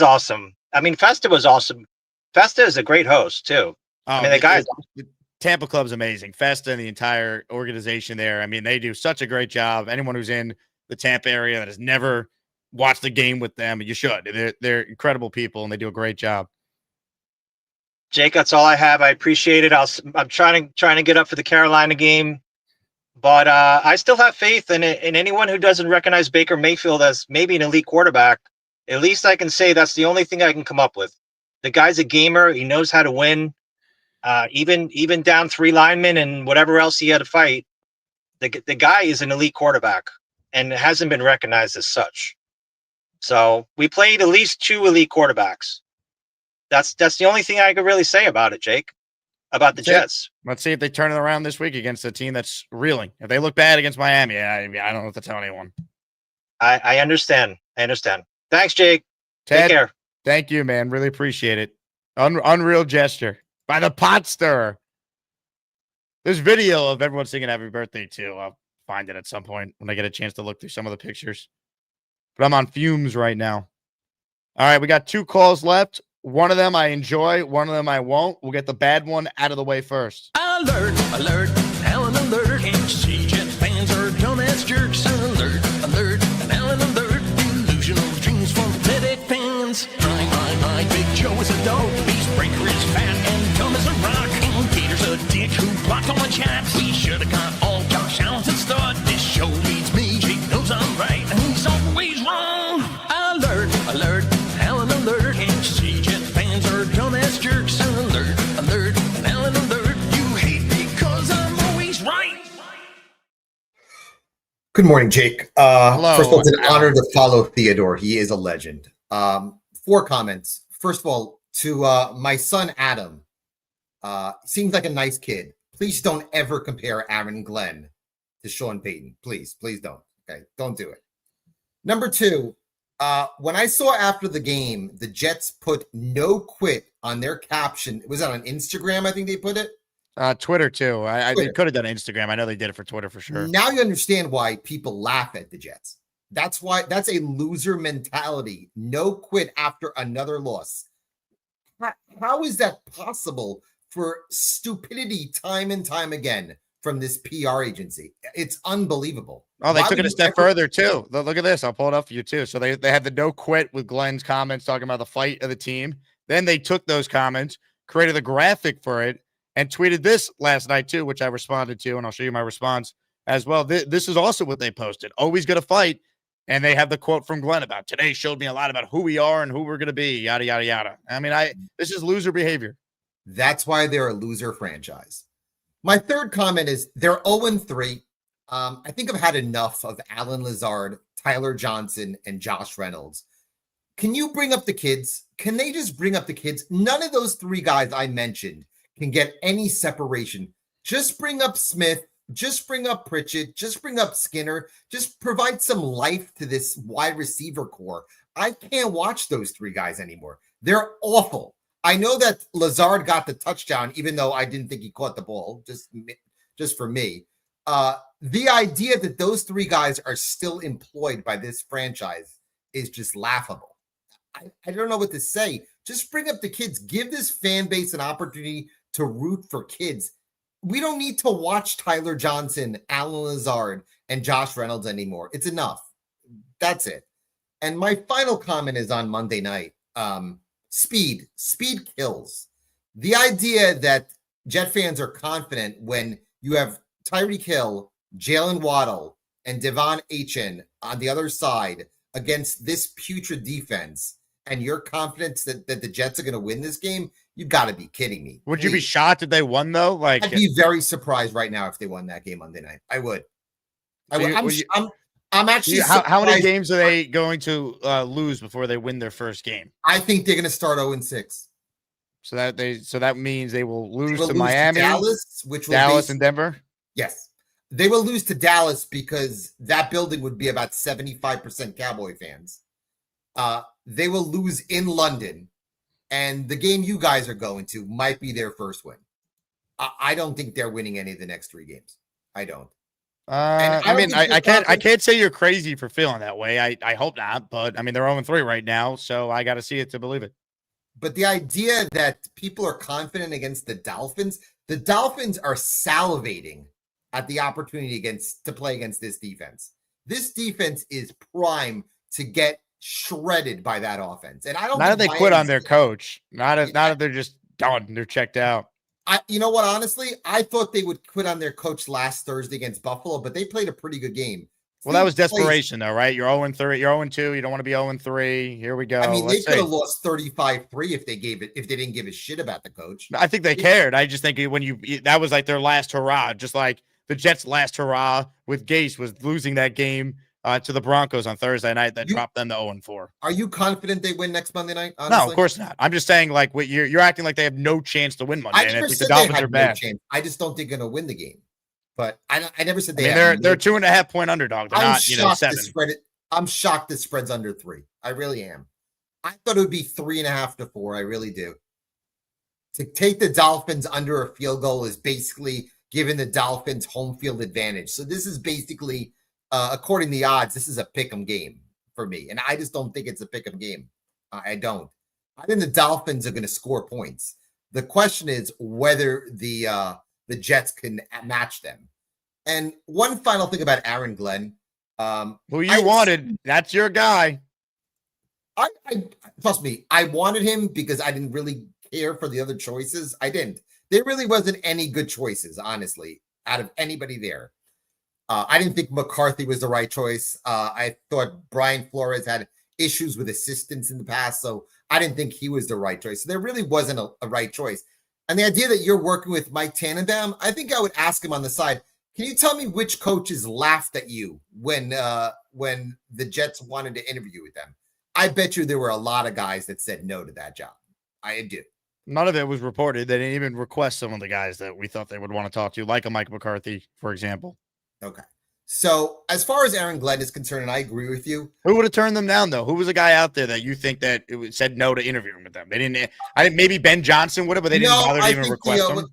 awesome. I mean, Festa was awesome. Festa is a great host too. I mean, the guy. The Tampa Club's amazing. Festa and the entire organization there. I mean, they do such a great job. Anyone who's in the Tampa area that has never watched the game with them, you should. They're incredible people, and they do a great job. Jake, that's all I have. I appreciate it. I'm trying to get up for the Carolina game, but I still have faith in it. And anyone who doesn't recognize Baker Mayfield as maybe an elite quarterback, at least I can say that's the only thing I can come up with. The guy's a gamer. He knows how to win. Even down 3 linemen and whatever else he had to fight, the guy is an elite quarterback and hasn't been recognized as such. So we played at least 2 elite quarterbacks. That's the only thing I could really say about it, Jake, about the Jets. Let's see if they turn it around this week against a team that's reeling. If they look bad against Miami, I don't know what to tell anyone. I understand. Thanks, Jake. Ted, take care. Thank you, man. Really appreciate it. Unreal gesture by the pot stirrer. There's video of everyone singing happy birthday too. I'll find it at some point when I get a chance to look through some of the pictures. But I'm on fumes right now. All right, we got 2 calls left. One of them I enjoy, one of them I won't. We'll get the bad one out of the way first. Alert, alert, Allen alert. MC Jet fans are dumbass jerks. Alert, alert, Allen alert. Delusional dreams from pathetic fans. My Big Joe is a dog. Beast Breaker is fat and dumb as a rock. And Gator's a dick who blocked all my chaps. We should have got all Josh Allen to start. This show needs me. Jake knows I'm right, and he's always wrong. Alert, alert, Allen alert. MC Jet fans are dumbass jerks. Alert, alert, Allen alert. You hate me because I'm always right. Good morning, Jake. Hello. First of all, it's an honor to follow Theodore. He is a legend. 4 comments. First of all, to my son, Adam, seems like a nice kid. Please don't ever compare Aaron Glenn to Sean Payton. Please don't. Okay, don't do it. Number 2, when I saw after the game, the Jets put "no quit" on their caption. Was that on Instagram? I think they put it. Twitter too. They could have done Instagram. I know they did it for Twitter for sure. Now you understand why people laugh at the Jets. That's why that's a loser mentality. No quit after another loss. How is that possible for stupidity time and time again from this PR agency? It's unbelievable. Oh, they Why took would it a you step ever- further too. Look at this. I'll pull it up for you too. So they had the no quit with Glenn's comments talking about the fight of the team. Then they took those comments, created a graphic for it, and tweeted this last night too, which I responded to, and I'll show you my response as well. This is also what they posted. Always gonna fight. And they have the quote from Glenn about today showed me a lot about who we are and who we're going to be, yada, yada, yada. I mean, this is loser behavior. That's why they're a loser franchise. My third comment is they're 0-3. I think I've had enough of Alan Lazard, Tyler Johnson, and Josh Reynolds. Can you bring up the kids? Can they just bring up the kids? None of those three guys I mentioned can get any separation. Just bring up Smith. Just bring up Pritchett. Just bring up Skinner. Just provide some life to this wide receiver core. I can't watch those three guys anymore. They're awful. I know that Lazard got the touchdown, even though I didn't think he caught the ball, just for me. The idea that those three guys are still employed by this franchise is just laughable. I don't know what to say. Just bring up the kids. Give this fan base an opportunity to root for kids. We don't need to watch Tyler Johnson, Alan Lazard, and Josh Reynolds anymore. It's enough. That's it. And my final comment is on Monday night. Speed kills. The idea that Jet fans are confident when you have Tyreek Hill, Jalen Waddle, and Devon Achane on the other side against this putrid defense, and you're confident that the Jets are going to win this game, you've got to be kidding me. Would you be shocked if they won, though? Like, I'd be very surprised right now if they won that game Monday night. I would. I'm actually. How many games are they going to lose before they win their first game? I think they're going to start 0-6. So that means they will lose to Miami, Dallas, and Denver. Yes, they will lose to Dallas because that building would be about 75% Cowboy fans. They will lose in London, and the game you guys are going to might be their first win. I don't think they're winning any of the next three games. I don't. I can't say you're crazy for feeling that way. I hope not, but I mean they're 0-3 right now, so I got to see it to believe it. But the idea that people are confident against the Dolphins are salivating at the opportunity to play against this defense. This defense is prime to get shredded by that offense. And I don't. Not if they quit on their coach. Not if they're just done. They're checked out. You know what? Honestly, I thought they would quit on their coach last Thursday against Buffalo, but they played a pretty good game. Well, that was desperation, though, right? You're 0-3. You're 0-2. You don't want to be 0-3. Here we go. I mean, they could have lost 35-3 if they didn't give a shit about the coach. I think they cared. I just think that was like their last hurrah, just like the Jets' last hurrah with Gase was losing that game to the Broncos on Thursday night that dropped them to 0-4. Are you confident they win next Monday night? Honestly? No, of course not. I'm just saying, like, you're acting like they have no chance to win Monday. I never said the Dolphins are bad. No chance. I just don't think they're going to win the game. But I never said they. They're 2.5 point underdog. They're not 7. I'm shocked the spread's under 3. I really am. I thought it would be 3.5 to 4. I really do. To take the Dolphins under a field goal is basically giving the Dolphins home field advantage. So this is basically, according to the odds, this is a pick'em game for me, and I just don't think it's a pick'em game. I don't. I think the Dolphins are going to score points. The question is whether the Jets can match them. And one final thing about Aaron Glenn. Who you wanted. That's your guy. I trust me, I wanted him because I didn't really care for the other choices. I didn't. There really wasn't any good choices, honestly, out of anybody there. I didn't think McCarthy was the right choice. I thought Brian Flores had issues with assistants in the past, so I didn't think he was the right choice. So there really wasn't a right choice. And the idea that you're working with Mike Tannenbaum, I think I would ask him on the side, can you tell me which coaches laughed at you when the Jets wanted to interview with them? I bet you there were a lot of guys that said no to that job. I do. None of it was reported. They didn't even request some of the guys that we thought they would want to talk to, like a Mike McCarthy, for example. Okay. So as far as Aaron Glenn is concerned, and I agree with you. Who would have turned them down, though? Who was a guy out there that you think that said no to interviewing with them? They didn't. I think maybe Ben Johnson would have, but they didn't bother to even request him.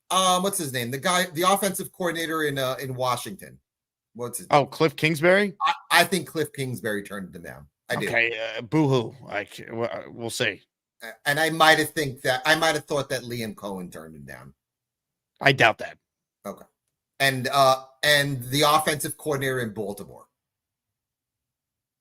What's his name? The guy, the offensive coordinator in Washington. What's his name? Oh, Cliff Kingsbury? I think Cliff Kingsbury turned him down. I do. Okay, boo-hoo. We'll see. And I might have thought that Liam Cohen turned him down. I doubt that. Okay. And the offensive coordinator in Baltimore.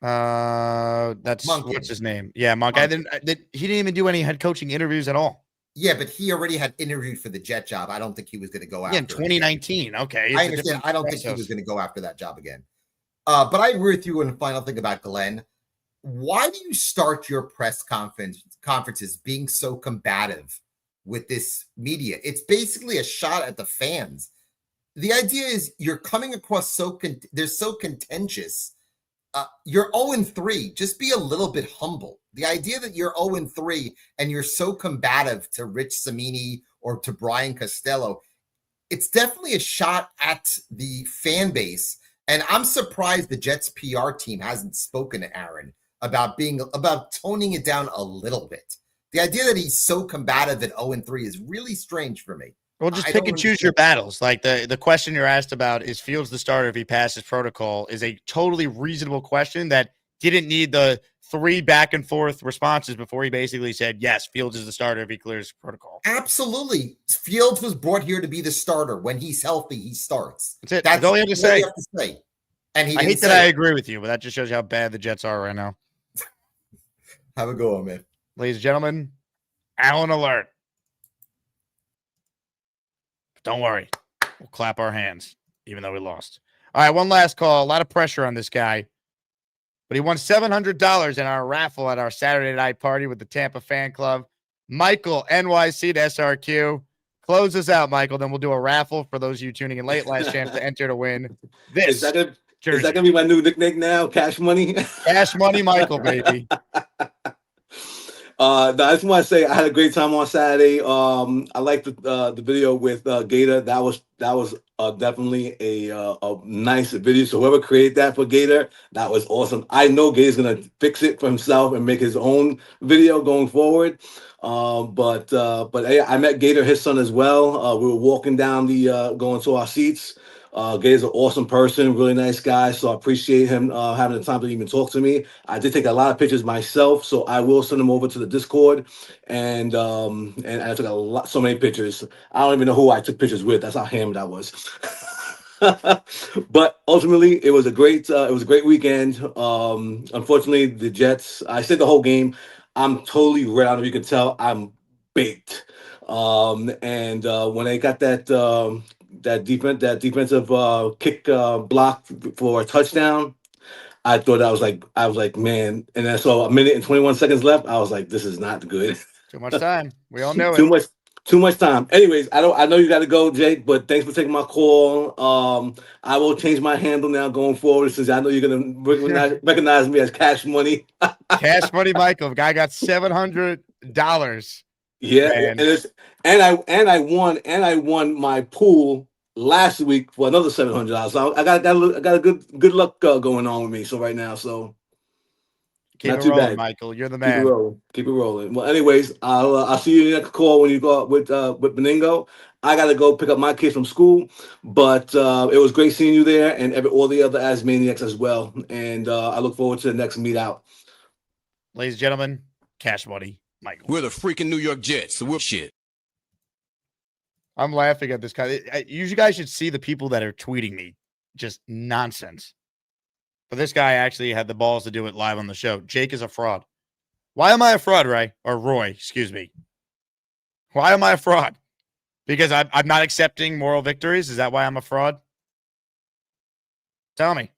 That's Monken. What's his name? Yeah, Monk. He didn't even do any head coaching interviews at all. Yeah, but he already had interviewed for the Jet job. I don't think he was going to go after. In 2019. Okay, I understand. I don't think he was going to go after that job again. But I agree with you on the final thing about Glenn. Why do you start your press conferences being so combative with this media? It's basically a shot at the fans. The idea is you're coming across they're so contentious. You're 0-3. Just be a little bit humble. The idea that you're 0-3 and you're so combative to Rich Cimini or to Brian Costello, it's definitely a shot at the fan base. And I'm surprised the Jets PR team hasn't spoken to Aaron about toning it down a little bit. The idea that he's so combative at 0-3 is really strange for me. Well, just pick and choose your battles. Like the question you're asked about, is Fields the starter if he passes protocol, is a totally reasonable question that didn't need the 3 back and forth responses before he basically said, yes, Fields is the starter if he clears protocol. Absolutely. Fields was brought here to be the starter. When he's healthy, he starts. That's it. That's all you have to say. And he I hate that I agree with you, but that just shows you how bad the Jets are right now. Have a go on, man. Ladies and gentlemen, Allen alert. Don't worry. We'll clap our hands, even though we lost. All right, one last call. A lot of pressure on this guy. But he won $700 in our raffle at our Saturday night party with the Tampa fan club. Michael, NYC to SRQ. Close us out, Michael. Then we'll do a raffle for those of you tuning in late. Last chance to enter to win this. Is that going to be my new nickname now? Cash Money? Cash Money Michael, baby. I just want to say I had a great time on Saturday. I liked the video with Gator. That was definitely a nice video. So whoever created that for Gator, that was awesome. I know Gator's gonna fix it for himself and make his own video going forward. But hey, I met Gator, his son as well. We were walking down going to our seats. Gator's an awesome person, really nice guy. So I appreciate him having the time to even talk to me. I did take a lot of pictures myself, so I will send them over to the Discord. And I took so many pictures. I don't even know who I took pictures with. That's how hammered I was. But ultimately, it was a great weekend. Unfortunately, the Jets. I said the whole game. I'm totally red. I don't know if you can tell. I'm baked. And when they got that defensive kick block for a touchdown, I thought I was like, man. And then so a minute and 21 seconds left. I was like, this is not good. Too much time. We all know it. Too much time. Anyways, I know you got to go, Jake, but thanks for taking my call. I will change my handle now going forward since I know you're gonna recognize me as Cash Money. Cash Money Michael. Guy got $700. Yeah, and I won my pool last week for another $700. So I got a good luck going on with me. So right now, so keep not it too rolling, bad. Michael. You're the man. Keep it rolling. Well, anyways, I'll see you in the next call when you go out with Beningo. I gotta go pick up my kids from school, but it was great seeing you there and all the other Asmaniacs as well. And I look forward to the next meet out. Ladies and gentlemen, Cash Money Michael. We're the freaking New York Jets, so we're shit. I'm laughing at this guy. You guys should see the people that are tweeting me. Just nonsense. But this guy actually had the balls to do it live on the show. Jake is a fraud. Why am I a fraud, Ray? Or Roy, excuse me. Why am I a fraud? Because I'm not accepting moral victories? Is that why I'm a fraud? Tell me.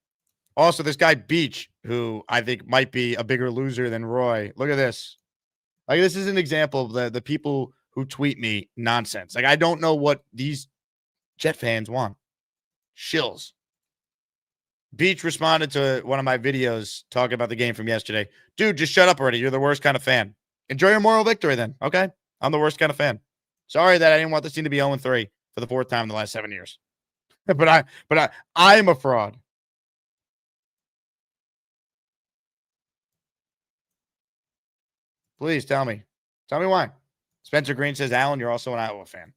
Also, this guy Beach, who I think might be a bigger loser than Roy. Look at this. Like, this is an example of the people who tweet me nonsense. Like, I don't know what these Jet fans want. Shills. Beach responded to one of my videos talking about the game from yesterday. Dude, just shut up already. You're the worst kind of fan. Enjoy your moral victory then, okay? I'm the worst kind of fan. Sorry that I didn't want this team to be 0-3 for the 4th time in the last 7 years. but I'm a fraud. Please tell me. Tell me why. Spencer Green says, Alan, you're also an Iowa fan.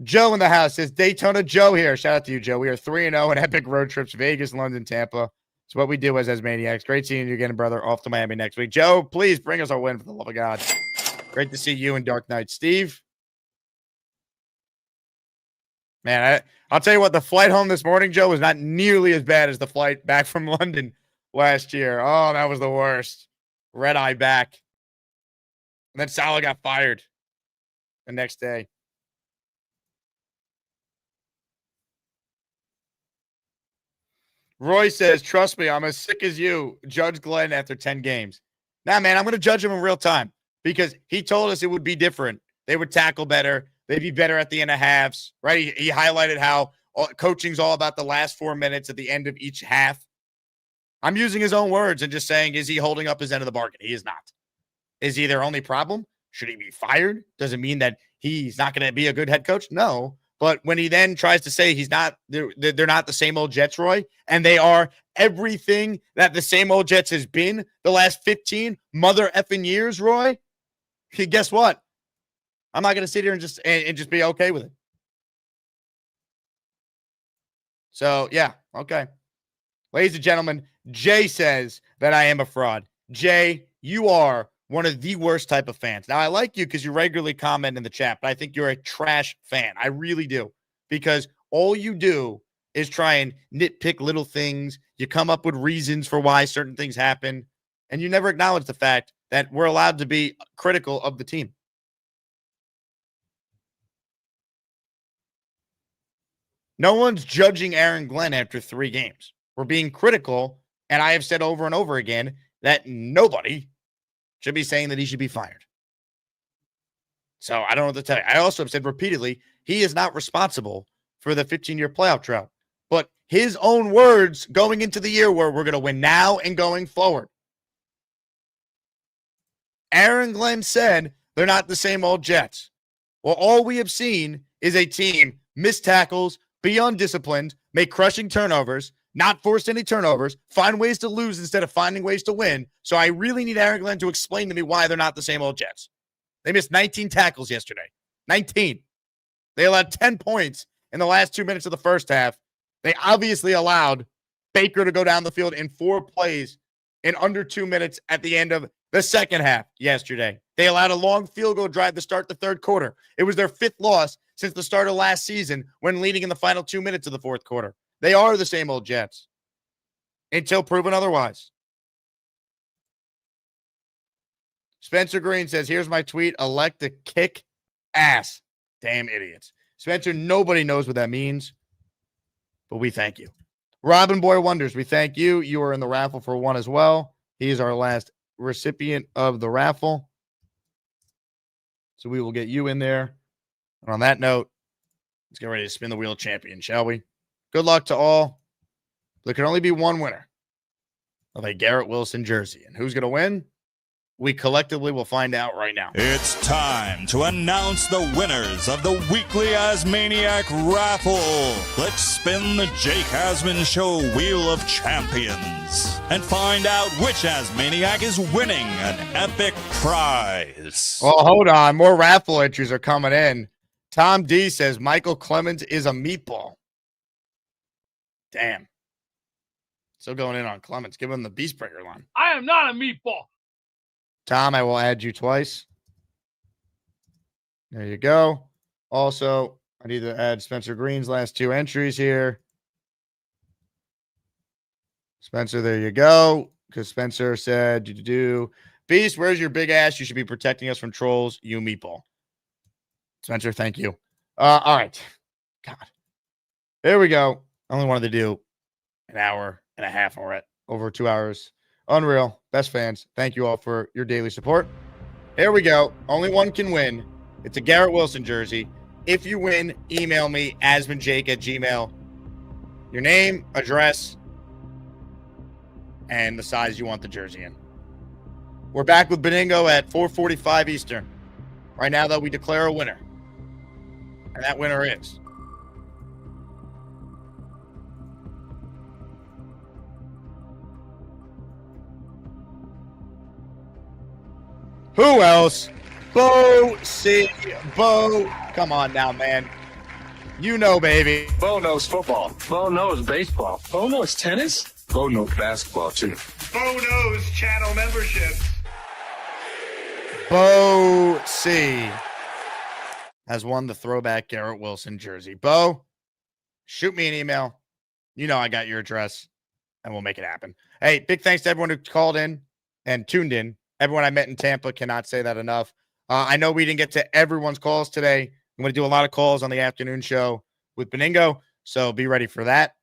Joe in the house says, Daytona Joe here. Shout out to you, Joe. We are 3-0 in epic road trips, Vegas, London, Tampa. It's what we do as Maniacs. Great seeing you again, brother. Off to Miami next week. Joe, please bring us our win for the love of God. Great to see you and Dark Knight Steve. Man, I'll tell you what, the flight home this morning, Joe, was not nearly as bad as the flight back from London last year. Oh, that was the worst. Red eye back. And then Salah got fired the next day. Roy says, trust me, I'm as sick as you. Judge Glenn after 10 games. Nah, man, I'm going to judge him in real time because he told us it would be different. They would tackle better. They'd be better at the end of halves, right? He highlighted how coaching's all about the last 4 minutes at the end of each half. I'm using his own words and just saying, is he holding up his end of the bargain? He is not. Is he their only problem? Should he be fired? Does it mean that he's not going to be a good head coach? No. But when he then tries to say they're not the same old Jets, Roy, and they are everything that the same old Jets has been the last 15 mother effing years, Roy, guess what? I'm not going to sit here and just be okay with it. So, yeah, okay. Ladies and gentlemen, Jay says that I am a fraud. Jay, you are one of the worst type of fans. Now, I like you because you regularly comment in the chat, but I think you're a trash fan. I really do. Because all you do is try and nitpick little things. You come up with reasons for why certain things happen, and you never acknowledge the fact that we're allowed to be critical of the team. No one's judging Aaron Glenn after 3 games. We're being critical, and I have said over and over again that nobody should be saying that he should be fired. So I don't know what to tell you. I also have said repeatedly, he is not responsible for the 15-year playoff drought. But his own words going into the year where we're going to win now and going forward. Aaron Glenn said they're not the same old Jets. Well, all we have seen is a team miss tackles, be undisciplined, make crushing turnovers, not force any turnovers, find ways to lose instead of finding ways to win. So I really need Aaron Glenn to explain to me why they're not the same old Jets. They missed 19 tackles yesterday. 19. They allowed 10 points in the last 2 minutes of the first half. They obviously allowed Baker to go down the field in 4 plays in under 2 minutes at the end of the second half yesterday. They allowed a long field goal drive to start the third quarter. It was their 5th loss since the start of last season when leading in the final 2 minutes of the fourth quarter. They are the same old Jets until proven otherwise. Spencer Green says, here's my tweet. Elect to kick ass. Damn idiots. Spencer, nobody knows what that means, but we thank you. Robin Boy Wonders, we thank you. You are in the raffle for 1 as well. He is our last recipient of the raffle. So we will get you in there. And on that note, let's get ready to spin the wheel champion, shall we? Good luck to all. There can only be one winner of a Garrett Wilson jersey. And who's going to win? We collectively will find out right now. It's time to announce the winners of the weekly Asmaniac raffle. Let's spin the Jake Asman Show Wheel of Champions and find out which Asmaniac is winning an epic prize. Well, hold on. More raffle entries are coming in. Tom D says Michael Clemens is a meatball. Damn. Still going in on Clemens. Give him the Beast Breaker line. I am not a meatball. Tom, I will add you twice. There you go. Also, I need to add Spencer Green's last 2 entries here. Spencer, there you go. Because Spencer said, Beast, where's your big ass? You should be protecting us from trolls, you meatball. Spencer, thank you. All right. God. There we go. I only wanted to do an hour and a half. We're at over 2 hours. Unreal. Best fans. Thank you all for your daily support. Here we go. Only one can win. It's a Garrett Wilson jersey. If you win, email me, asmanjake@gmail. Your name, address, and the size you want the jersey in. We're back with Beningo at 4:45 Eastern. Right now, though, we declare a winner. And that winner is who else? Bo C. Bo. Come on now, man. You know, baby. Bo knows football. Bo knows baseball. Bo knows tennis. Bo knows basketball, too. Bo knows channel membership. Bo C has won the throwback Garrett Wilson jersey. Bo, shoot me an email. You know I got your address, and we'll make it happen. Hey, big thanks to everyone who called in and tuned in. Everyone I met in Tampa, cannot say that enough. I know we didn't get to everyone's calls today. I'm going to do a lot of calls on the afternoon show with Beningo, so be ready for that.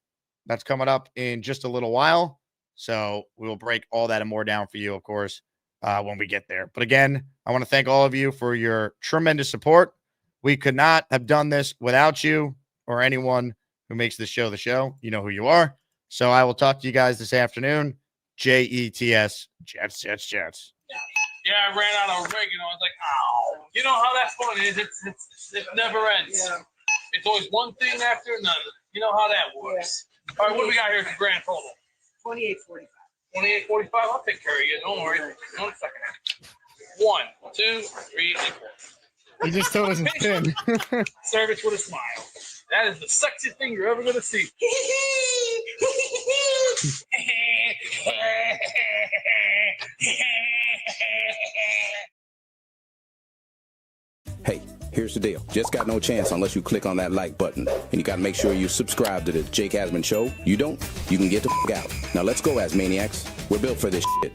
That's coming up in just a little while. So we will break all that and more down for you, of course, when we get there. But again, I want to thank all of you for your tremendous support. We could not have done this without you or anyone who makes this show the show. You know who you are. So I will talk to you guys this afternoon. JETS, Jets, Jets, Jets. Yeah, I ran out of oregano. I was like, ow. You know how that fun is. It never ends. Yeah. It's always one thing after another. You know how that works. Yeah. All right, what do we got here at the grand total? 28.45. 28.45. I'll take care of you. Don't worry. 1 second. 1, 2, 3, and 4. He just told us his pin. Service with a smile. That is the sexiest thing you're ever going to see. Hey, here's the deal. Just got no chance unless you click on that like button. And you got to make sure you subscribe to the Jake Asman Show. You don't, you can get the f*** out. Now let's go, Asmaniacs. We're built for this shit.